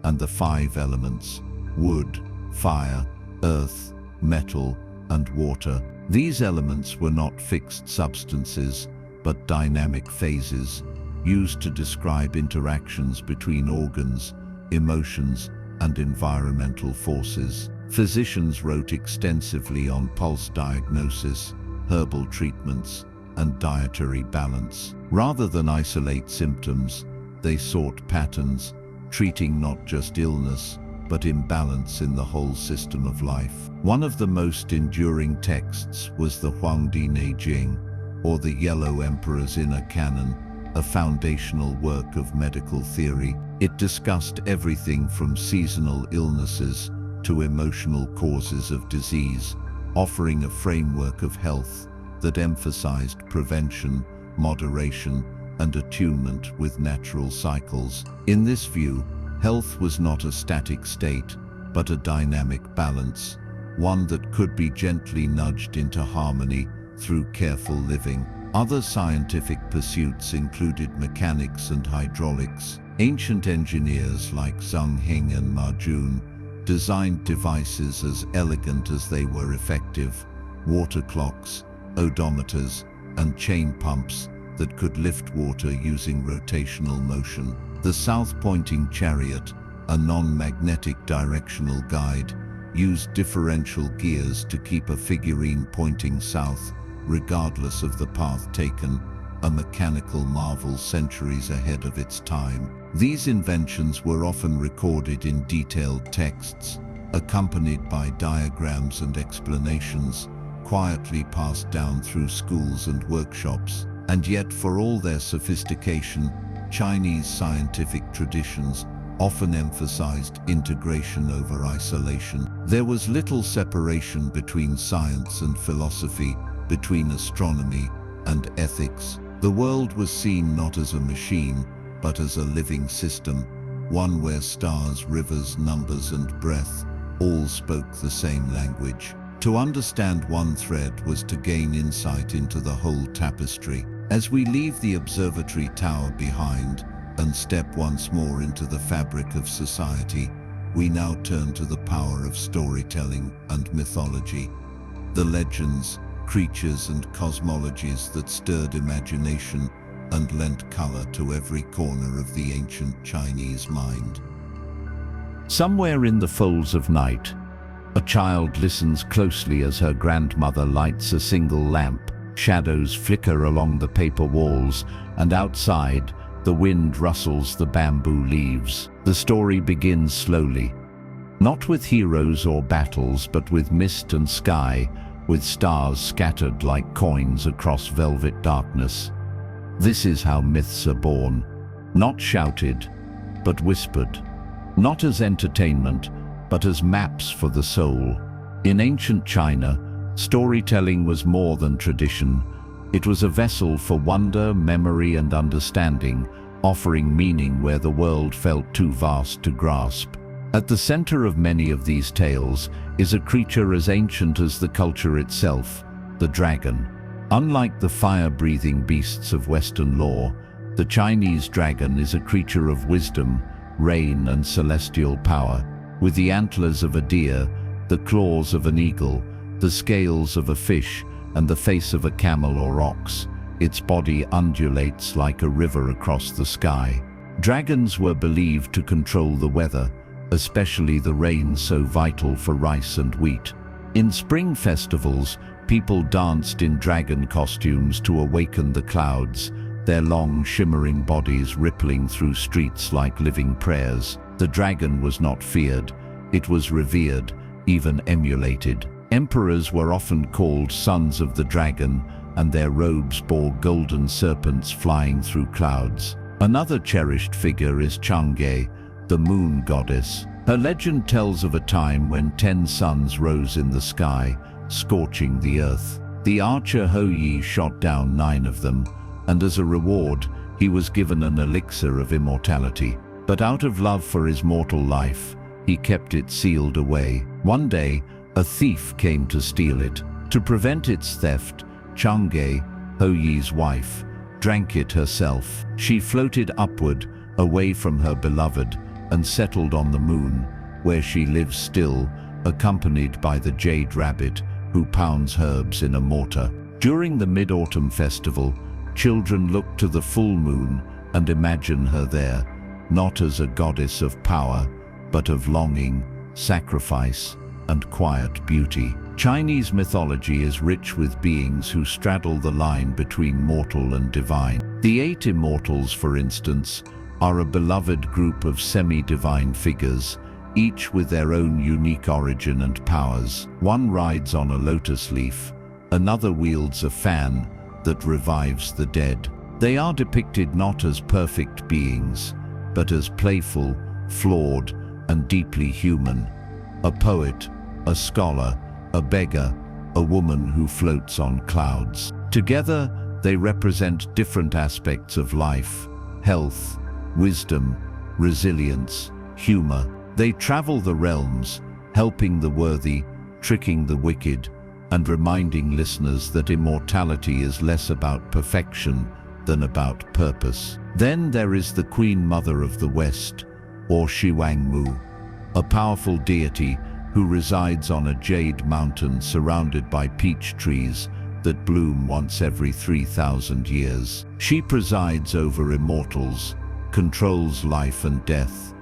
and the five elements: wood, fire, earth, metal, and water. These elements were not fixed substances, but dynamic phases, used to describe interactions between organs, emotions, and environmental forces. Physicians wrote extensively on pulse diagnosis, herbal treatments, and dietary balance. Rather than isolate symptoms, they sought patterns, treating not just illness, but imbalance in the whole system of life. One of the most enduring texts was the Huangdi Neijing, or the Yellow Emperor's Inner Canon, a foundational work of medical theory. It discussed everything from seasonal illnesses to emotional causes of disease, offering a framework of health that emphasized prevention, moderation, and attunement with natural cycles. In this view, health was not a static state, but a dynamic balance, one that could be gently nudged into harmony through careful living. Other scientific pursuits included mechanics and hydraulics. Ancient engineers like Zheng Hing and Ma Jun designed devices as elegant as they were effective: water clocks, odometers, and chain pumps that could lift water using rotational motion. The south-pointing chariot, a non-magnetic directional guide, used differential gears to keep a figurine pointing south, regardless of the path taken, a mechanical marvel centuries ahead of its time. These inventions were often recorded in detailed texts, accompanied by diagrams and explanations, quietly passed down through schools and workshops. And yet, for all their sophistication, Chinese scientific traditions often emphasized integration over isolation. There was little separation between science and philosophy, between astronomy and ethics. The world was seen not as a machine, but as a living system, one where stars, rivers, numbers, and breath all spoke the same language. To understand one thread was to gain insight into the whole tapestry. As we leave the observatory tower behind and step once more into the fabric of society, we now turn to the power of storytelling and mythology. The legends, creatures, and cosmologies that stirred imagination and lent color to every corner of the ancient Chinese mind.
Somewhere in the folds of night, a child listens closely as her grandmother lights a single lamp. Shadows flicker along the paper walls, and outside, the wind rustles the bamboo leaves. The story begins slowly, not with heroes or battles, but with mist and sky, with stars scattered like coins across velvet darkness. This is how myths are born, not shouted, but whispered, not as entertainment, but as maps for the soul. In ancient China, storytelling was more than tradition. It was a vessel for wonder, memory, and understanding, offering meaning where the world felt too vast to grasp. At the center of many of these tales is a creature as ancient as the culture itself, the dragon. Unlike the fire-breathing beasts of Western lore, the Chinese dragon is a creature of wisdom, rain, and celestial power. With the antlers of a deer, the claws of an eagle, the scales of a fish, and the face of a camel or ox, its body undulates like a river across the sky. Dragons were believed to control the weather, especially the rain so vital for rice and wheat. In spring festivals, people danced in dragon costumes to awaken the clouds, their long, shimmering bodies rippling through streets like living prayers. The dragon was not feared, it was revered, even emulated. Emperors were often called sons of the dragon, and their robes bore golden serpents flying through clouds. Another cherished figure is Chang'e, the moon goddess. Her legend tells of a time when 10 suns rose in the sky, scorching the earth. The archer Ho Yi shot down 9 of them, and as a reward, he was given an elixir of immortality. But out of love for his mortal life, he kept it sealed away. One day, a thief came to steal it. To prevent its theft, Chang'e, Ho Yi's wife, drank it herself. She floated upward, away from her beloved, and settled on the moon, where she lives still, accompanied by the jade rabbit, who pounds herbs in a mortar. During the Mid-Autumn festival, children look to the full moon and imagine her there, not as a goddess of power, but of longing, sacrifice, and quiet beauty. Chinese mythology is rich with beings who straddle the line between mortal and divine. The 8 immortals, for instance, are a beloved group of semi-divine figures, each with their own unique origin and powers. One rides on a lotus leaf, another wields a fan that revives the dead. They are depicted not as perfect beings, but as playful, flawed, and deeply human. A poet, a scholar, a beggar, a woman who floats on clouds. Together, they represent different aspects of life: health, wisdom, resilience, humor. They travel the realms, helping the worthy, tricking the wicked, and reminding listeners that immortality is less about perfection than about purpose. Then there is the Queen Mother of the West, or Shiwangmu, a powerful deity who resides on a jade mountain surrounded by peach trees that bloom once every 3,000 years. She presides over immortals, controls life and death,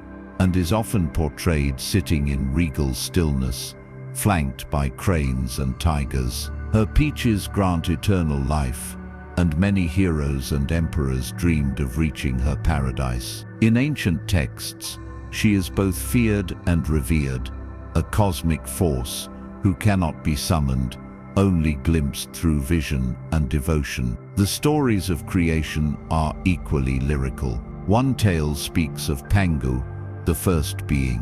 and is often portrayed sitting in regal stillness, flanked by cranes and tigers. Her peaches grant eternal life, and many heroes and emperors dreamed of reaching her paradise. In ancient texts, she is both feared and revered, a cosmic force who cannot be summoned, only glimpsed through vision and devotion. The stories of creation are equally lyrical. One tale speaks of Pangu, the first being,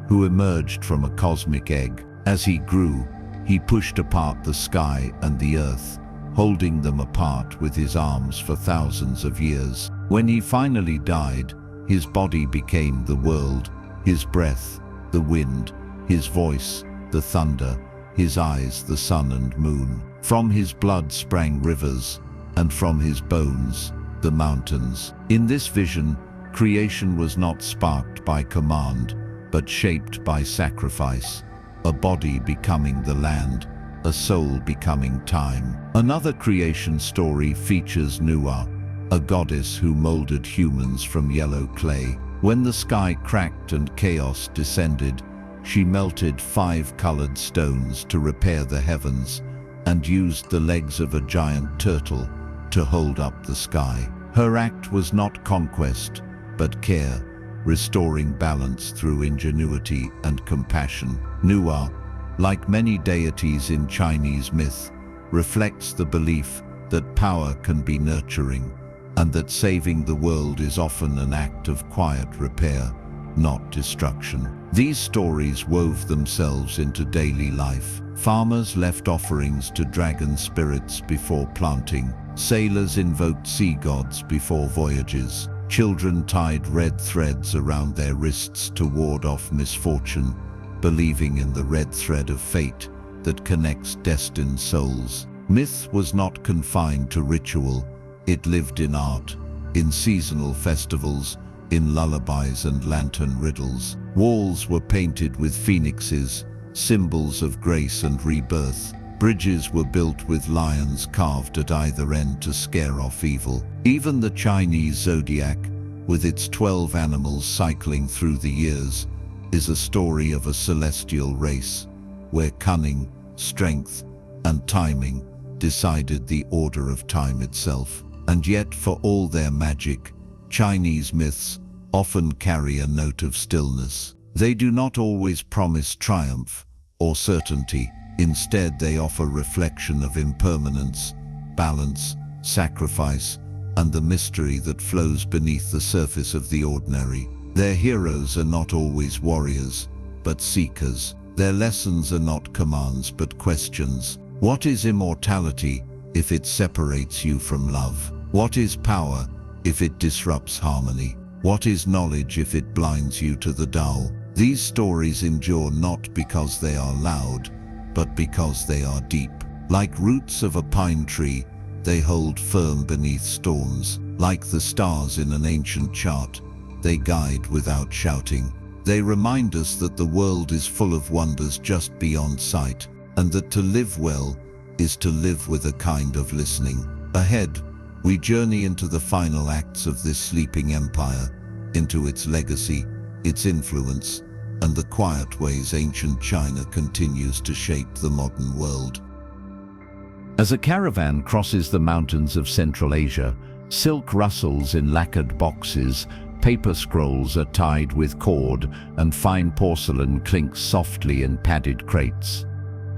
who emerged from a cosmic egg. As he grew, he pushed apart the sky and the earth, holding them apart with his arms for thousands of years. When he finally died, his body became the world, his breath, the wind, his voice, the thunder, his eyes, the sun and moon. From his blood sprang rivers, and from his bones, the mountains. In this vision, creation was not sparked by command, but shaped by sacrifice, a body becoming the land, a soul becoming time. Another creation story features Nuwa, a goddess who molded humans from yellow clay. When the sky cracked and chaos descended, she melted 5 colored stones to repair the heavens and used the legs of a giant turtle to hold up the sky. Her act was not conquest, but care, restoring balance through ingenuity and compassion. Nuwa, like many deities in Chinese myth, reflects the belief that power can be nurturing, and that saving the world is often an act of quiet repair, not destruction. These stories wove themselves into daily life. Farmers left offerings to dragon spirits before planting. Sailors invoked sea gods before voyages. Children tied red threads around their wrists to ward off misfortune, believing in the red thread of fate that connects destined souls. Myth was not confined to ritual. It lived in art, in seasonal festivals, in lullabies and lantern riddles. Walls were painted with phoenixes, symbols of grace and rebirth. Bridges were built with lions carved at either end to scare off evil. Even the Chinese zodiac, with its 12 animals cycling through the years, is a story of a celestial race, where cunning, strength, and timing decided the order of time itself. And yet, for all their magic, Chinese myths often carry a note of stillness. They do not always promise triumph or certainty. Instead, they offer reflection of impermanence, balance, sacrifice, and the mystery that flows beneath the surface of the ordinary. Their heroes are not always warriors, but seekers. Their lessons are not commands, but questions.
What is immortality if it separates you from love? What is power if it disrupts harmony? What is knowledge if it blinds you to the dull? These stories endure not because they are loud, but because they are deep. Like roots of a pine tree, they hold firm beneath storms. Like the stars in an ancient chart, they guide without shouting. They remind us that the world is full of wonders just beyond sight, and that to live well is to live with a kind of listening. Ahead, we journey into the final acts of this sleeping empire, into its legacy, its influence, and the quiet ways ancient China continues to shape the modern world.
As a caravan crosses the mountains of Central Asia, silk rustles in lacquered boxes, paper scrolls are tied with cord, and fine porcelain clinks softly in padded crates.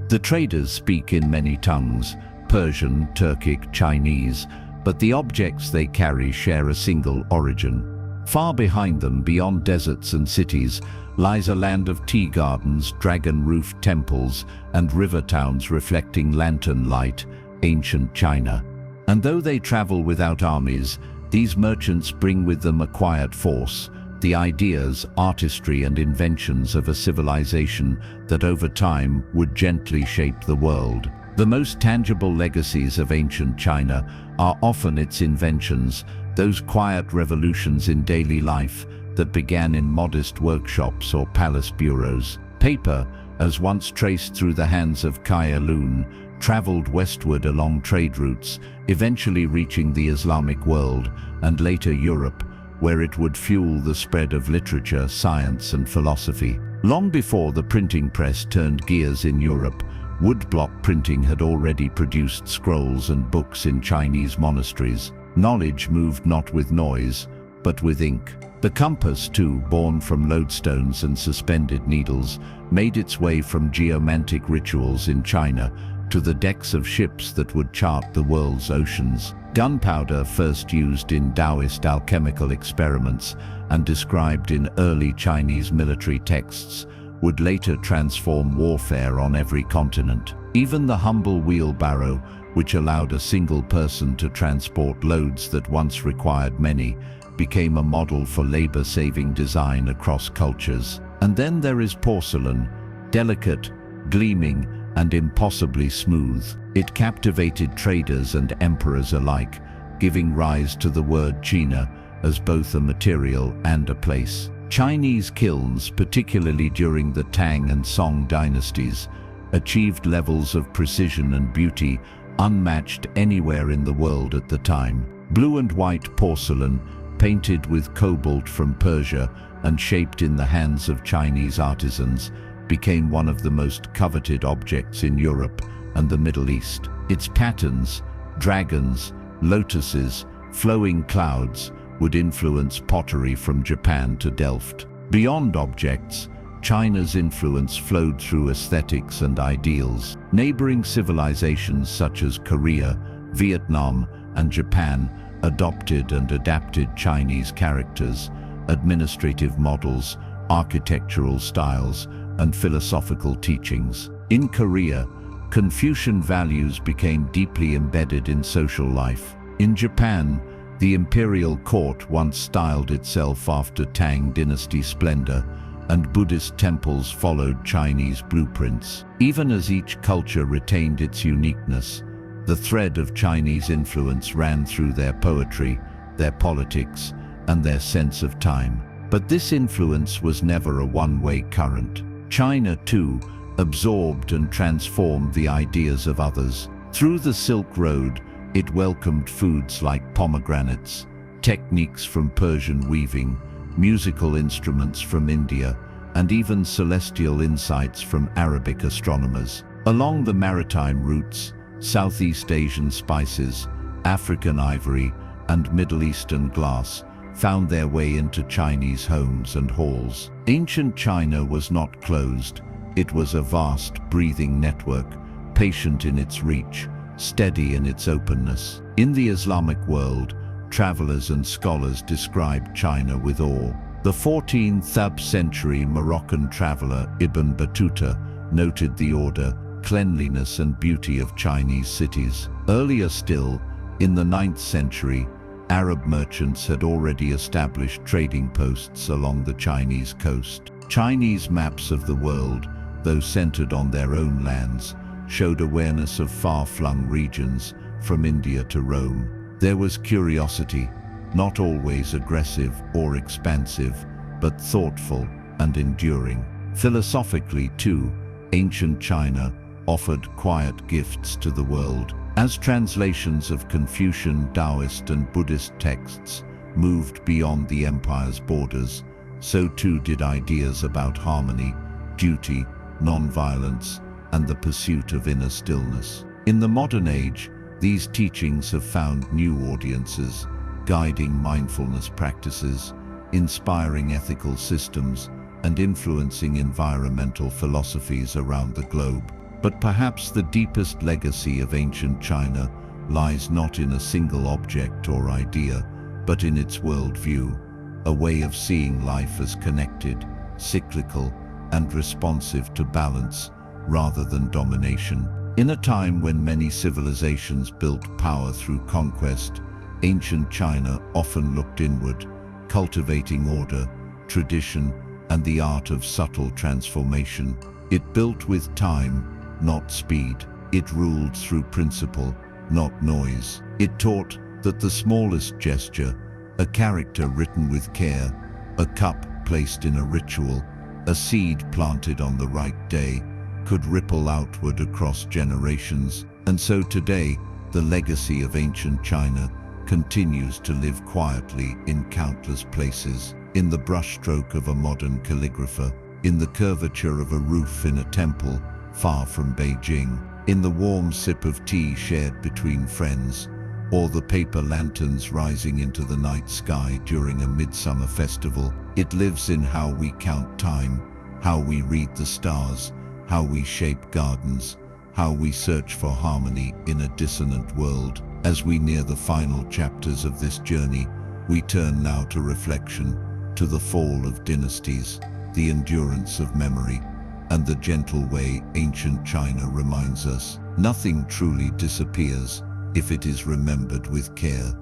The traders speak in many tongues, Persian, Turkic, Chinese, but the objects they carry share a single origin. Far behind them, beyond deserts and cities, lies a land of tea gardens, dragon-roofed temples, and river towns reflecting lantern light, ancient China. And though they travel without armies, these merchants bring with them a quiet force, the ideas, artistry, and inventions of a civilization that over time would gently shape the world. The most tangible legacies of ancient China are often its inventions, those quiet revolutions in daily life that began in modest workshops or palace bureaus. Paper, as once traced through the hands of Kaya Lun, traveled westward along trade routes, eventually reaching the Islamic world and later Europe, where it would fuel the spread of literature, science, and philosophy. Long before the printing press turned gears in Europe, woodblock printing had already produced scrolls and books in Chinese monasteries. Knowledge moved not with noise, but with ink. The compass, too, born from lodestones and suspended needles, made its way from geomantic rituals in China to the decks of ships that would chart the world's oceans. Gunpowder, first used in Daoist alchemical experiments and described in early Chinese military texts, would later transform warfare on every continent. Even the humble wheelbarrow, which allowed a single person to transport loads that once required many, became a model for labor-saving design across cultures. And then there is porcelain, delicate, gleaming, and impossibly smooth. It captivated traders and emperors alike, giving rise to the word China as both a material and a place. Chinese kilns, particularly during the Tang and Song dynasties, achieved levels of precision and beauty unmatched anywhere in the world at the time. Blue and white porcelain, painted with cobalt from Persia and shaped in the hands of Chinese artisans, became one of the most coveted objects in Europe and the Middle East. Its patterns, dragons, lotuses, flowing clouds, would influence pottery from Japan to Delft. Beyond objects, China's influence flowed through aesthetics and ideals. Neighboring civilizations such as Korea, Vietnam, and Japan adopted and adapted Chinese characters, administrative models, architectural styles, and philosophical teachings. In Korea, Confucian values became deeply embedded in social life. In Japan, the imperial court once styled itself after Tang dynasty splendor, and Buddhist temples followed Chinese blueprints. Even as each culture retained its uniqueness, the thread of Chinese influence ran through their poetry, their politics, and their sense of time. But this influence was never a one-way current. China, too, absorbed and transformed the ideas of others. Through the Silk Road, it welcomed foods like pomegranates, techniques from Persian weaving, musical instruments from India, and even celestial insights from Arabic astronomers. Along the maritime routes, Southeast Asian spices, African ivory, and Middle Eastern glass found their way into Chinese homes and halls. Ancient China was not closed. It was a vast, breathing network, patient in its reach, steady in its openness. In the Islamic world, travelers and scholars described China with awe. The 14th century Moroccan traveler Ibn Battuta noted the order,
cleanliness and beauty of Chinese cities. Earlier still, in the 9th century, Arab merchants had already established trading posts along the Chinese coast. Chinese maps of the world, though centered on their own lands, showed awareness of far-flung regions, from India to Rome. There was curiosity, not always aggressive or expansive, but thoughtful and enduring. Philosophically, too, ancient China offered quiet gifts to the world. As translations of Confucian, Taoist and Buddhist texts moved beyond the empire's borders, so too did ideas about harmony, duty, non-violence, and the pursuit of inner stillness. In the modern age, these teachings have found new audiences, guiding mindfulness practices, inspiring ethical systems, and influencing environmental philosophies around the globe. But perhaps the deepest legacy of ancient China lies not in a single object or idea, but in its worldview, a way of seeing life as connected, cyclical, and responsive to balance rather than domination. In a time when many civilizations built power through conquest, ancient China often looked inward, cultivating order, tradition, and the art of subtle transformation. It built with time, not speed. It ruled through principle, not noise. It taught that the smallest gesture, a character written with care, a cup placed in a ritual, a seed planted on the right day, could ripple outward across generations. And so today, the legacy of ancient China continues to live quietly in countless places, in the brushstroke of a modern calligrapher, in the curvature of a roof in a temple far from Beijing, in the warm sip of tea shared between friends, or the paper lanterns rising into the night sky during a midsummer festival. It lives in how we count time, how we read the stars, how we shape gardens, how we search for harmony in a dissonant world. As we near the final chapters of this journey, we turn now to reflection, to the fall of dynasties, the endurance of memory, and the gentle way ancient China reminds us, nothing truly disappears if it is remembered with care.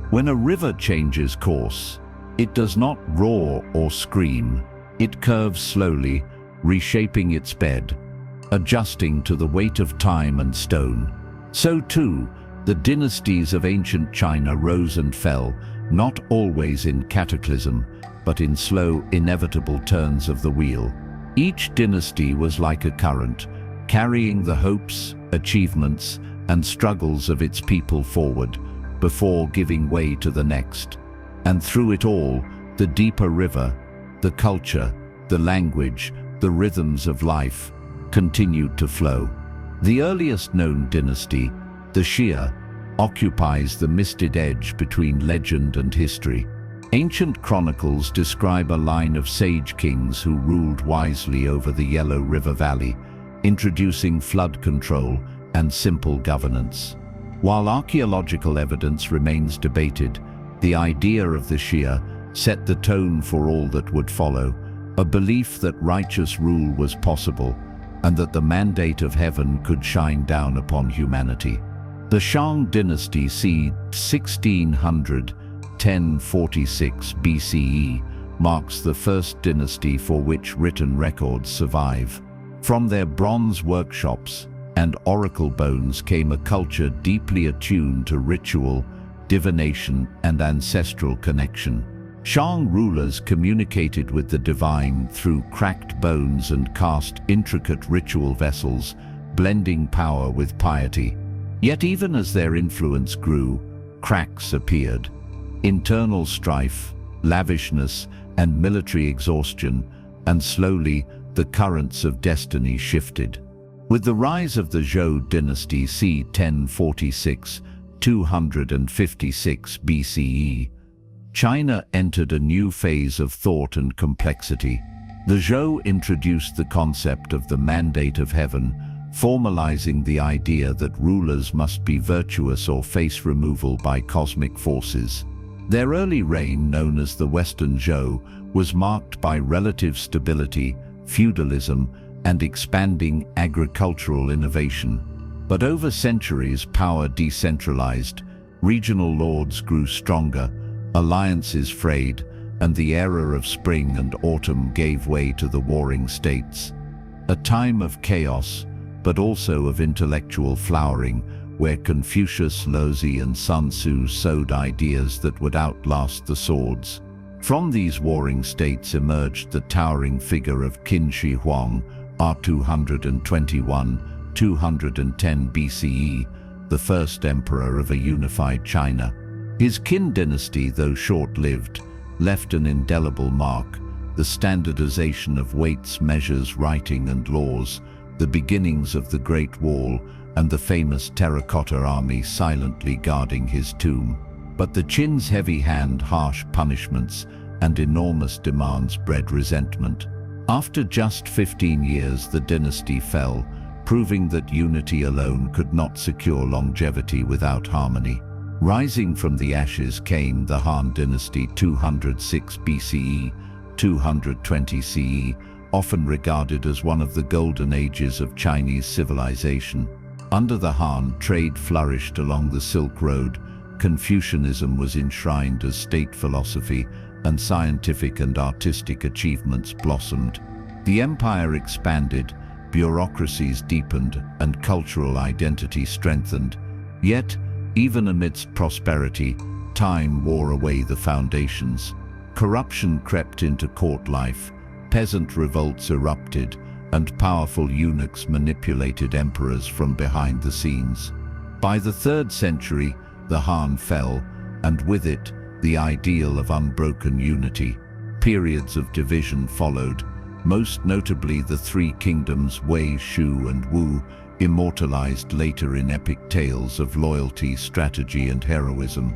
When a river changes course, it does not roar or scream. It curves slowly, reshaping its bed, adjusting to the weight of time and stone. So too, the dynasties of ancient China rose and fell, not always in cataclysm, but in slow, inevitable turns of the wheel. Each dynasty was like a current, carrying the hopes, achievements, and struggles of its people forward, before giving way to the next. And through it all, the deeper river, the culture, the language, the rhythms of life, continued to flow. The earliest known dynasty, the Xia, occupies the misted edge between legend and history. Ancient chronicles describe a line of sage kings who ruled wisely over the Yellow River Valley, introducing flood control and simple governance. While archaeological evidence remains debated, the idea of the Xia set the tone for all that would follow, a belief that righteous rule was possible and that the mandate of heaven could shine down upon humanity. The Shang dynasty c. 1600–1046 BCE marks the first dynasty for which written records survive. From their bronze workshops and oracle bones came a culture deeply attuned to ritual, divination, and ancestral connection. Shang rulers communicated with the divine through cracked bones and cast intricate ritual vessels, blending power with piety. Yet even as their influence grew, cracks appeared. Internal strife, lavishness, and military exhaustion, and slowly the currents of destiny shifted. With the rise of the Zhou dynasty c. 1046–256 BCE, China entered a new phase of thought and complexity. The Zhou introduced the concept of the mandate of heaven, formalizing the idea that rulers must be virtuous or face removal by cosmic forces. Their early reign, known as the Western Zhou, was marked by relative stability, feudalism,
and expanding agricultural innovation. But over centuries, power decentralized, regional lords grew stronger, alliances frayed, and the era of spring and autumn gave way to the warring states. A time of chaos, but also of intellectual flowering, where Confucius, Laozi, and Sun Tzu sowed ideas that would outlast the swords. From these warring states emerged the towering figure of Qin Shi Huang, R221–210 BCE, the first emperor of a unified China. His Qin dynasty, though short-lived, left an indelible mark, the standardization of weights, measures, writing, and laws, the beginnings of the Great Wall, and the famous terracotta army silently guarding his tomb. But the Qin's heavy hand, harsh punishments, and enormous demands bred resentment. After just 15 years, the dynasty fell, proving that unity alone could not secure longevity without harmony. Rising from the ashes came the Han dynasty, 206 BCE, 220 CE, often regarded as one of the golden ages of Chinese civilization. Under the Han, trade flourished along the Silk Road, Confucianism was enshrined as state philosophy, and scientific and artistic achievements blossomed. The empire expanded, bureaucracies deepened, and cultural identity strengthened. Yet, even amidst prosperity, time wore away the foundations. Corruption crept into court life, peasant revolts erupted, and powerful eunuchs manipulated emperors from behind the scenes. By the 3rd century, the Han fell, and with it, the ideal of unbroken unity. Periods of division followed, most notably the three kingdoms Wei, Shu, and Wu, immortalized later in epic tales of loyalty, strategy, and heroism.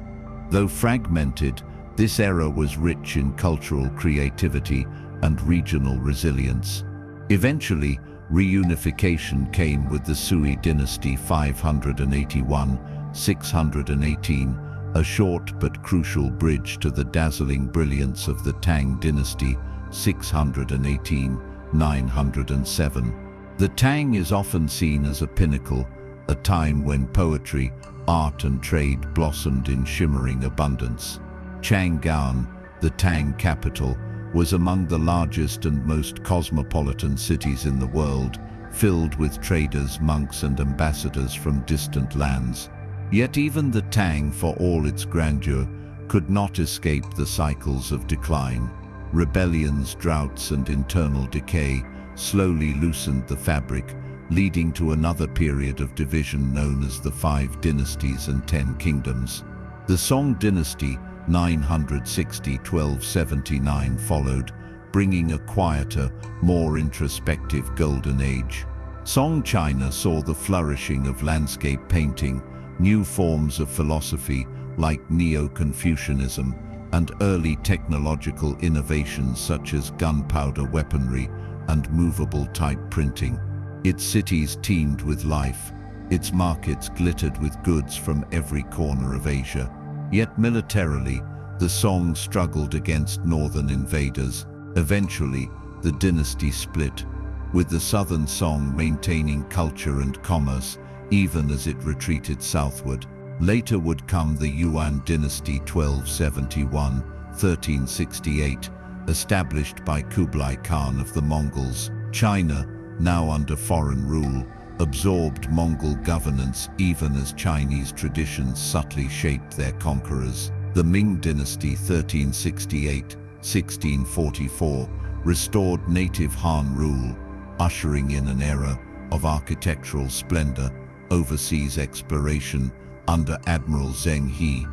Though fragmented, this era was rich in cultural creativity and regional resilience. Eventually, reunification came with the Sui dynasty, 581–618, a short but crucial bridge to the dazzling brilliance of the Tang dynasty, 618–907. The Tang is often seen as a pinnacle, a time when poetry, art, and trade blossomed in shimmering abundance. Chang'an, the Tang capital, was among the largest and most cosmopolitan cities in the world, filled with traders, monks, and ambassadors from distant lands. Yet even the Tang, for all its grandeur, could not escape the cycles of decline. Rebellions, droughts, and internal decay slowly loosened the fabric, leading to another period of division known as the 5 dynasties and 10 kingdoms. The Song dynasty, 960–1279, followed, bringing a quieter, more introspective golden age. Song China saw the flourishing of landscape painting, new forms of philosophy like Neo-Confucianism, and early technological innovations such as gunpowder weaponry and movable type printing. Its cities teemed with life, its markets glittered with goods from every corner of Asia. Yet militarily, the Song struggled against northern invaders. Eventually, the dynasty split, with the southern Song maintaining culture and commerce even as it retreated southward. Later would come the Yuan dynasty, 1271–1368, established by Kublai Khan of the Mongols. China, now under foreign rule, absorbed Mongol governance even as Chinese traditions subtly shaped their conquerors. The Ming dynasty, 1368–1644, restored native Han rule, ushering in an era of architectural splendor, overseas exploration under Admiral Zheng He,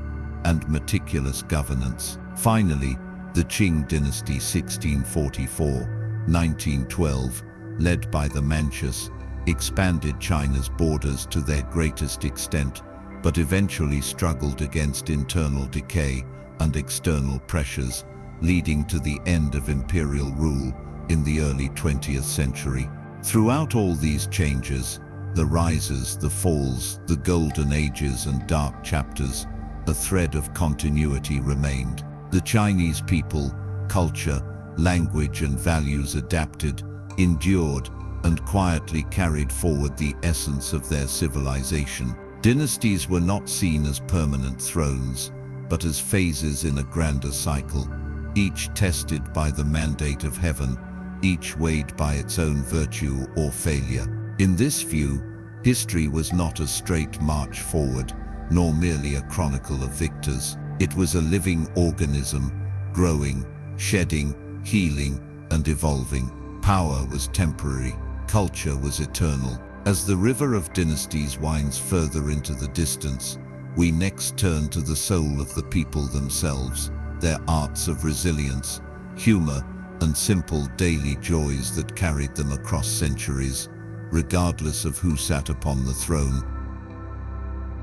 and meticulous governance. Finally, the Qing dynasty, 1644–1912, led by the Manchus, expanded China's borders to their greatest extent, but eventually struggled against internal decay and external pressures, leading to the end of imperial rule in the early 20th century. Throughout all these changes, the rises, the falls, the golden ages, and dark chapters, a thread of continuity remained. The Chinese people, culture, language, and values adapted, endured,
and quietly carried forward the essence of their civilization. Dynasties were not seen as permanent thrones, but as phases in a grander cycle, each tested by the mandate of heaven, each weighed by its own virtue or failure. In this view, history was not a straight march forward, nor merely a chronicle of victors. It was a living organism, growing, shedding, healing, and evolving. Power was temporary, culture was eternal. As the river of dynasties winds further into the distance, we next turn to the soul of the people themselves, their arts of resilience, humor, and simple daily joys that carried them across centuries, regardless of who sat upon the throne.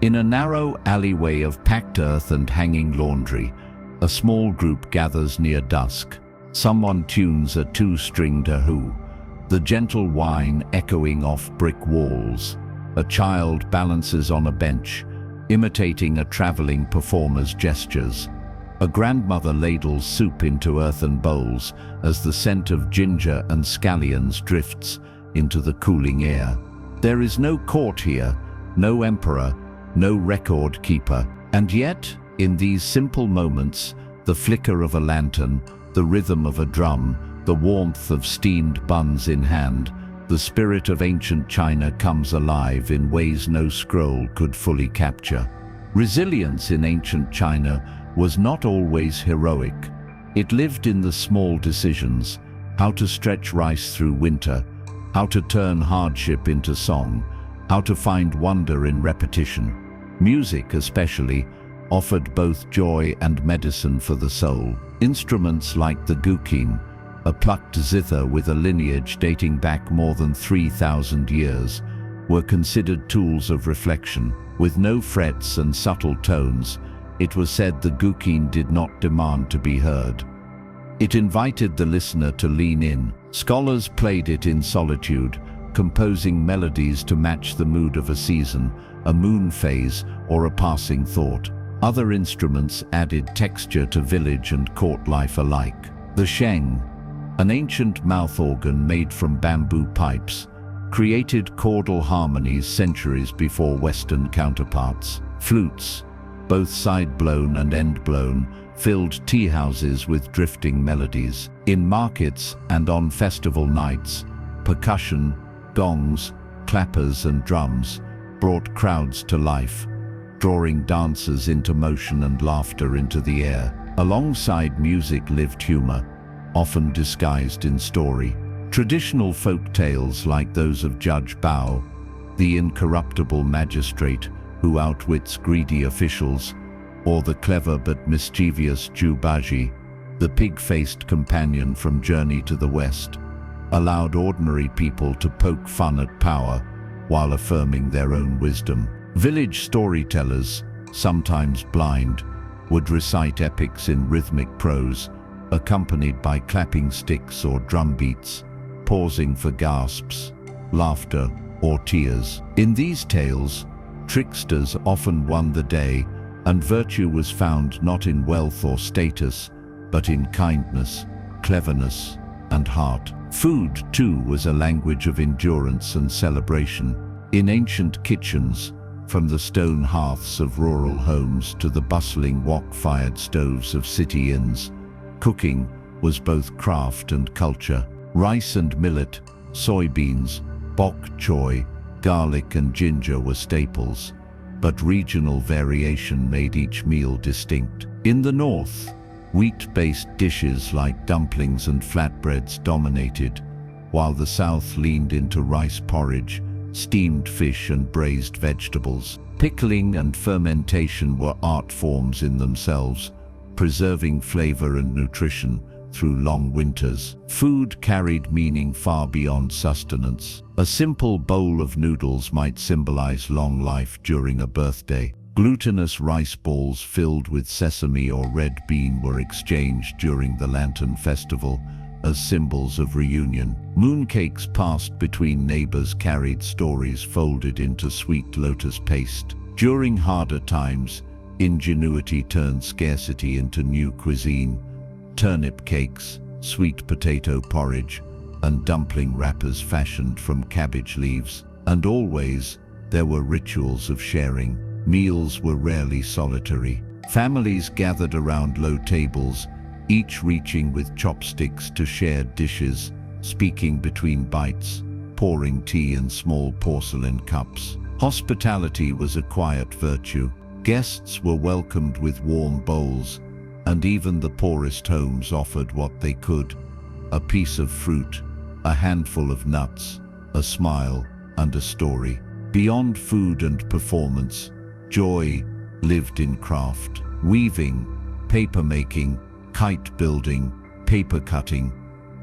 In a narrow alleyway of packed earth and hanging laundry, a small group gathers near dusk. Someone tunes a two-stringed oud, the gentle whine echoing off brick walls. A child balances on a bench, imitating a traveling performer's gestures. A grandmother ladles soup into earthen bowls as the scent of ginger and scallions drifts into the cooling air. There is no court here, no emperor, no record keeper. And yet, in these simple moments, the flicker of a lantern, the rhythm of a drum, the warmth of steamed buns in hand, the spirit of ancient China comes alive in ways no scroll could fully capture. Resilience in ancient China was not always heroic. It lived in the small decisions: how to stretch rice through winter, how to turn hardship into song, how to find wonder in repetition. Music, especially, offered both joy and medicine for the soul. Instruments like the guqin, a plucked zither with a lineage dating back more than 3,000 years, were considered tools of reflection. With no frets and subtle tones, it was said the guqin did not demand to be heard. It invited the listener to lean in. Scholars played it in solitude, composing melodies to match the mood of a season, a moon phase, or a passing thought. Other instruments added texture to village and court life alike. The sheng, an ancient mouth organ made from bamboo pipes, created chordal harmonies centuries before Western counterparts. Flutes, both side-blown and end-blown, filled tea houses with drifting melodies. In markets and on festival nights, percussion, gongs, clappers and drums brought crowds to life, drawing dancers into motion and laughter into the air. Alongside music lived humor, often disguised in story. Traditional folk tales like those of Judge Bao, the incorruptible magistrate who outwits greedy officials, or the clever but mischievous Jubaji, the pig-faced companion from Journey to the West, allowed ordinary people to poke fun at power while affirming their own wisdom. Village storytellers, sometimes blind, would recite epics in rhythmic prose, accompanied by clapping sticks or drum beats, pausing for gasps, laughter, or tears. In these tales, tricksters often won the day, and virtue was found not in wealth or status, but in kindness, cleverness, and heart. Food, too, was a language of endurance and celebration. In ancient kitchens, from the stone hearths of rural homes to the bustling wok-fired stoves of city inns, cooking was both craft and culture. Rice and millet, soybeans, bok choy, garlic and ginger were staples, but regional variation made each meal distinct. In the north, wheat-based dishes like dumplings and flatbreads dominated, while the south leaned into rice porridge, steamed fish and braised vegetables. Pickling and fermentation were art forms in themselves, preserving flavor and nutrition through long winters. Food carried meaning far beyond sustenance. A simple bowl of noodles might symbolize long life during a birthday. Glutinous rice balls filled with sesame or red bean were exchanged during the Lantern Festival as symbols of reunion. Mooncakes passed between neighbors carried stories folded into sweet lotus paste. During harder times, ingenuity turned scarcity into new cuisine. Turnip cakes, sweet potato porridge,
and dumpling wrappers fashioned from cabbage leaves. And always, there were rituals of sharing. Meals were rarely solitary. Families gathered around low tables, each reaching with chopsticks to share dishes, speaking between bites, pouring tea in small porcelain cups. Hospitality was a quiet virtue. Guests were welcomed with warm bowls, and even the poorest homes offered what they could: a piece of fruit, a handful of nuts, a smile, and a story. Beyond food and performance, joy lived in craft. Weaving, paper making, kite building, paper cutting.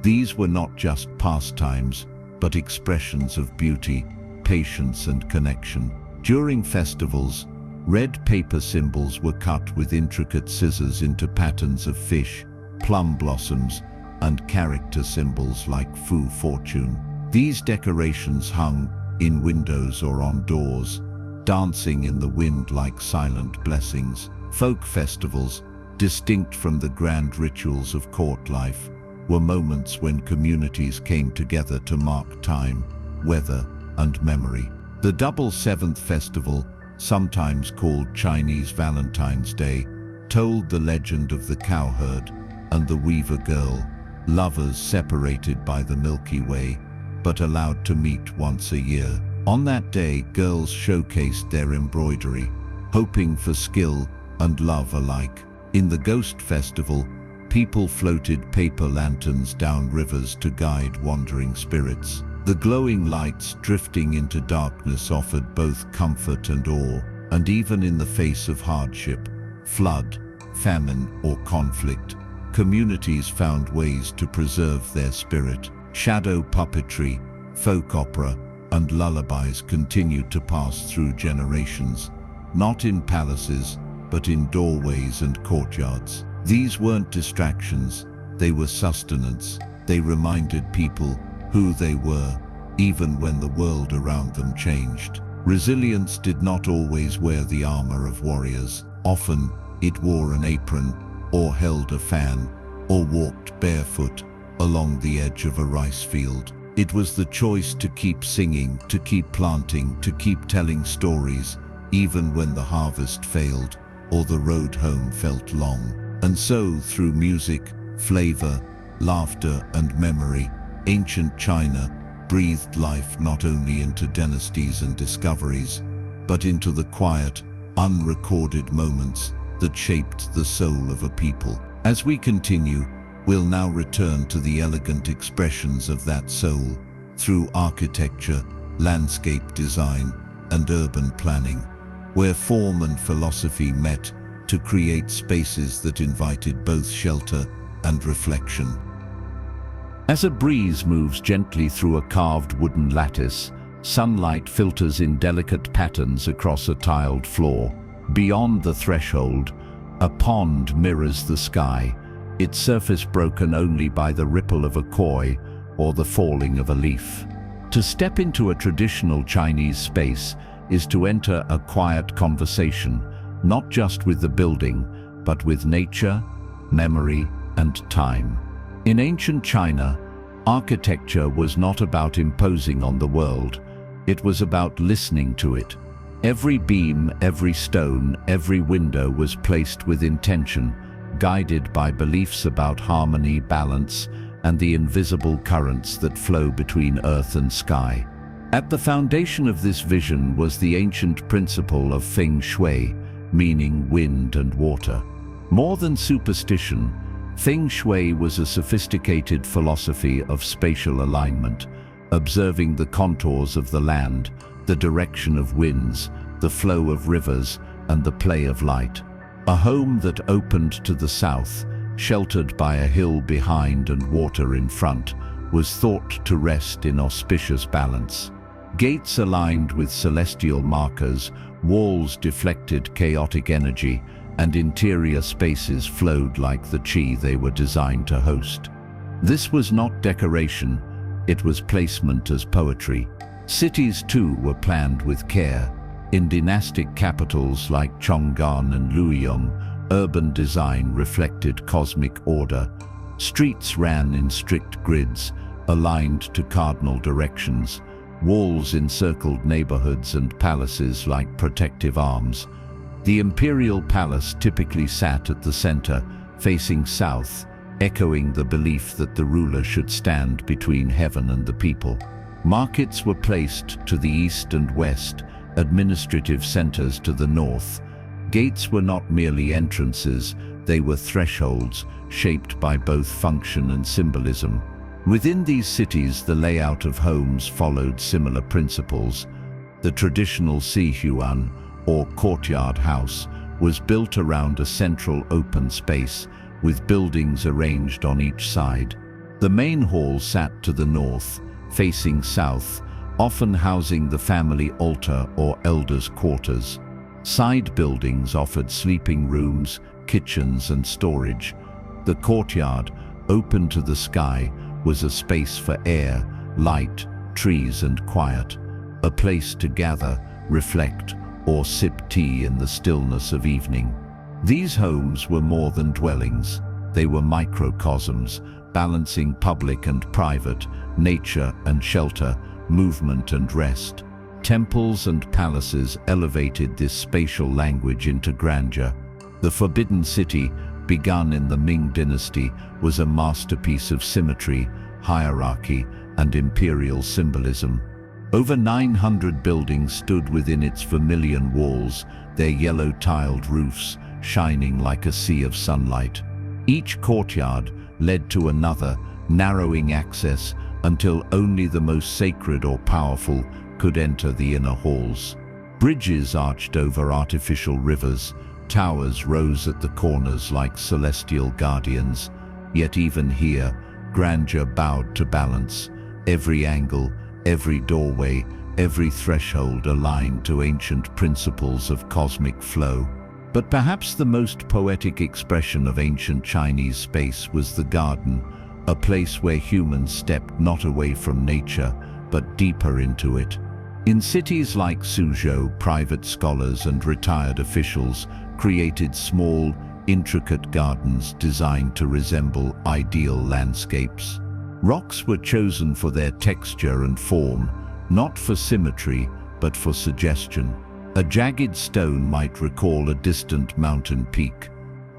These were not just pastimes, but expressions of beauty, patience, and connection. During festivals, red paper symbols were cut with intricate scissors into patterns of fish, plum blossoms, and character symbols like Fu Fortune. These decorations hung in windows or on doors, dancing in the wind like silent blessings. Folk festivals, distinct from the grand rituals of court life, were moments when communities came together to mark time, weather, and memory. The Double Seventh Festival, sometimes called Chinese Valentine's Day, told the legend of the cowherd and the weaver girl, lovers separated by the Milky Way, but allowed to meet once a year. On that day, girls showcased their embroidery, hoping for skill and love alike. In the Ghost Festival, people floated paper lanterns down rivers to guide wandering spirits. The glowing lights drifting into darkness offered both comfort and awe, and even in the face of hardship, flood, famine, or conflict, communities found ways to preserve their spirit. Shadow puppetry, folk opera, and lullabies continued to pass through generations, not in palaces, but in doorways and courtyards. These weren't distractions, they were sustenance. They reminded people who they were, even when the world around them changed. Resilience did not always wear the armor of warriors. Often, it wore an apron, or held a fan, or walked barefoot along the edge of a rice field. It was the choice to keep singing, to keep planting, to keep telling stories, even when the harvest failed or the road home felt long. And so, through music, flavor, laughter, and memory, ancient China breathed life not only into dynasties and discoveries, but into the quiet, unrecorded moments that shaped the soul of a people. As we continue, we'll now return to the elegant expressions of that soul through architecture, landscape design, and urban planning, where form and philosophy met to create spaces that invited both shelter and reflection.
As a breeze moves gently through a carved wooden lattice, sunlight filters in delicate patterns across a tiled floor. Beyond the threshold, a pond mirrors the sky, its surface broken only by the ripple of a koi or the falling of a leaf. To step into a traditional Chinese space is to enter a quiet conversation, not just with the building, but with nature, memory, and time. In ancient China, architecture was not about imposing on the world. It was about listening to it. Every beam, every stone, every window was placed with intention, guided by beliefs about harmony, balance, and the invisible currents that flow between earth and sky. At the foundation of this vision was the ancient principle of feng shui, meaning wind and water. More than superstition, feng shui was a sophisticated philosophy of spatial alignment, observing the contours of the land, the direction of winds, the flow of rivers, and the play of light. A home that opened to the south, sheltered by a hill behind and water in front, was thought to rest in auspicious balance. Gates aligned with celestial markers, walls deflected chaotic energy, and interior spaces flowed like the chi they were designed to host. This was not decoration, it was placement as poetry. Cities too were planned with care. In dynastic capitals like Chong'an and Luoyang, urban design reflected cosmic order. Streets ran in strict grids,
aligned to cardinal directions. Walls encircled neighborhoods and palaces like protective arms. The imperial palace typically sat at the center, facing south, echoing the belief that the ruler should stand between heaven and the people. Markets were placed to the east and west, administrative centers to the north. Gates were not merely entrances, they were thresholds, shaped by both function and symbolism. Within these cities, the layout of homes followed similar principles. The traditional Sihuan, or courtyard house, was built around a central open space, with buildings arranged on each side. The main hall sat to the north, facing south, often housing the family altar or elders' quarters. Side buildings offered sleeping rooms, kitchens, and storage. The courtyard, open to the sky, was a space for air, light, trees, and quiet, a place to gather, reflect, or sip tea in the stillness of evening. These homes were more than dwellings. They were microcosms, balancing public and private, nature and shelter, movement and rest. Temples and palaces elevated this spatial language into grandeur. The Forbidden City, begun in the Ming Dynasty, was a masterpiece of symmetry, hierarchy, and imperial symbolism. Over 900 buildings stood within its vermilion walls, their yellow-tiled roofs shining like a sea of sunlight. Each courtyard led to another, narrowing access until only the most sacred or powerful could enter the inner halls. Bridges arched over artificial rivers, towers rose at the corners like celestial guardians. Yet even here, grandeur bowed to balance. Every angle, every doorway, every threshold aligned to ancient principles of cosmic flow. But perhaps the most poetic expression of ancient Chinese space was the garden, a place where humans stepped not away from nature, but deeper into it. In cities like Suzhou, private scholars and retired officials created small, intricate gardens designed to resemble ideal landscapes. Rocks were chosen for their texture and form, not for symmetry, but for suggestion. A jagged stone might recall a distant mountain peak.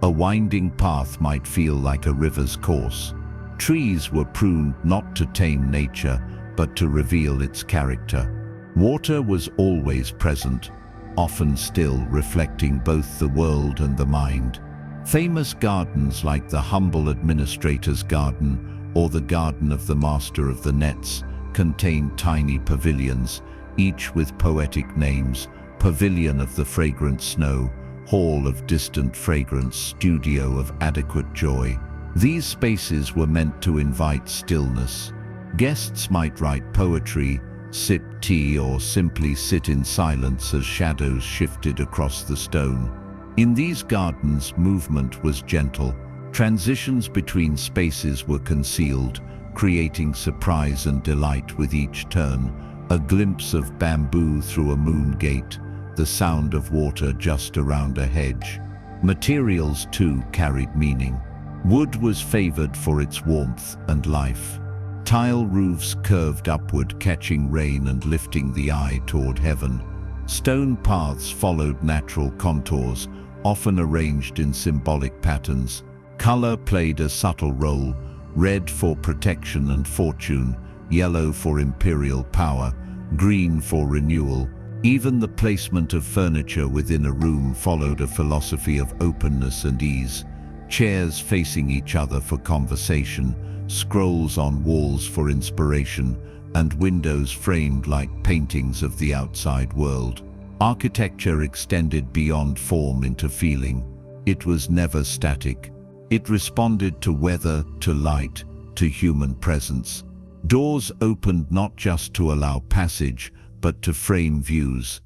A winding path might feel like a river's course. Trees were pruned not to tame nature, but to reveal its character. Water was always present, often still, reflecting both the world and the mind. Famous gardens like the humble administrator's garden or the garden of the master of the nets contained tiny pavilions, each with poetic names: Pavilion of the Fragrant Snow, Hall of Distant Fragrance, Studio of Adequate Joy. These spaces were meant to invite stillness. Guests might write poetry, sip tea, or simply sit in silence as shadows shifted across the stone. In these gardens, movement was gentle. Transitions between spaces were concealed, creating surprise and delight with each turn. A glimpse of bamboo through a moon gate, the sound of water just around a hedge. Materials, too, carried meaning. Wood was favored for its warmth and life. Tile roofs curved upward, catching rain and lifting the eye toward heaven. Stone paths followed natural contours, often arranged in symbolic patterns. Color played a subtle role: red for protection and fortune, yellow for imperial power, green for renewal. Even the placement of furniture within a room followed a philosophy of openness and ease. Chairs facing each other for conversation, scrolls on walls for inspiration, and windows framed like paintings of the outside world. Architecture extended beyond form into feeling. It was never static. It responded to weather, to light, to human presence. Doors opened not just to allow passage, but to frame views.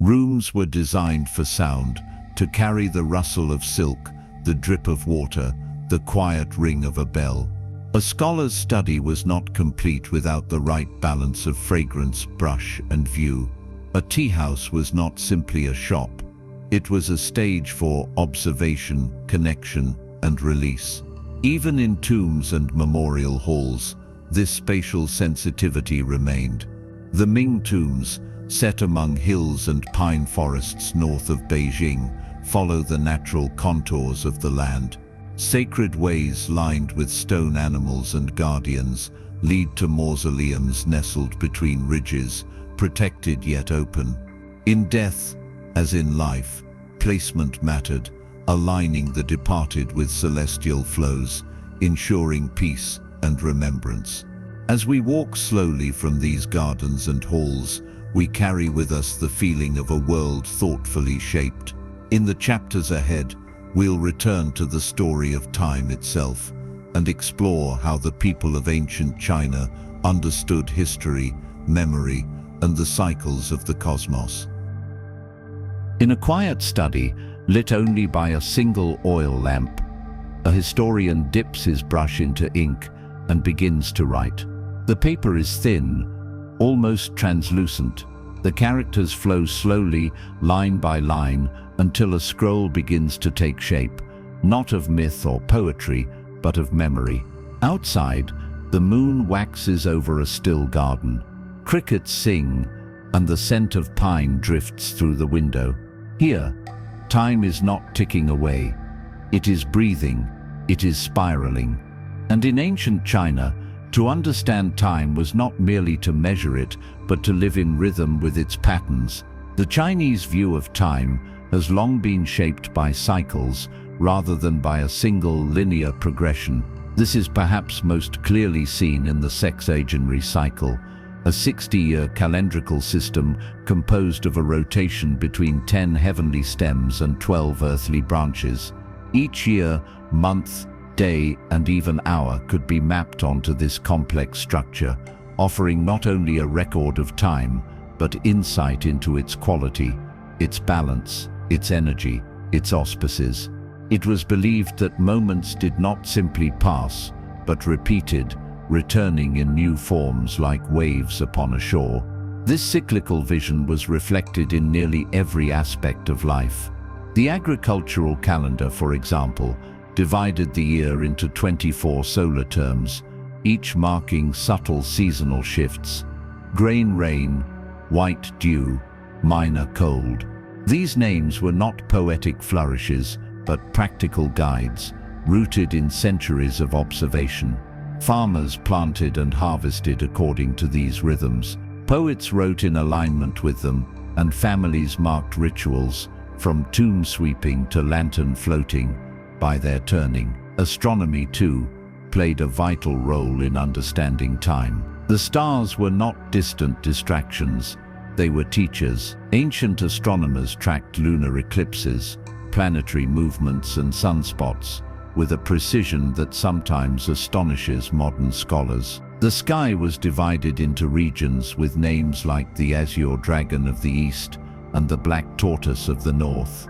Rooms were designed for sound, to carry the rustle of silk, the drip of water, the quiet ring of a bell. A scholar's study was not complete without the right balance of fragrance, brush, and view. A tea house was not simply a shop. It was a stage for observation, connection, and release. Even in tombs and memorial halls,
this spatial sensitivity remained. The Ming tombs, set among hills and pine forests north of Beijing, follow the natural contours of the land. Sacred ways lined with stone animals and guardians lead to mausoleums nestled between ridges, protected yet open. In death, as in life, placement mattered, aligning the departed with celestial flows, ensuring peace and remembrance. As we walk slowly from these gardens and halls, we carry with us the feeling of a world thoughtfully shaped. In the chapters ahead, we'll return to the story of time itself and explore how the people of ancient China understood history, memory, and the cycles of the cosmos.
In a quiet study, lit only by a single oil lamp, a historian dips his brush into ink and begins to write. The paper is thin, almost translucent. The characters flow slowly, line by line, until a scroll begins to take shape, not of myth or poetry, but of memory. Outside, the moon waxes over a still garden. Crickets sing, and the scent of pine drifts through the window. Here, time is not ticking away. It is breathing, it is spiraling. And in ancient China, to understand time was not merely to measure it, but to live in rhythm with its patterns. The Chinese view of time has long been shaped by cycles rather than by a single linear progression. This is perhaps most clearly seen in the sexagenary cycle, a 60-year calendrical system composed of a rotation between 10 heavenly stems and 12 earthly branches. Each year, month, day, and even hour could be mapped onto this complex structure, offering not only a record of time, but insight into its quality, its balance, its energy, its auspices. It was believed that moments did not simply pass, but repeated, returning in new forms like waves upon a shore. This cyclical vision was reflected in nearly every aspect of life. The agricultural calendar, for example, divided the year into 24 solar terms, each marking subtle seasonal shifts: grain rain, white dew, minor cold. These names were not poetic flourishes, but practical guides, rooted in centuries of observation. Farmers planted and harvested according to these rhythms. Poets wrote in alignment with them, and families marked rituals, from tomb sweeping to lantern floating, by their turning. Astronomy, too, played a vital role in understanding time. The stars were not distant distractions, they were teachers. Ancient astronomers tracked lunar eclipses, planetary movements and sunspots, with a precision that sometimes astonishes modern scholars. The sky was divided into regions with names like the azure dragon of the east and the black tortoise of the north,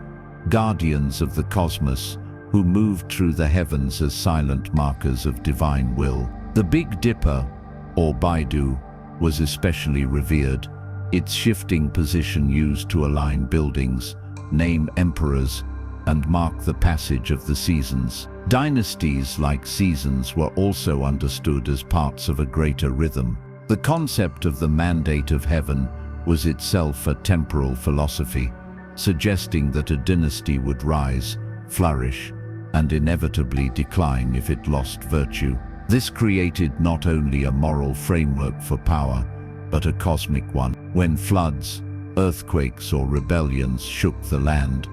guardians of the cosmos who moved through the heavens as silent markers of divine will. The Big Dipper, or Baidu, was especially revered, its shifting position used to align buildings, name emperors, and mark the passage of the seasons. Dynasties, like seasons, were also understood as parts of a greater rhythm. The concept of the mandate of heaven was itself a temporal philosophy, suggesting that a dynasty would rise, flourish, and inevitably decline if it lost virtue. This created not only a moral framework for power, but a cosmic one. When floods, earthquakes, or rebellions shook the land,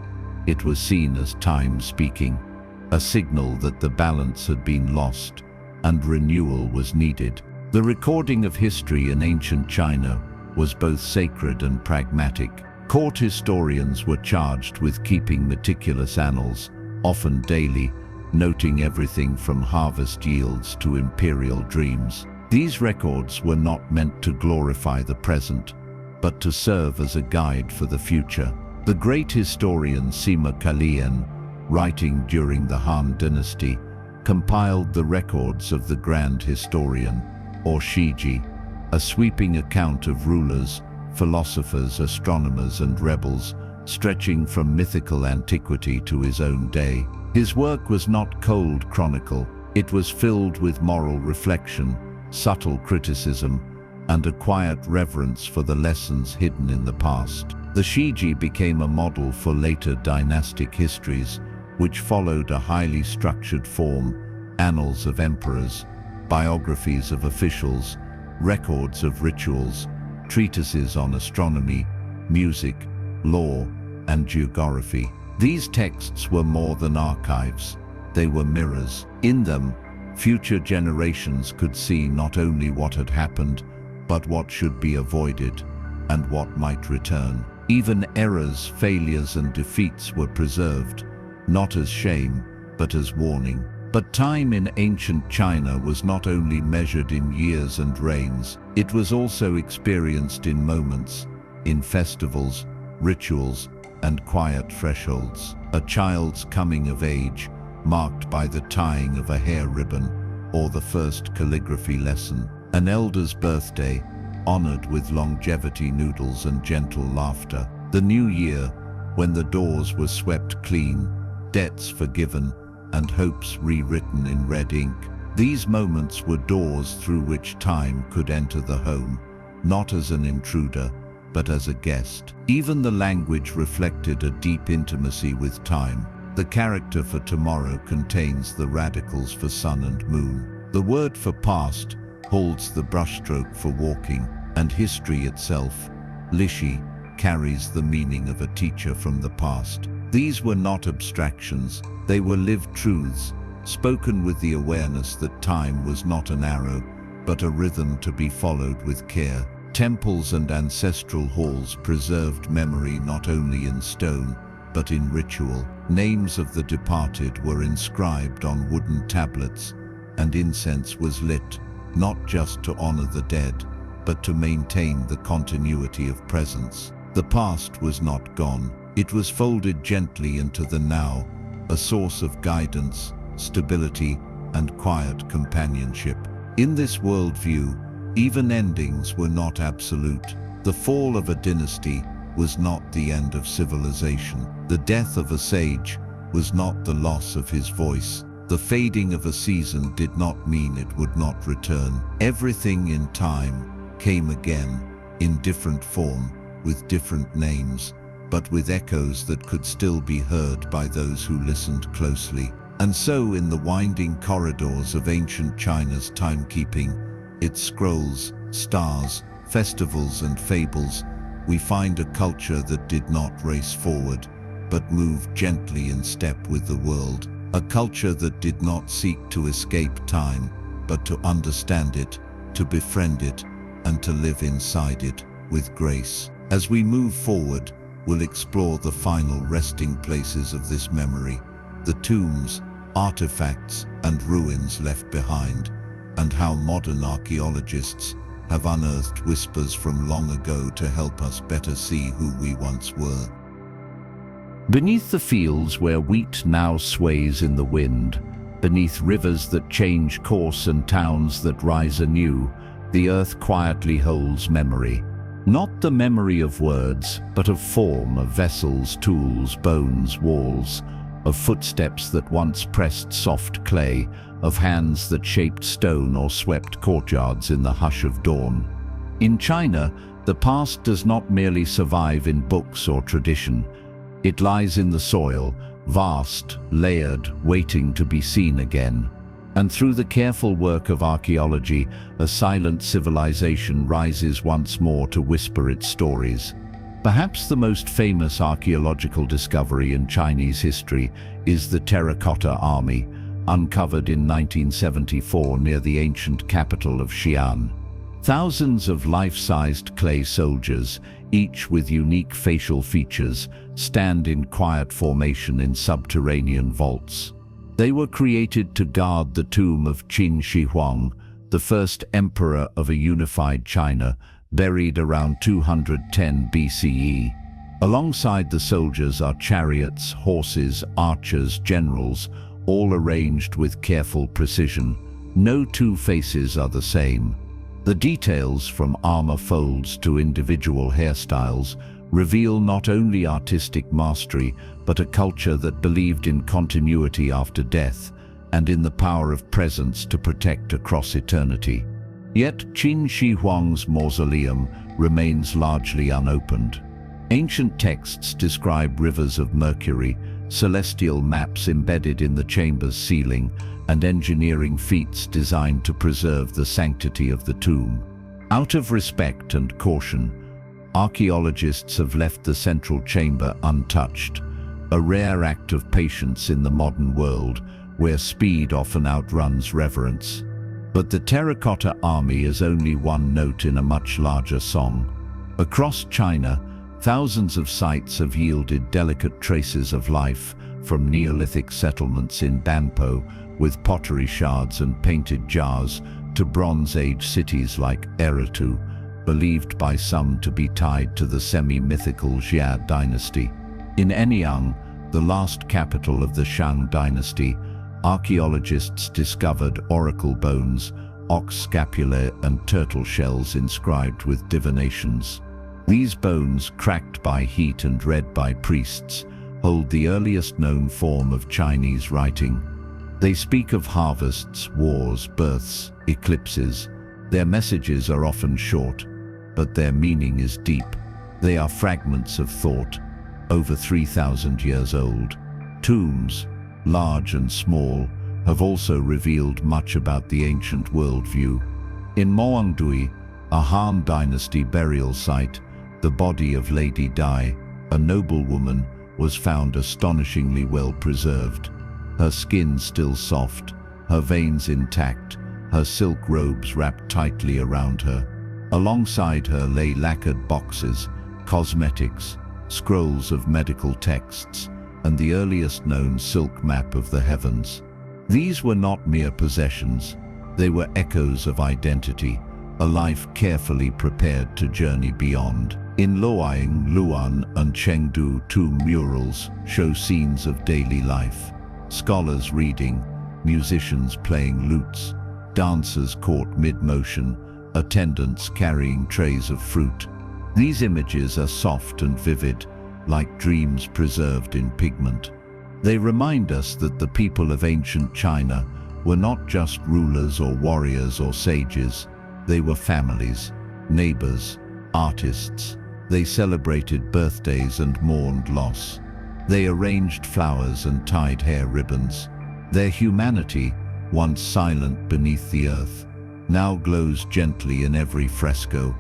it was seen as time speaking, a signal that the balance had been lost and renewal was needed. The recording of history in ancient China was both sacred and pragmatic. Court historians were charged with keeping meticulous annals, often daily, noting everything from harvest yields to imperial dreams. These records were not meant to glorify the present, but to serve as a guide for the future. The great historian Sima Kalian, writing during the Han Dynasty, compiled the records of the Grand Historian, or Shiji, a sweeping account of rulers, philosophers, astronomers, and rebels, stretching from mythical antiquity to his own day. His work was not cold chronicle, it was filled with moral reflection,
subtle criticism, and a quiet reverence for the lessons hidden in the past. The Shiji became a model for later dynastic histories, which followed a highly structured form: annals of emperors, biographies of officials, records of rituals, treatises on astronomy, music, law, and geography. These texts were more than archives. They were mirrors. In them, future generations could see not only what had happened, but what should be avoided and what might return. Even errors, failures, and defeats were preserved, not as shame, but as warning. But time in ancient China was not only measured in years and reigns, it was also experienced in moments, in festivals, rituals, and quiet thresholds. A child's coming of age, marked by the tying of a hair ribbon or the first calligraphy lesson. An elder's birthday, honored with longevity noodles and gentle laughter. The new year, when the doors were swept clean, debts forgiven, and hopes rewritten in red ink. These moments were doors through which time could enter the home, not as an intruder, but as a guest. Even the language reflected a deep intimacy with time. The character for tomorrow contains the radicals for sun and moon. The word for past holds the brushstroke for walking, and history itself, lishi, carries the meaning of a teacher from the past. These were not abstractions, they were lived truths, spoken with the awareness that time was not an arrow, but a rhythm to be followed with care. Temples and ancestral halls preserved memory not only in stone, but in ritual. Names of the departed were inscribed on wooden tablets, and incense was lit, not just to honor the dead, but to maintain the continuity of presence. The past was not gone. It was folded gently into the now, a source of guidance, stability, and quiet companionship. In this worldview, even endings were not absolute. The fall of a dynasty was not the end of civilization. The death of a sage was not the loss of his voice. The fading of a season did not mean it would not return. Everything in time came again, in different form, with different names, but with echoes that could still be heard by those who listened closely. And so, in the winding corridors of ancient China's timekeeping, its scrolls, stars, festivals, and fables, we find a culture that did not race forward, but moved gently in step with the world. A culture that did not seek to escape time, but to understand it, to befriend it, and to live inside it with grace. As we move forward, we'll explore the final resting places of this memory, the tombs, artifacts, and ruins left behind, and how modern archaeologists have unearthed whispers from long ago to help us better see who we once were. Beneath the fields where wheat now sways in the wind, beneath rivers that change course and towns that rise anew, the earth quietly holds memory. Not the memory of words, but of form, of vessels, tools, bones, walls, of footsteps that once pressed soft clay, of hands that shaped stone or swept courtyards in the hush of dawn. In China, the past does not merely survive in books or tradition. It lies in the soil, vast, layered, waiting to be seen again. And through the careful work of archaeology, a silent civilization rises once more to whisper its stories. Perhaps the most famous archaeological discovery in Chinese history is the Terracotta Army, uncovered in 1974 near the ancient capital of Xi'an. Thousands of life-sized clay soldiers, each with unique facial features, stand in quiet formation in subterranean vaults. They were created to guard the tomb of Qin Shi Huang, the first emperor of a unified China, buried around 210 BCE. Alongside the soldiers are chariots, horses, archers, generals, all arranged with careful precision. No two faces are the same. The details, from armor folds to individual hairstyles, reveal not only artistic mastery, but a culture that believed in continuity after death and in the power of presence to protect across eternity. Yet Qin Shi Huang's mausoleum remains largely unopened. Ancient texts describe rivers of mercury, celestial maps embedded in the chamber's ceiling, and engineering feats designed to preserve the sanctity of the tomb. Out of respect and caution, archaeologists have left the central chamber untouched, a rare act of patience in the modern world, where speed often outruns reverence. But the terracotta army is only one note in a much larger song. Across China, thousands of sites have yielded delicate traces of life, from Neolithic settlements in Banpo with pottery shards and painted jars to Bronze Age cities like Eritu, believed by some to be tied to the semi-mythical Jia dynasty. In Anyang, the last capital of the Shang dynasty, archaeologists discovered oracle bones, ox scapulae and turtle shells inscribed with divinations. These bones, cracked by heat and read by priests, hold the earliest known form of Chinese writing. They speak of harvests, wars, births, eclipses. Their messages are often short, but their meaning is deep. They are fragments of thought, over 3,000 years old. Tombs, large and small, have also revealed much about the ancient worldview. In Moangdui, a Han Dynasty burial site, the body of Lady Dai, a noblewoman, was found astonishingly well preserved. Her skin still soft, her veins intact, her silk robes wrapped tightly around her. Alongside her lay lacquered boxes, cosmetics, scrolls of medical texts, and the earliest known silk map of the heavens. These were not mere possessions, they were echoes of identity, a life carefully prepared to journey beyond. In Luoyang, Luan, and Chengdu, two murals show scenes of daily life. Scholars reading, musicians playing lutes, dancers caught mid-motion, attendants carrying trays of fruit. These images are soft and vivid, like dreams preserved in pigment. They remind us that the people of ancient China were not just rulers or warriors or sages. They were families, neighbors, artists. They celebrated birthdays and mourned loss. They arranged flowers and tied hair ribbons. Their humanity, once silent beneath the earth, now glows gently in every fresco,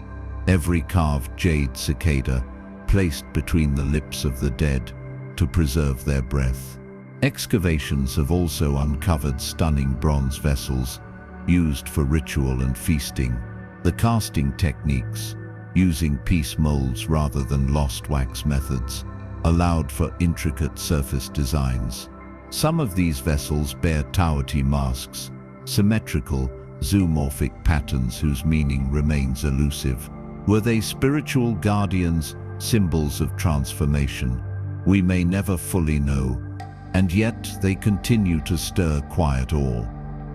every carved jade cicada, placed between the lips of the dead to preserve their breath. Excavations have also uncovered stunning bronze vessels, used for ritual and feasting. The casting techniques, using piece molds rather than lost wax methods, allowed for intricate surface designs. Some of these vessels bear Taoiti masks, symmetrical, zoomorphic patterns whose meaning remains elusive. Were they spiritual guardians, symbols of transformation? We may never fully know, and yet they continue to stir quiet awe.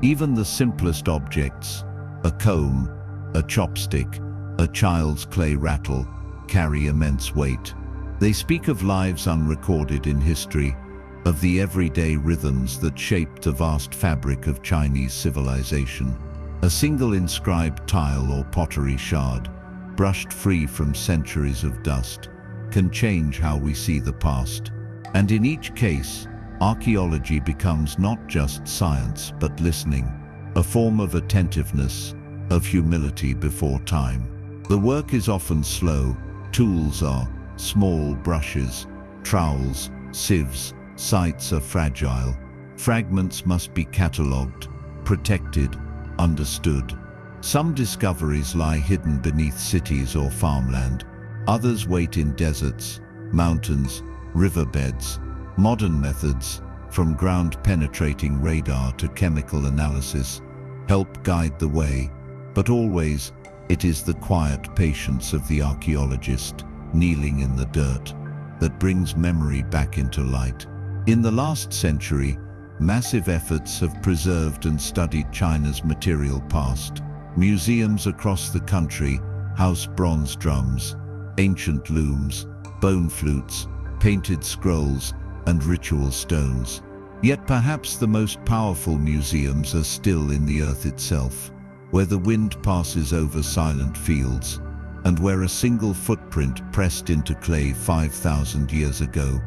Even the simplest objects, a comb, a chopstick, a child's clay rattle, carry immense weight. They speak of lives unrecorded in history, of the everyday rhythms that shaped the vast fabric of Chinese civilization. A single inscribed tile or pottery shard, brushed free from centuries of dust, can change how we see the past. And in each case, archaeology becomes not just science but listening, a form of attentiveness, of humility before time. The work is often slow. Tools are small brushes, trowels, sieves. Sites are fragile. Fragments must be catalogued, protected, understood. Some discoveries lie hidden beneath cities or farmland. Others wait in deserts, mountains, riverbeds. Modern methods, from ground-penetrating radar to chemical analysis, help guide the way, but always it is the quiet patience of the archaeologist, kneeling in the dirt, that brings memory back into light. In the last century, massive efforts have preserved and studied China's material past. Museums across the country house bronze drums, ancient looms, bone flutes, painted scrolls, and ritual stones. Yet perhaps the most powerful museums are still in the earth itself.
where the wind passes over silent fields, and where a single footprint pressed into clay 5,000 years ago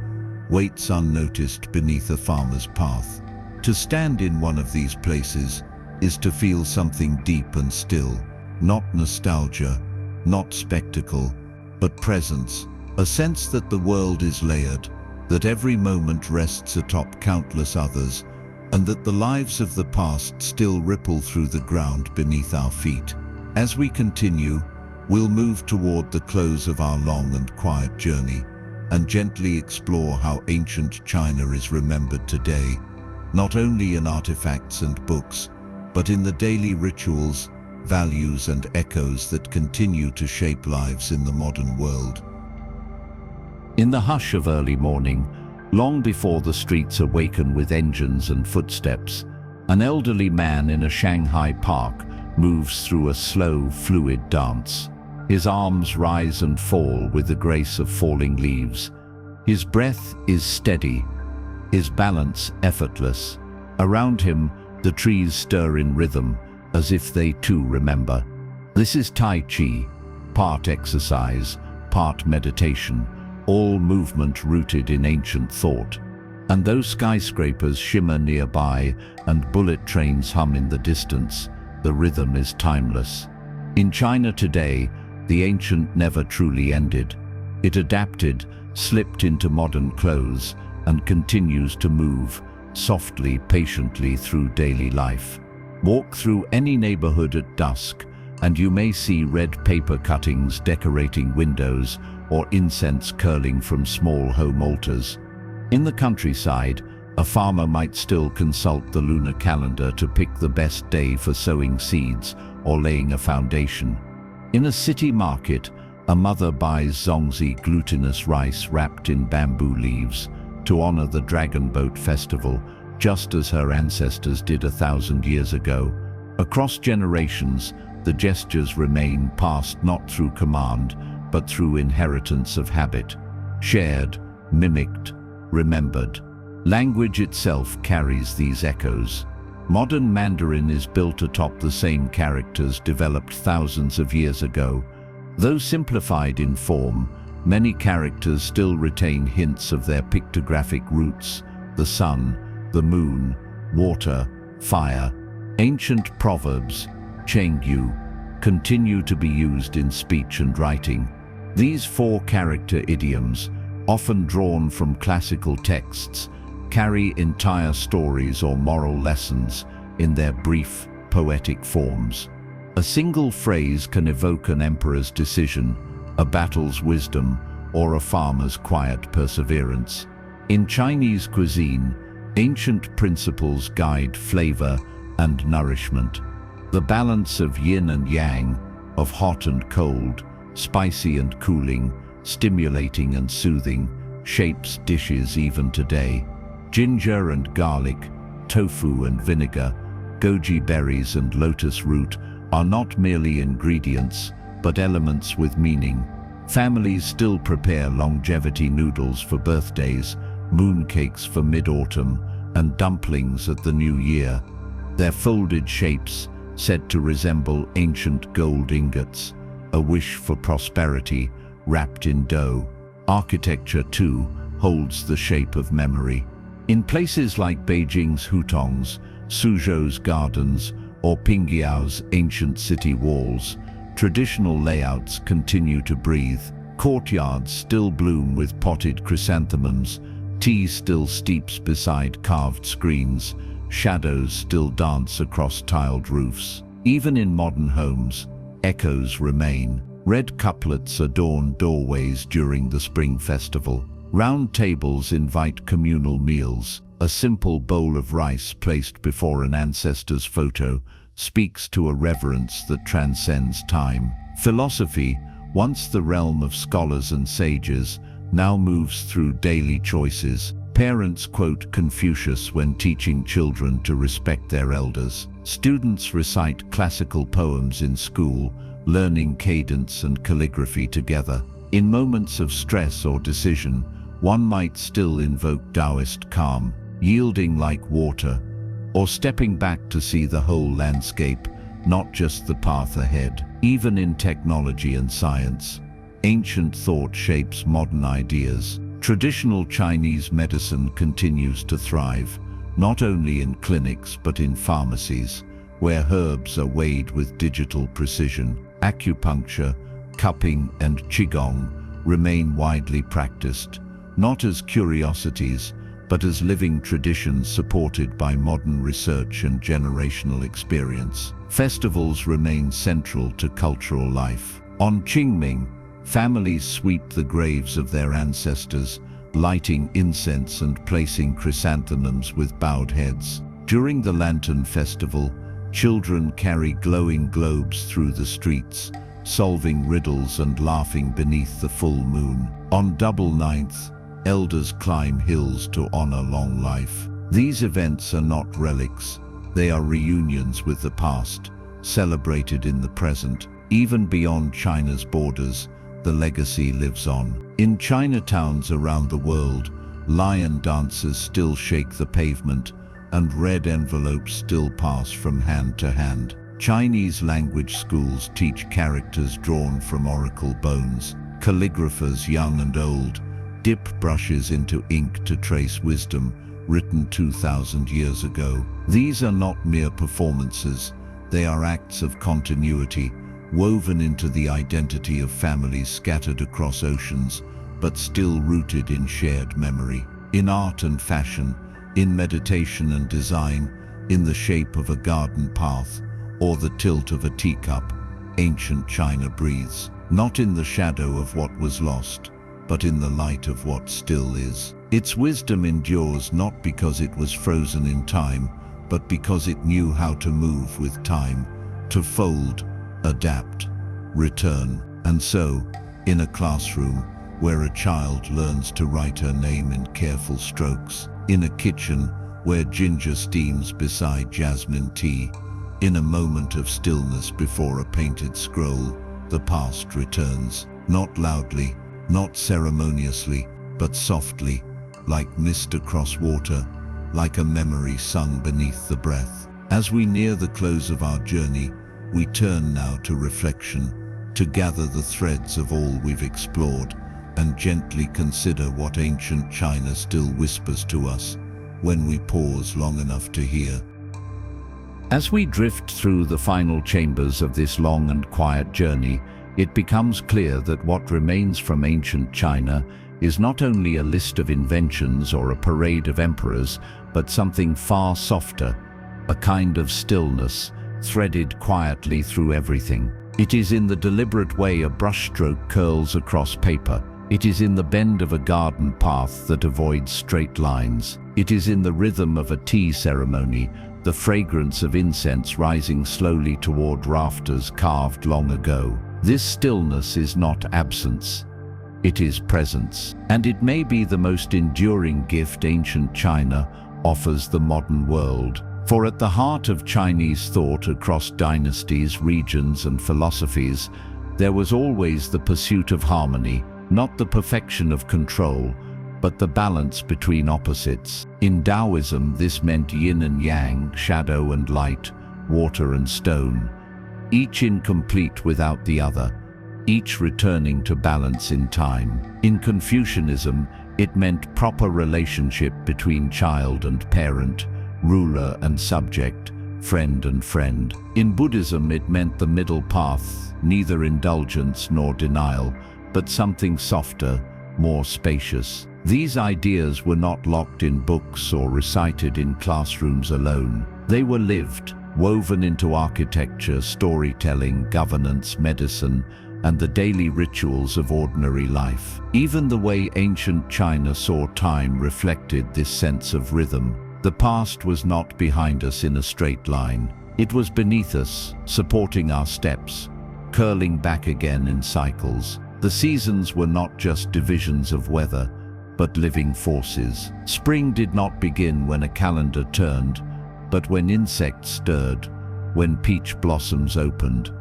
waits unnoticed beneath a farmer's path. To stand in one of these places is to feel something deep and still, not nostalgia, not spectacle, but presence, a sense that the world is layered, that every moment rests atop countless others, and that the lives of the past still ripple through the ground beneath our feet. As we continue, we'll move toward the close of our long and quiet journey, and gently explore how ancient China is remembered today, not only in artifacts and books, but in the daily rituals, values and echoes that continue to shape lives in the modern world.
In the hush of early morning, long before the streets awaken with engines and footsteps, an elderly man in a Shanghai park moves through a slow, fluid dance. His arms rise and fall with the grace of falling leaves. His breath is steady, his balance effortless. Around him, the trees stir in rhythm, as if they too remember. This is Tai Chi, part exercise, part meditation, all movement rooted in ancient thought. And though skyscrapers shimmer nearby and bullet trains hum in the distance, the rhythm is timeless. In China today, the ancient never truly ended. It adapted, slipped into modern clothes, and continues to move, softly, patiently through daily life. Walk through any neighborhood at dusk, and you may see red paper cuttings decorating windows or incense curling from small home altars. In the countryside, a farmer might still consult the lunar calendar to pick the best day for sowing seeds or laying a foundation. In a city market, a mother buys zongzi glutinous rice wrapped in bamboo leaves to honor the Dragon Boat Festival, just as her ancestors did 1,000 years ago. Across generations, the gestures remain passed not through command, but through inheritance of habit, shared, mimicked, remembered. Language itself carries these echoes. Modern Mandarin is built atop the same characters developed thousands of years ago. Though simplified in form, many characters still retain hints of their pictographic roots: the sun, the moon, water, fire. Ancient proverbs, Chengyu, continue to be used in speech and writing. These four-character idioms, often drawn from classical texts, carry entire stories or moral lessons in their brief, poetic forms. A single phrase can evoke an emperor's decision, a battle's wisdom, or a farmer's quiet perseverance. In Chinese cuisine, ancient principles guide flavor and nourishment. The balance of yin and yang, of hot and cold, spicy and cooling, stimulating and soothing, shapes dishes even today. Ginger and garlic, tofu and vinegar, goji berries and lotus root are not merely ingredients, but elements with meaning. Families still prepare longevity noodles for birthdays, mooncakes for mid-autumn, and dumplings at the new year. Their folded shapes, said to resemble ancient gold ingots, a wish for prosperity wrapped in dough. Architecture, too, holds the shape of memory. In places like Beijing's Hutongs, Suzhou's gardens, or Pingyao's ancient city walls, traditional layouts continue to breathe. Courtyards still bloom with potted chrysanthemums, tea still steeps beside carved screens, shadows still dance across tiled roofs. Even in modern homes, echoes remain. Red couplets adorn doorways during the spring festival. Round tables invite communal meals. A simple bowl of rice placed before an ancestor's photo speaks to a reverence that transcends time. Philosophy, once the realm of scholars and sages, now moves through daily choices. Parents quote Confucius when teaching children to respect their elders. Students recite classical poems in school, learning cadence and calligraphy together. In moments of stress or decision, one might still invoke Daoist calm, yielding like water, or stepping back to see the whole landscape,
not just the path ahead. Even in technology and science, ancient thought shapes modern ideas. Traditional Chinese medicine continues to thrive, not only in clinics but in pharmacies, where herbs are weighed with digital precision. Acupuncture, cupping, and qigong remain widely practiced, not as curiosities, but as living traditions supported by modern research and generational experience. Festivals remain central to cultural life. On Qingming, families sweep the graves of their ancestors, lighting incense and placing chrysanthemums with bowed heads. During the Lantern Festival, children carry glowing globes through the streets, solving riddles and laughing beneath the full moon. On Double Ninth, elders climb hills to honor long life. These events are not relics, they are reunions with the past, celebrated in the present. Even beyond China's borders, the legacy lives on. In Chinatowns around the world, lion dances still shake the pavement, and red envelopes still pass from hand to hand. Chinese language schools teach characters drawn from oracle bones. Calligraphers, young and old, dip brushes into ink to trace wisdom written 2,000 years ago. These are not mere performances, they are acts of continuity, woven into the identity of families scattered across oceans, but still rooted in shared memory. In art and fashion, in meditation and design, in the shape of a garden path, or the tilt of a teacup, ancient China breathes, not in the shadow of what was lost, but in the light of what still is. Its wisdom endures not because it was frozen in time, but because it knew how to move with time, to fold, adapt, return. And so, in a classroom, where a child learns to write her name in careful strokes, in a kitchen where ginger steams beside jasmine tea, in a moment of stillness before a painted scroll, the past returns, not loudly, not ceremoniously, but softly, like mist across water, like a memory sung beneath the breath. As we near the close of our journey, we turn now to reflection, to gather the threads of all we've explored, and gently consider what ancient China still whispers to us when we pause long enough to hear.
As we drift through the final chambers of this long and quiet journey, it becomes clear that what remains from ancient China is not only a list of inventions or a parade of emperors, but something far softer, a kind of stillness, threaded quietly through everything. It is in the deliberate way a brushstroke curls across paper. It is in the bend of a garden path that avoids straight lines. It is in the rhythm of a tea ceremony, the fragrance of incense rising slowly toward rafters carved long ago. This stillness is not absence, it is presence. And it may be the most enduring gift ancient China offers the modern world. For at the heart of Chinese thought across dynasties, regions, and philosophies, there was always the pursuit of harmony, not the perfection of control, but the balance between opposites. In Daoism, this meant yin and yang, shadow and light, water and stone, each incomplete without the other, each returning to balance in time. In Confucianism, it meant proper relationship between child and parent, ruler and subject, friend and friend. In Buddhism, it meant the middle path, neither indulgence nor denial, but something softer, more spacious. These ideas were not locked in books or recited in classrooms alone. They were lived, woven into architecture, storytelling, governance, medicine, and the daily rituals of ordinary life. Even the way ancient China saw time reflected this sense of rhythm. The past was not behind us in a straight line. It was beneath us, supporting our steps, curling back again in cycles. The seasons were not just divisions of weather, but living forces. Spring did not begin when a calendar turned, but when insects stirred, when peach blossoms opened,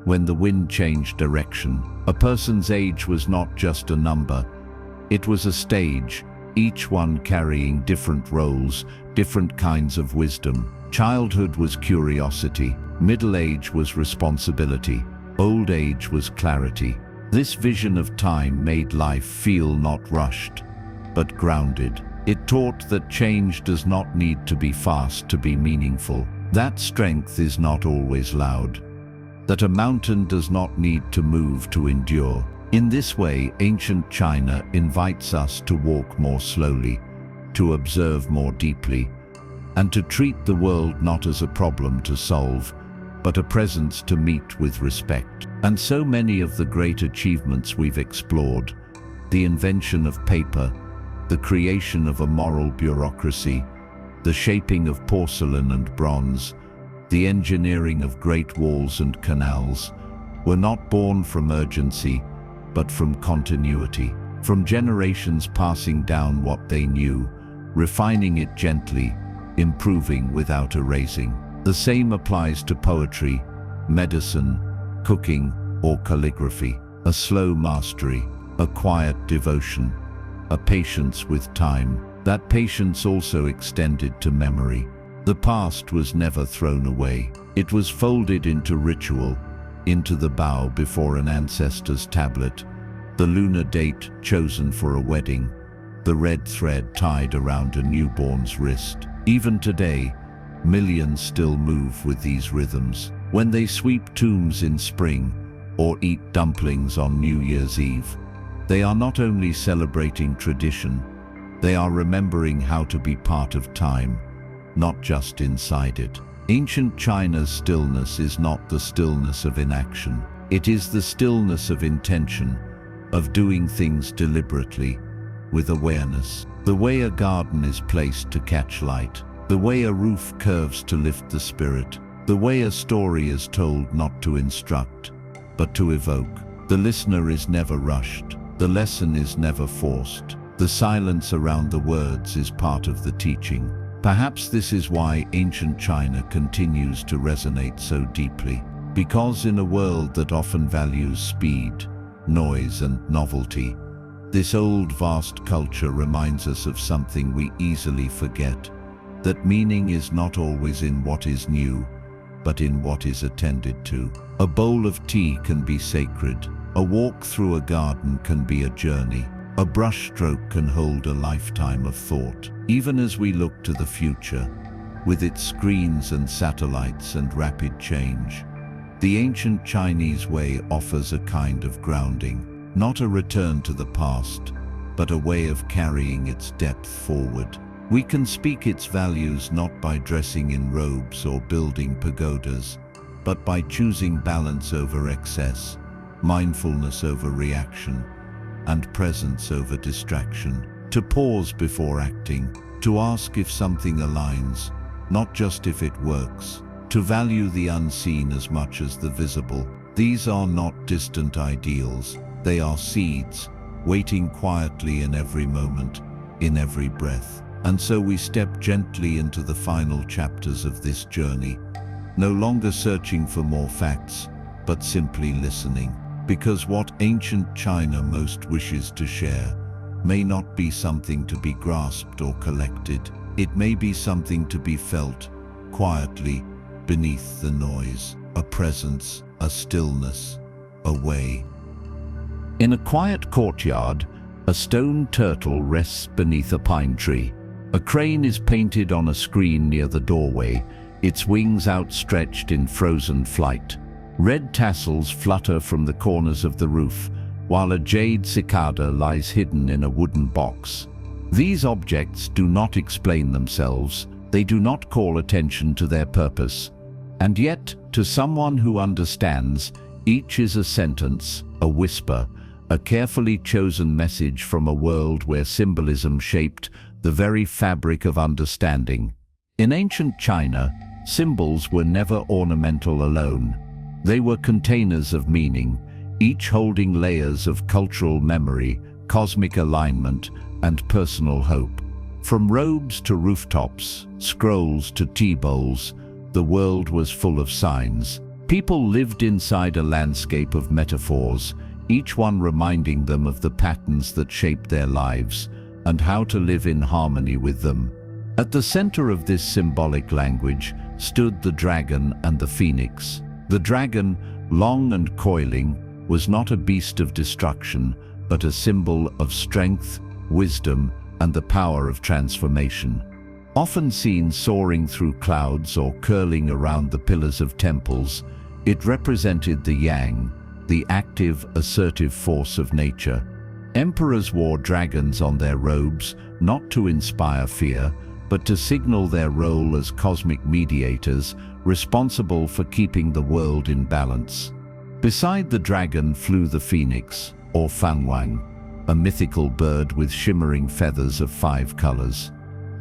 when the wind changed direction. A person's age was not just a number, it was a stage, each one carrying different roles, different kinds of wisdom.
Childhood was curiosity, middle age was responsibility, old age was clarity. This vision of time made life feel not rushed, but grounded. It taught that change does not need to be fast to be meaningful, that strength is not always loud, that a mountain does not need to move to endure. In this way, ancient China invites us to walk more slowly, to observe more deeply, and to treat the world not as a problem to solve, but a presence to meet with respect. And so many of the great achievements we've explored, the invention of paper, the creation of a moral bureaucracy, the shaping of porcelain and bronze, the engineering of great walls and canals, were not born from urgency, but from continuity, from generations passing down what they knew, refining it gently, improving without erasing. The same applies to poetry, medicine, cooking, or calligraphy. A slow mastery, a quiet devotion, a patience with time. That patience also extended to memory. The past was never thrown away. It was folded into ritual, into the bow before an ancestor's tablet, the lunar date chosen for a wedding, the red thread tied around a newborn's wrist. Even today, millions still move with these rhythms. When they sweep tombs in spring or eat dumplings on New Year's Eve, they are not only celebrating tradition, they are remembering how to be part of time, not just inside it. Ancient China's stillness is not the stillness of inaction. It is the stillness of intention, of doing things deliberately, with awareness. The way a garden is placed to catch light, the way a roof curves to lift the spirit, the way a story is told not to instruct, but to evoke. The listener is never rushed. The lesson is never forced. The silence around the words is part of the teaching. Perhaps this is why ancient China continues to resonate so deeply. Because in a world that often values speed, noise, and novelty, this old vast culture reminds us of something we easily forget, that meaning is not always in what is new, but in what is attended to. A bowl of tea can be sacred. A walk through a garden can be a journey. A brushstroke can hold a lifetime of thought. Even as we look to the future, with its screens and satellites and rapid change, the ancient Chinese way offers a kind of grounding, not a return to the past, but a way of carrying its depth forward. We can speak its values not by dressing in robes or building pagodas, but by choosing balance over excess, mindfulness over reaction, and presence over distraction. To pause before acting, to ask if something aligns, not just if it works. To value the unseen as much as the visible. These are not distant ideals, they are seeds, waiting quietly in every moment, in every breath. And so we step gently into the final chapters of this journey, no longer searching for more facts, but simply listening. Because what ancient China most wishes to share may not be something to be grasped or collected. It may be something to be felt quietly beneath the noise, a presence, a stillness, a way. In a quiet courtyard, a stone turtle rests beneath a pine tree. A crane is painted on a screen near the doorway, its wings outstretched in frozen flight. Red tassels flutter from the corners of the roof, while a jade cicada lies hidden in a wooden box. These objects do not explain themselves, they do not call attention to their purpose. And yet, to someone who understands, each is a sentence, a whisper, a carefully chosen message from a world where symbolism shaped the very fabric of understanding. In ancient China, symbols were never ornamental alone. They were containers of meaning, each holding layers of cultural memory, cosmic alignment, and personal hope. From robes to rooftops, scrolls to tea bowls, the world was full of signs. People lived inside a landscape of metaphors, each one reminding them of the patterns that shaped their lives and how to live in harmony with them.
At the center of this symbolic language stood the dragon and the phoenix. The dragon, long and coiling, was not a beast of destruction, but a symbol of strength, wisdom, and the power of transformation. Often seen soaring through clouds or curling around the pillars of temples, it represented the yang, the active, assertive force of nature. Emperors wore dragons on their robes, not to inspire fear, but to signal their role as cosmic mediators, responsible for keeping the world in balance. Beside the dragon flew the phoenix, or fanwang, a mythical bird with shimmering feathers of 5 colors.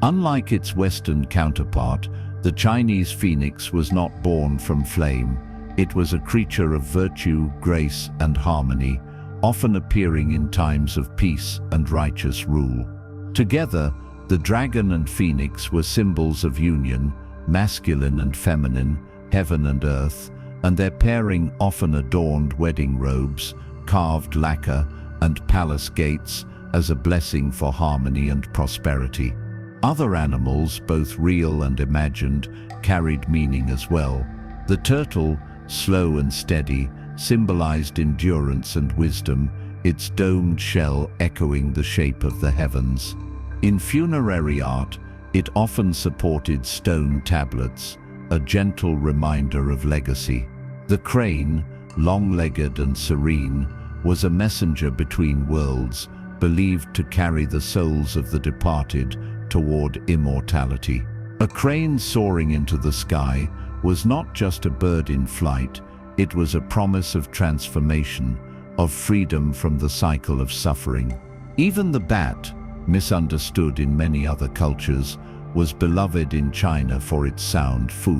Unlike its Western counterpart, the Chinese phoenix was not born from flame. It was a creature of virtue, grace, and harmony, often appearing in times of peace and righteous rule. Together, the dragon and phoenix were symbols of union, masculine and feminine, heaven and earth, and their pairing often adorned wedding robes, carved lacquer, and palace gates as a blessing for harmony and prosperity. Other animals, both real and imagined, carried meaning as well. The turtle, slow and steady, symbolized endurance and wisdom, its domed shell echoing the shape of the heavens. In funerary art, it often supported stone tablets, a gentle reminder of legacy. The crane, long-legged and serene, was a messenger between worlds, believed to carry the souls of the departed toward immortality. A crane soaring into the sky was not just a bird in flight, it was a promise of transformation, of freedom from the cycle of suffering. Even the bat, misunderstood in many other cultures, was beloved in China for its sound fu,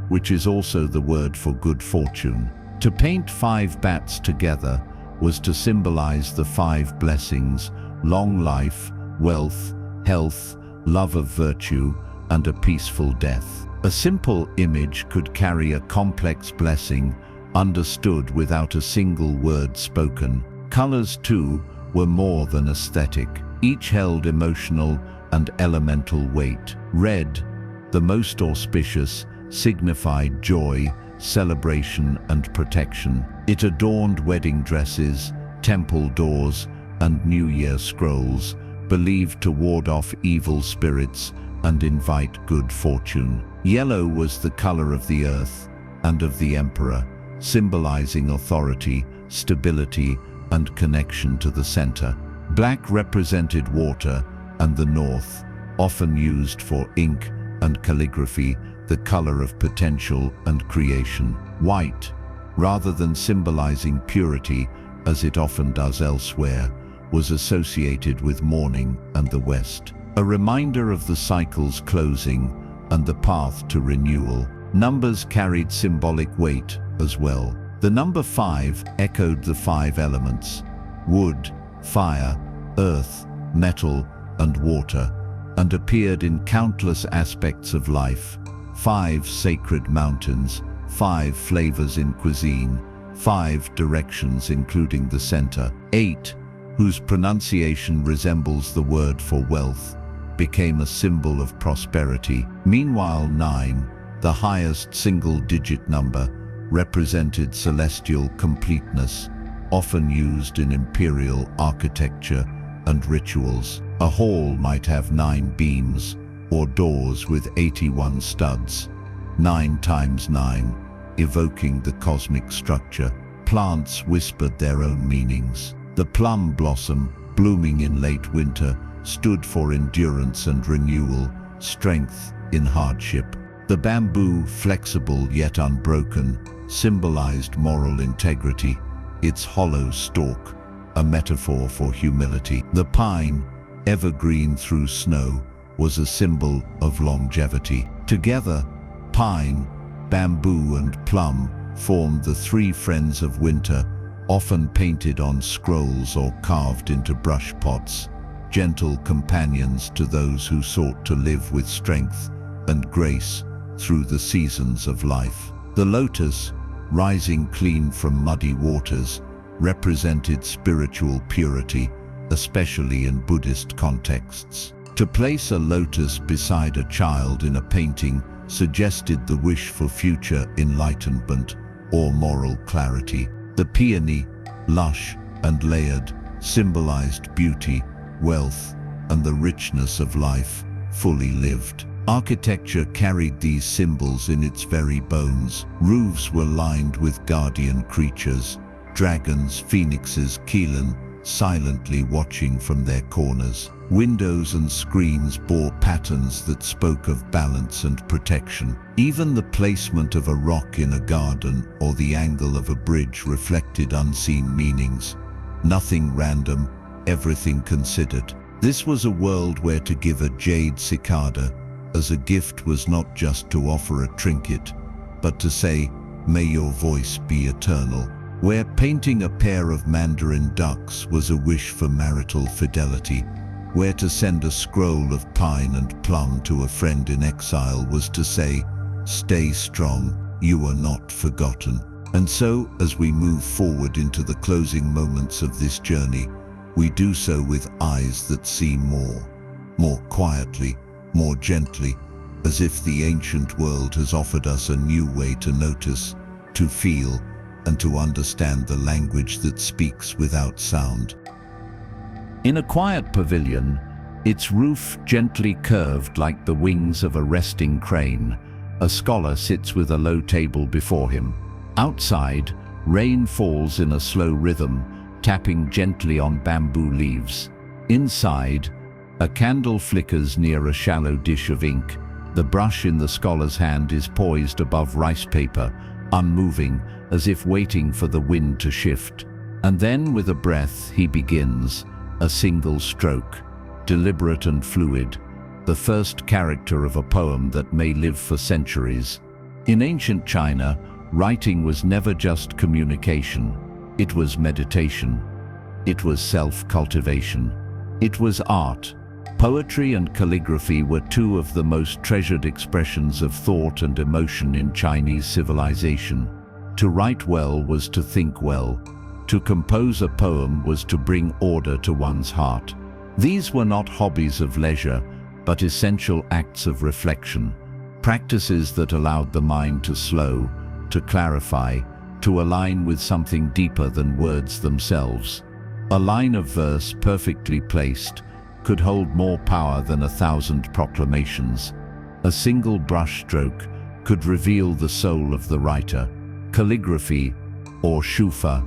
which is also the word for good fortune. To paint 5 bats together was to symbolize the 5 blessings: long life, wealth, health, love of virtue, and a peaceful death. A simple image could carry a complex blessing, understood without a single word spoken. Colors, too, were more than aesthetic. Each held emotional and elemental weight. Red, the most auspicious, signified joy, celebration, and protection. It adorned wedding dresses, temple doors, and New Year scrolls, believed to ward off evil spirits and invite good fortune. Yellow was the color of the earth and of the emperor, symbolizing authority, stability, and connection to the center. Black represented water and the north, often used for ink and calligraphy, the color of potential and creation. White, rather than symbolizing purity, as it often does elsewhere, was associated with mourning and the west, a reminder of the cycle's closing and the path to renewal. Numbers carried symbolic weight as well. The number 5 echoed the 5 elements: wood, fire, earth, metal, and water, and appeared in countless aspects of life. 5 sacred mountains, 5 flavors in cuisine, 5 directions including the center. 8, whose pronunciation resembles the word for wealth, became a symbol of prosperity. Meanwhile, 9, the highest single-digit number, represented celestial completeness, often used in imperial architecture and rituals. A hall might have 9 beams, or doors with 81 studs, 9 times 9, evoking the cosmic structure. Plants whispered their own meanings. The plum blossom, blooming in late winter, stood for endurance and renewal, strength in hardship. The bamboo, flexible yet unbroken, symbolized moral integrity, its hollow stalk a metaphor for humility. The pine, evergreen through snow, was a symbol of longevity. Together, pine, bamboo, and plum formed the 3 friends of winter, often painted on scrolls or carved into brush pots, gentle companions to those who sought to live with strength and grace through the seasons of life. The lotus, rising clean from muddy waters, represented spiritual purity, especially in Buddhist contexts.
To place a lotus beside a child in a painting suggested the wish for future enlightenment or moral clarity. The peony, lush and layered, symbolized beauty, wealth, and the richness of life fully lived. Architecture carried these symbols in its very bones. Roofs were lined with guardian creatures, dragons, phoenixes, Keelan, silently watching from their corners. Windows and screens bore patterns that spoke of balance and protection. Even the placement of a rock in a garden or the angle of a bridge reflected unseen meanings. Nothing random, everything considered. This was a world where to give a jade cicada as a gift was not just to offer a trinket, but to say, "May your voice be eternal." Where painting a pair of mandarin ducks was a wish for marital fidelity, where to send a scroll of pine and plum to a friend in exile was to say, "Stay strong, you are not forgotten." And so, as we move forward into the closing moments of this journey, we do so with eyes that see more quietly, more gently, as if the ancient world has offered us a new way to notice, to feel, and to understand the language that speaks without sound.
In a quiet pavilion, its roof gently curved like the wings of a resting crane, a scholar sits with a low table before him. Outside, rain falls in a slow rhythm, tapping gently on bamboo leaves. Inside, a candle flickers near a shallow dish of ink. The brush in the scholar's hand is poised above rice paper, unmoving, as if waiting for the wind to shift. And then, with a breath, he begins, a single stroke, deliberate and fluid, the first character of a poem that may live for centuries. In ancient China, writing was never just communication. It was meditation. It was self-cultivation. It was art. Poetry and calligraphy were two of the most treasured expressions of thought and emotion in Chinese civilization. To write well was to think well. To compose a poem was to bring order to one's heart. These were not hobbies of leisure, but essential acts of reflection, practices that allowed the mind to slow, to clarify, to align with something deeper than words themselves. A line of verse perfectly placed could hold more power than 1,000 proclamations. A single brushstroke could reveal the soul of the writer. Calligraphy, or shufa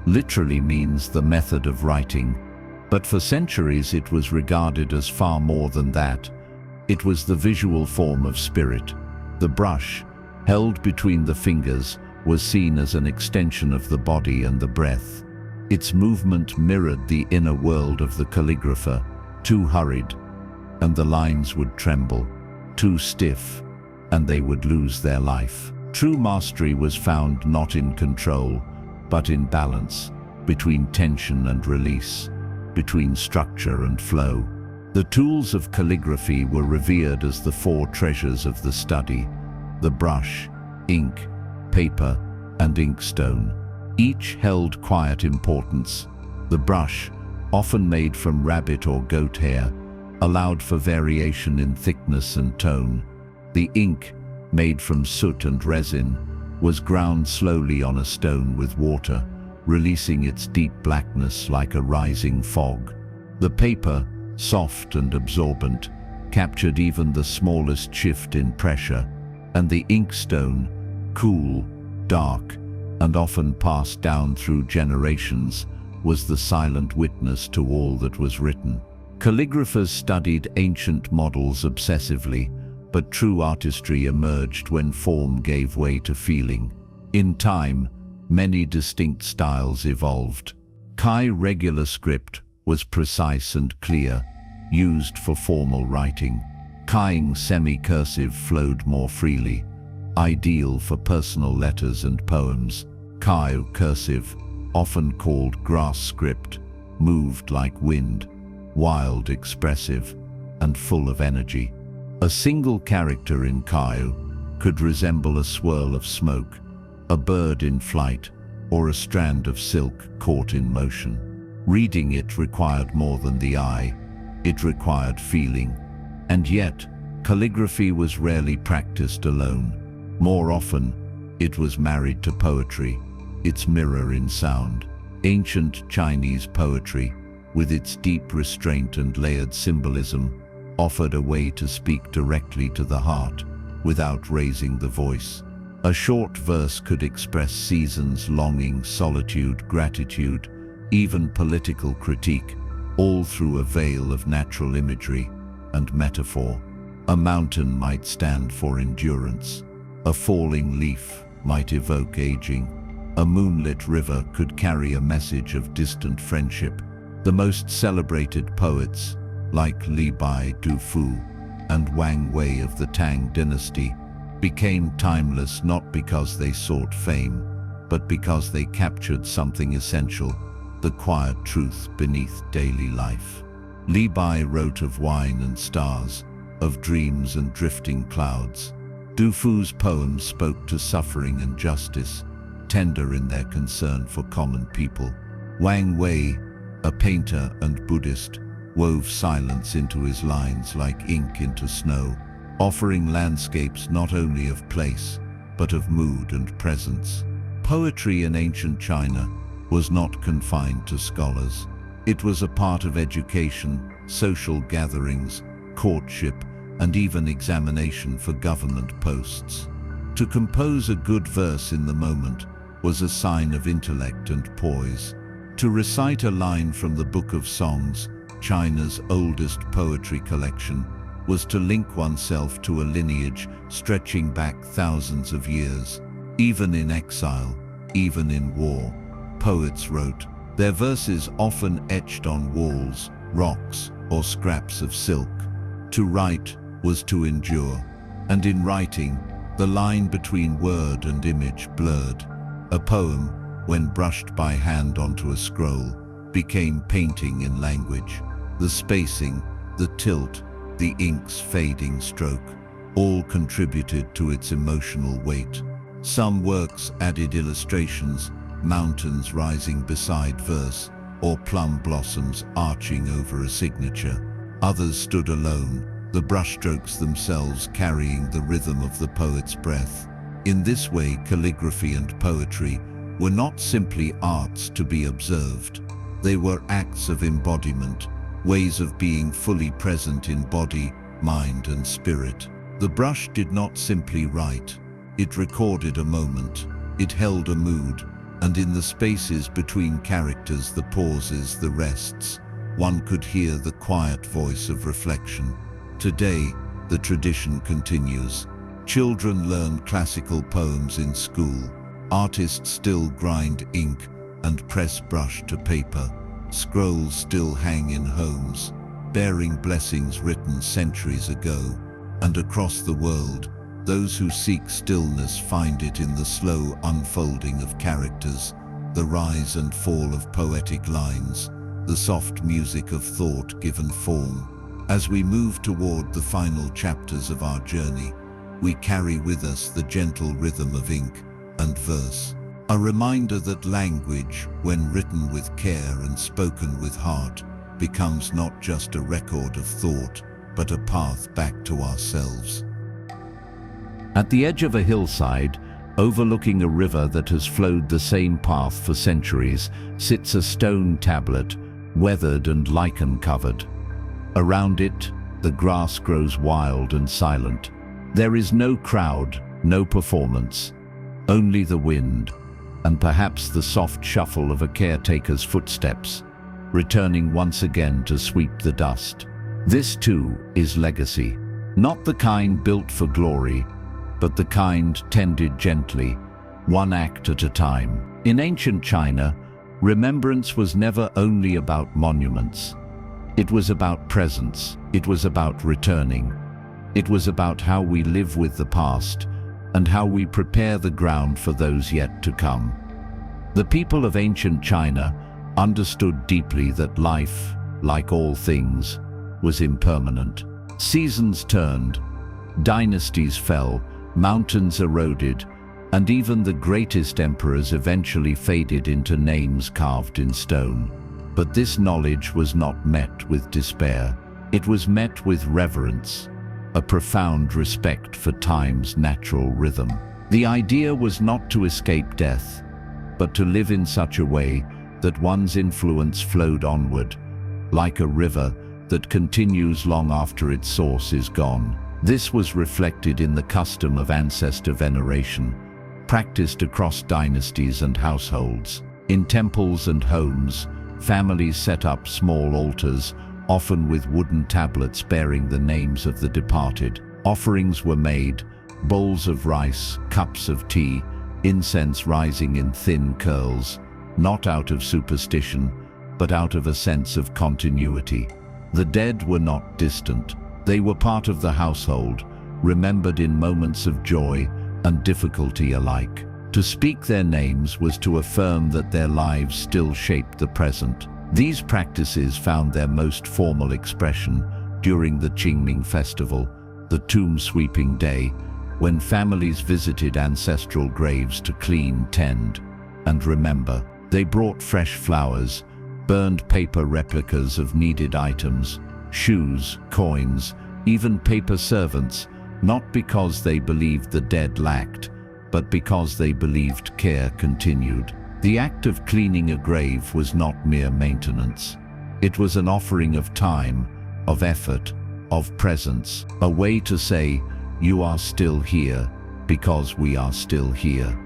literally means the method of writing. But for centuries it was regarded as far more than that. It was the visual form of spirit. The brush, held between the fingers, was seen as an extension of the body and the breath. Its movement mirrored the inner world of the calligrapher. Too hurried, and the lines would tremble. Too stiff, and they would lose their life. True mastery was found not in control, but in balance, between tension and release, between structure and flow. The tools of calligraphy were revered as the four treasures of the study: the brush, ink, paper, and inkstone. Each held quiet importance. The brush, often made from rabbit or goat hair, allowed for variation in thickness and tone. The ink, made from soot and resin, was ground slowly on a stone with water, releasing its deep blackness like a rising fog. The paper, soft and absorbent, captured even the smallest shift in pressure, and the inkstone, cool, dark, and often passed down through generations, was the silent witness to all that was written. Calligraphers studied ancient models obsessively, but true artistry emerged when form gave way to feeling. In time, many distinct styles evolved. Kai regular script was precise and clear, used for formal writing. Kaiing semi-cursive flowed more freely, ideal for personal letters and poems. Kai cursive, often called grass script, moved like wind, wild, expressive, and full of energy. A single character in Kai could resemble a swirl of smoke, a bird in flight, or a strand of silk caught in motion. Reading it required more than the eye.
It required feeling. And yet, calligraphy was rarely practiced alone. More often, it was married to poetry, its mirror in sound. Ancient Chinese poetry, with its deep restraint and layered symbolism, offered a way to speak directly to the heart without raising the voice. A short verse could express seasons, longing, solitude, gratitude, even political critique, all through a veil of natural imagery and metaphor. A mountain might stand for endurance. A falling leaf might evoke aging. A moonlit river could carry a message of distant friendship. The most celebrated poets, like Li Bai Du Fu and Wang Wei of the Tang dynasty, became timeless not because they sought fame, but because they captured something essential, the quiet truth beneath daily life. Li Bai wrote of wine and stars, of dreams and drifting clouds. Du Fu's poems spoke to suffering and justice, tender in their concern for common people. Wang Wei, a painter and Buddhist, wove silence into his lines like ink into snow, offering landscapes not only of place, but of mood and presence. Poetry in ancient China was not confined to scholars. It was a part of education, social gatherings, courtship, and even examination for government posts. To compose a good verse in the moment was a sign of intellect and poise. To recite a line from the Book of Songs, China's oldest poetry collection, was to link oneself to a lineage stretching back thousands of years. Even in exile, even in war, poets wrote, their verses often etched on walls, rocks, or scraps of silk. To write was to endure, and in writing, the line between word and image blurred. A poem, when brushed by hand onto a scroll, became painting in language. The spacing, the tilt, the ink's fading stroke, all contributed to its emotional weight. Some works added illustrations, mountains rising beside verse, or plum blossoms arching over a signature. Others stood alone, the brushstrokes themselves carrying the rhythm of the poet's breath. In this way, calligraphy and poetry were not simply arts to be observed. They were acts of embodiment, ways of being fully present in body, mind, and spirit. The brush did not simply write. It recorded a moment. It held a mood, and in the spaces between characters, the pauses, the rests, one could hear the quiet voice of reflection. Today, the tradition continues. Children learn classical poems in school. Artists still grind ink and press brush to paper. Scrolls still hang in homes, bearing blessings written centuries ago. And across the world, those who seek stillness find it in the slow unfolding of characters, the rise and fall of poetic lines, the soft music of thought given form. As we move toward the final chapters of our journey, we carry with us the gentle rhythm of ink and verse, a reminder that language, when written with care and spoken with heart, becomes not just a record of thought, but a path back to ourselves. At the edge of a hillside, overlooking a river that has flowed the same path for centuries, sits a stone tablet, weathered and lichen-covered. Around it, the grass grows wild and silent. There is no crowd, no performance, only the wind, and perhaps the soft shuffle of a caretaker's footsteps, returning once again to sweep the dust. This too is legacy, not the kind built for glory, but the kind tended gently, one act at a time. In ancient China, remembrance was never only about monuments. It was about presence, it was about returning. It was about how we live with the past and how we prepare the ground for those yet to come. The people of ancient China understood deeply that life, like all things, was impermanent. Seasons turned, dynasties fell, mountains eroded, and even the greatest emperors eventually faded into names carved in stone. But this knowledge was not met with despair. It was met with reverence, a profound respect for time's natural rhythm. The idea was not to escape death, but to live in such a way that one's influence flowed onward, like a river that continues long after its source is gone. This was reflected in the custom of ancestor veneration, practiced across dynasties and households. In temples and homes, families set up small altars, often with wooden tablets bearing the names of the departed. Offerings were made, bowls of rice, cups of tea, incense rising in thin curls, not out of superstition, but out of a sense of continuity. The dead were not distant. They were part of the household, remembered in moments of joy and difficulty alike. To speak their names was to affirm that their lives still shaped the present. These practices found their most formal expression during the Qingming festival, the tomb sweeping day, when families visited ancestral graves to clean, tend, and remember. They brought fresh flowers, burned paper replicas of needed items, shoes, coins, even paper servants, not because they believed the dead lacked, but because they believed care continued. The act of cleaning a grave was not mere maintenance. It was an offering of time, of effort, of presence, a way to say, "You are still here, because we are still here."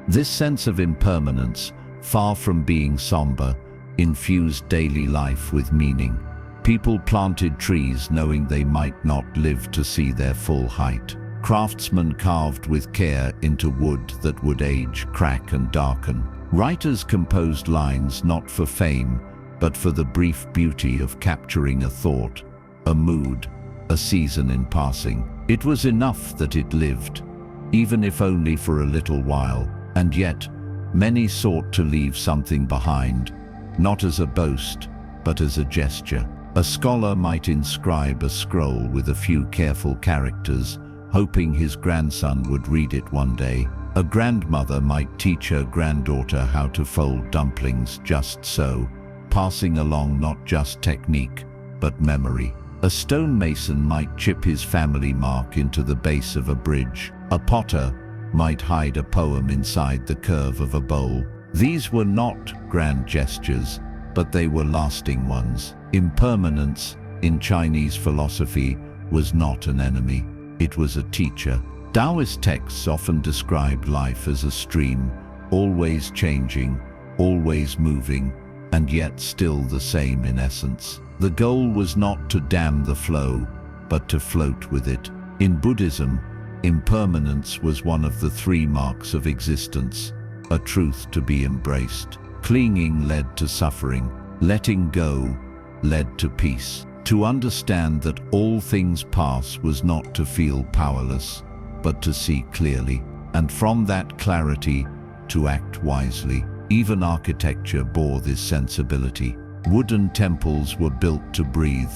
This sense of impermanence, far from being somber, infused daily life with meaning. People planted trees knowing they might not live to see their full height. Craftsmen carved with care into wood that would age, crack, and darken. Writers composed lines not for fame, but for the brief beauty of capturing a thought, a mood, a season in passing. It was enough that it lived, even if only for a little while. And yet, many sought to leave something behind, not as a boast, but as a gesture. A scholar might inscribe a scroll with a few careful characters, hoping his grandson would read it one day. A grandmother might teach her granddaughter how to fold dumplings just so, passing along not just technique, but memory. A stonemason might chip his family mark into the base of a bridge. A potter might hide a poem inside the curve of a bowl. These were not grand gestures, but they were lasting ones. Impermanence, in Chinese philosophy, was not an enemy. It was a teacher. Taoist texts often described life as a stream, always changing, always moving, and yet still the same in essence. The goal was not to dam the flow, but to float with it. In Buddhism, impermanence was one of the three marks of existence, a truth to be embraced. Clinging led to suffering, letting go led to peace. To understand that all things pass was not to feel powerless, but to see clearly, and from that clarity, to act wisely. Even architecture bore this sensibility. Wooden temples were built to breathe,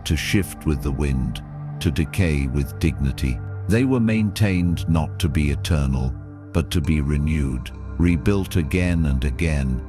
to shift with the wind, to decay with dignity. They were maintained not to be eternal, but to be renewed, rebuilt again and again,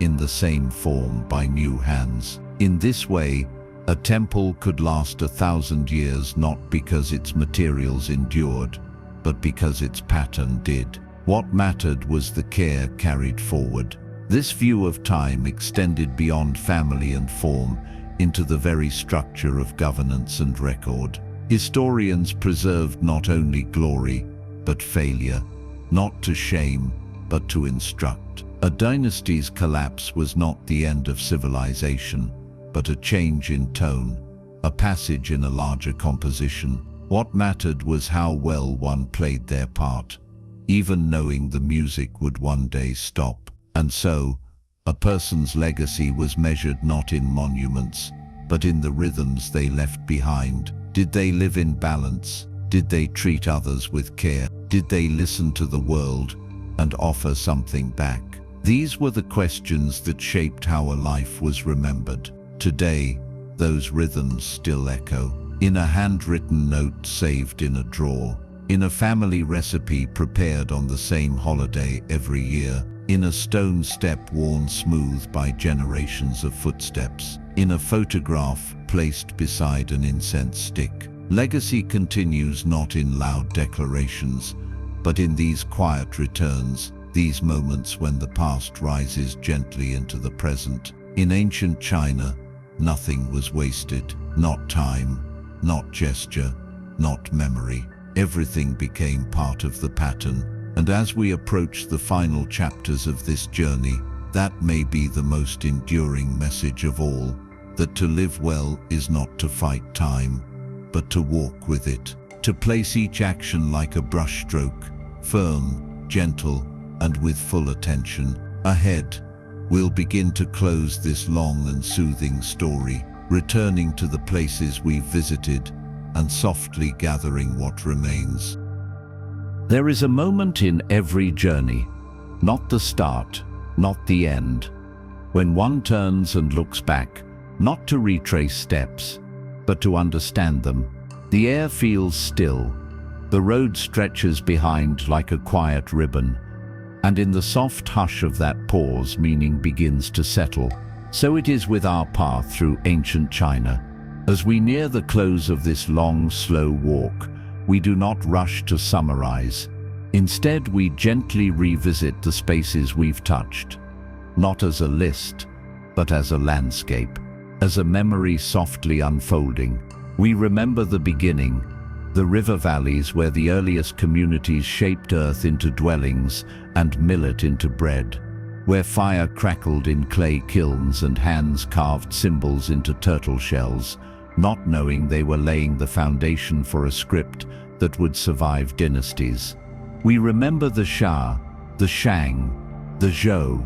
in the same form by new hands. In this way, a temple could last 1,000 years not because its materials endured, but because its pattern did. What mattered was the care carried forward. This view of time extended beyond family and form into the very structure of governance and record. Historians preserved not only glory, but failure, not to shame, but to instruct. A dynasty's collapse was not the end of civilization, but a change in tone, a passage in a larger composition. What mattered was how well one played their part, even knowing the music would one day stop. And so, a person's legacy was measured not in monuments, but in the rhythms they left behind. Did they live in balance? Did they treat others with care? Did they listen to the world and offer something back? These were the questions that shaped how a life was remembered. Today, those rhythms still echo. In a handwritten note saved in a drawer, in a family recipe prepared on the same holiday every year, in a stone step worn smooth by generations of footsteps.
in a photograph placed beside an incense stick. Legacy continues not in loud declarations, but in these quiet returns, these moments when the past rises gently into the present. In ancient China, nothing was wasted, not time, not gesture, not memory. Everything became part of the pattern. And as we approach the final chapters of this journey, that may be the most enduring message of all, that to live well is not to fight time, but to walk with it, to place each action like a brushstroke, firm, gentle, and with full attention. Ahead, we'll begin to close this long and soothing story, returning to the places we've visited and softly gathering what remains.
There is a moment in every journey, not the start, not the end, when one turns and looks back, not to retrace steps, but to understand them. The air feels still, the road stretches behind like a quiet ribbon, and in the soft hush of that pause, meaning begins to settle. So it is with our path through ancient China. As we near the close of this long, slow walk, we do not rush to summarize. Instead, we gently revisit the spaces we've touched, not as a list, but as a landscape, as a memory softly unfolding. We remember the beginning, the river valleys where the earliest communities shaped earth into dwellings and millet into bread, where fire crackled in clay kilns and hands carved symbols into turtle shells, not knowing they were laying the foundation for a script that would survive dynasties. We remember the Shah, the Shang, the Zhou,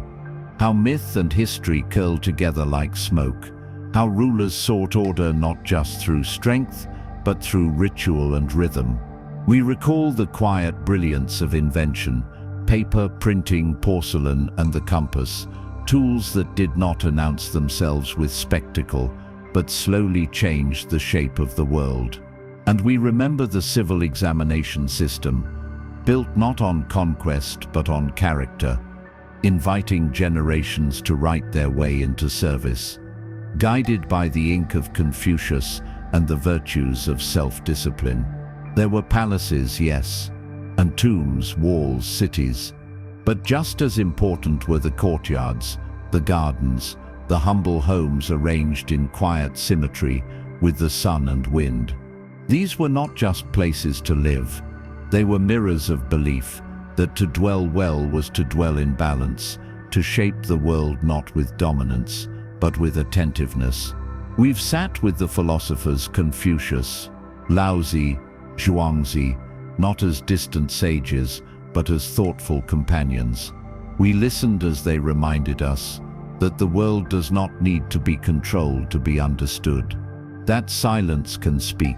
how myth and history curled together like smoke, how rulers sought order not just through strength, but through ritual and rhythm. We recall the quiet brilliance of invention, paper, printing, porcelain, and the compass, tools that did not announce themselves with spectacle, but slowly changed the shape of the world. And we remember the civil examination system, built not on conquest but on character, inviting generations to write their way into service, guided by the ink of Confucius and the virtues of self-discipline. There were palaces, yes, and tombs, walls, cities, but just as important were the courtyards, the gardens, the humble homes arranged in quiet symmetry with the sun and wind. These were not just places to live, they were mirrors of belief that to dwell well was to dwell in balance, to shape the world not with dominance, but with attentiveness. We've sat with the philosophers Confucius, Laozi, Zhuangzi, not as distant sages, but as thoughtful companions. We listened as they reminded us that the world does not need to be controlled to be understood, that silence can speak,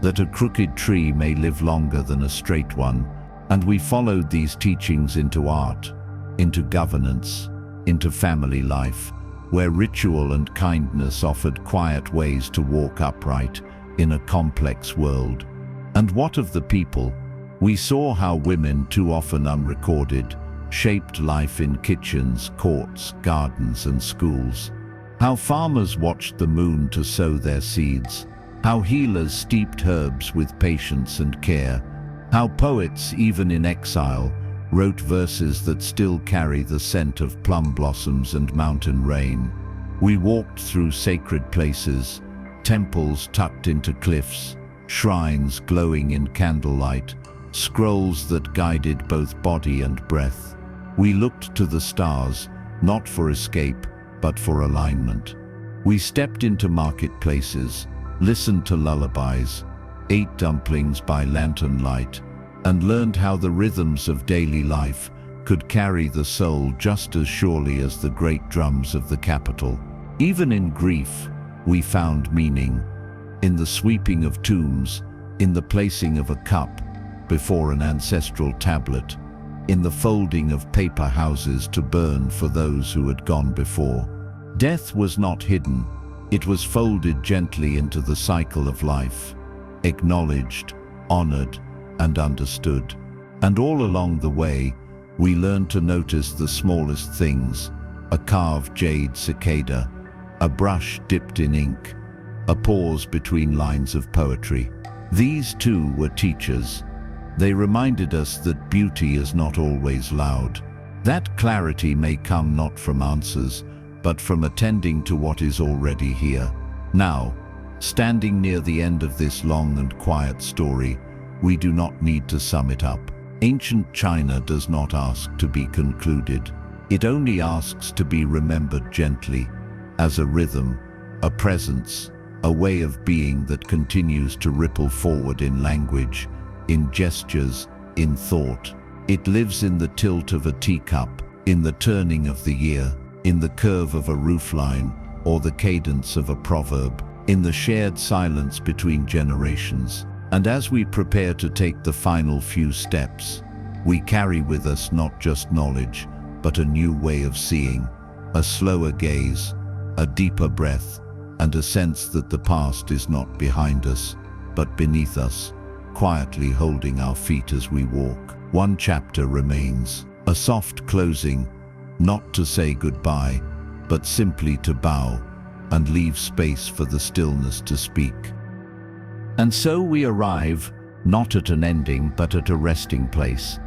that a crooked tree may live longer than a straight one, and we followed these teachings into art, into governance, into family life, where ritual and kindness offered quiet ways to walk upright in a complex world. And what of the people? We saw how women, too often unrecorded, shaped life in kitchens, courts, gardens, and schools. How farmers watched the moon to sow their seeds. How healers steeped herbs with patience and care. How poets, even in exile, wrote verses that still carry the scent of plum blossoms and mountain rain. We walked through sacred places, temples tucked into cliffs, shrines glowing in candlelight, scrolls that guided both body and breath. We looked to the stars, not for escape, but for alignment. We stepped into marketplaces, listened to lullabies, ate dumplings by lantern light, and learned how the rhythms of daily life could carry the soul just as surely as the great drums of the capital. Even in grief, we found meaning. In the sweeping of tombs, in the placing of a cup before an ancestral tablet, in the folding of paper houses to burn for those who had gone before. Death was not hidden, it was folded gently into the cycle of life, acknowledged, honored, and understood. And all along the way, we learned to notice the smallest things, a carved jade cicada,
a brush dipped in ink, a pause between lines of poetry. These too were teachers. They reminded us that beauty is not always loud. That clarity may come not from answers, but from attending to what is already here. Now, standing near the end of this long and quiet story, we do not need to sum it up. Ancient China does not ask to be concluded. It only asks to be remembered gently, as a rhythm, a presence, a way of being that continues to ripple forward in language, in gestures, in thought. It lives in the tilt of a teacup, in the turning of the year, in the curve of a roofline, or the cadence of a proverb, in the shared silence between generations. And as we prepare to take the final few steps, we carry with us not just knowledge, but a new way of seeing, a slower gaze, a deeper breath, and a sense that the past is not behind us, but beneath us, quietly holding our feet as we walk. One chapter remains, a soft closing, not to say goodbye, but simply to bow and leave space for the stillness to speak. And so we arrive, not at an ending, but at a resting place,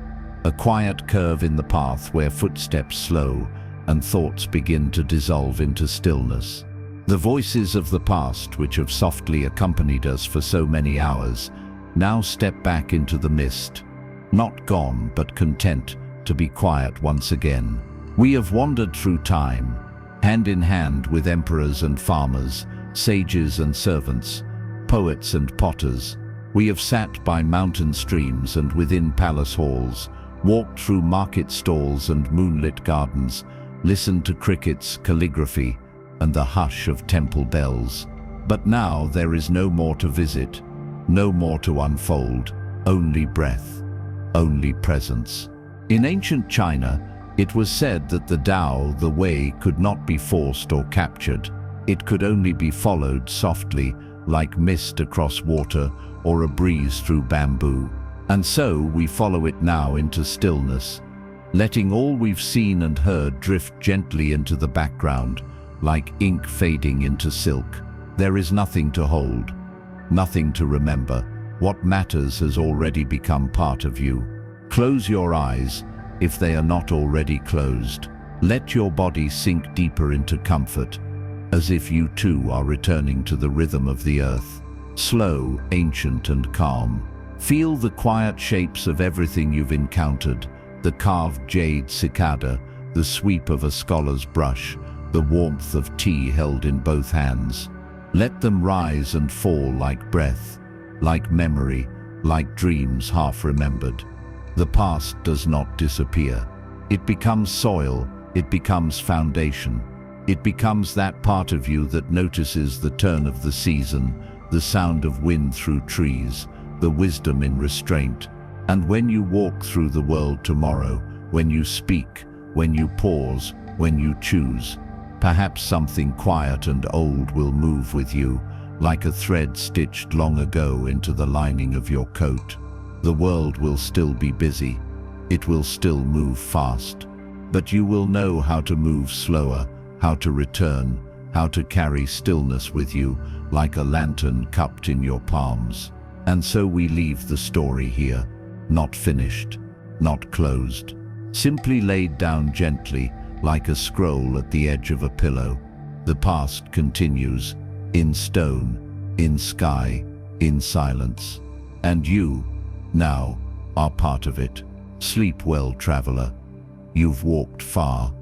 a quiet curve in the path where footsteps slow and thoughts begin to dissolve into stillness. The voices of the past, which have softly accompanied us for so many hours, now step back into the mist, not gone, but content to be quiet once again. We have wandered through time, hand in hand with emperors and farmers, sages and servants, poets and potters. We have sat by mountain streams and within palace halls, walked through market stalls and moonlit gardens, listened to crickets, calligraphy, and the hush of temple bells. But now there is no more to visit, no more to unfold, only breath, only presence. In ancient China, it was said that the Tao, the way, could not be forced or captured. It could only be followed softly, like mist across water or a breeze through bamboo. And so we follow it now into stillness, letting all we've seen and heard drift gently into the background, like ink fading into silk. There is nothing to hold, nothing to remember. What matters has already become part of you. Close your eyes, if they are not already closed. Let your body sink deeper into comfort, as if you too are returning to the rhythm of the earth, slow, ancient, and calm. Feel the quiet shapes of everything you've encountered, the carved jade cicada, the sweep of a scholar's brush, the warmth of tea held in both hands. Let them rise and fall like breath, like memory, like dreams half remembered. The past does not disappear. It becomes soil, it becomes foundation. It becomes that part of you that notices the turn of the season, the sound of wind through trees, the wisdom in restraint. And when you walk through the world tomorrow, when you speak, when you pause, when you choose, perhaps something quiet and old will move with you, like a thread stitched long ago into the lining of your coat. The world will still be busy. It will still move fast. But you will know how to move slower, how to return, how to carry stillness with you, like a lantern cupped in your palms. And so we leave the story here, not finished, not closed, simply laid down gently, like a scroll at the edge of a pillow. The past continues, in stone, in sky, in silence. And you, now, are part of it. Sleep well, traveler. You've walked far.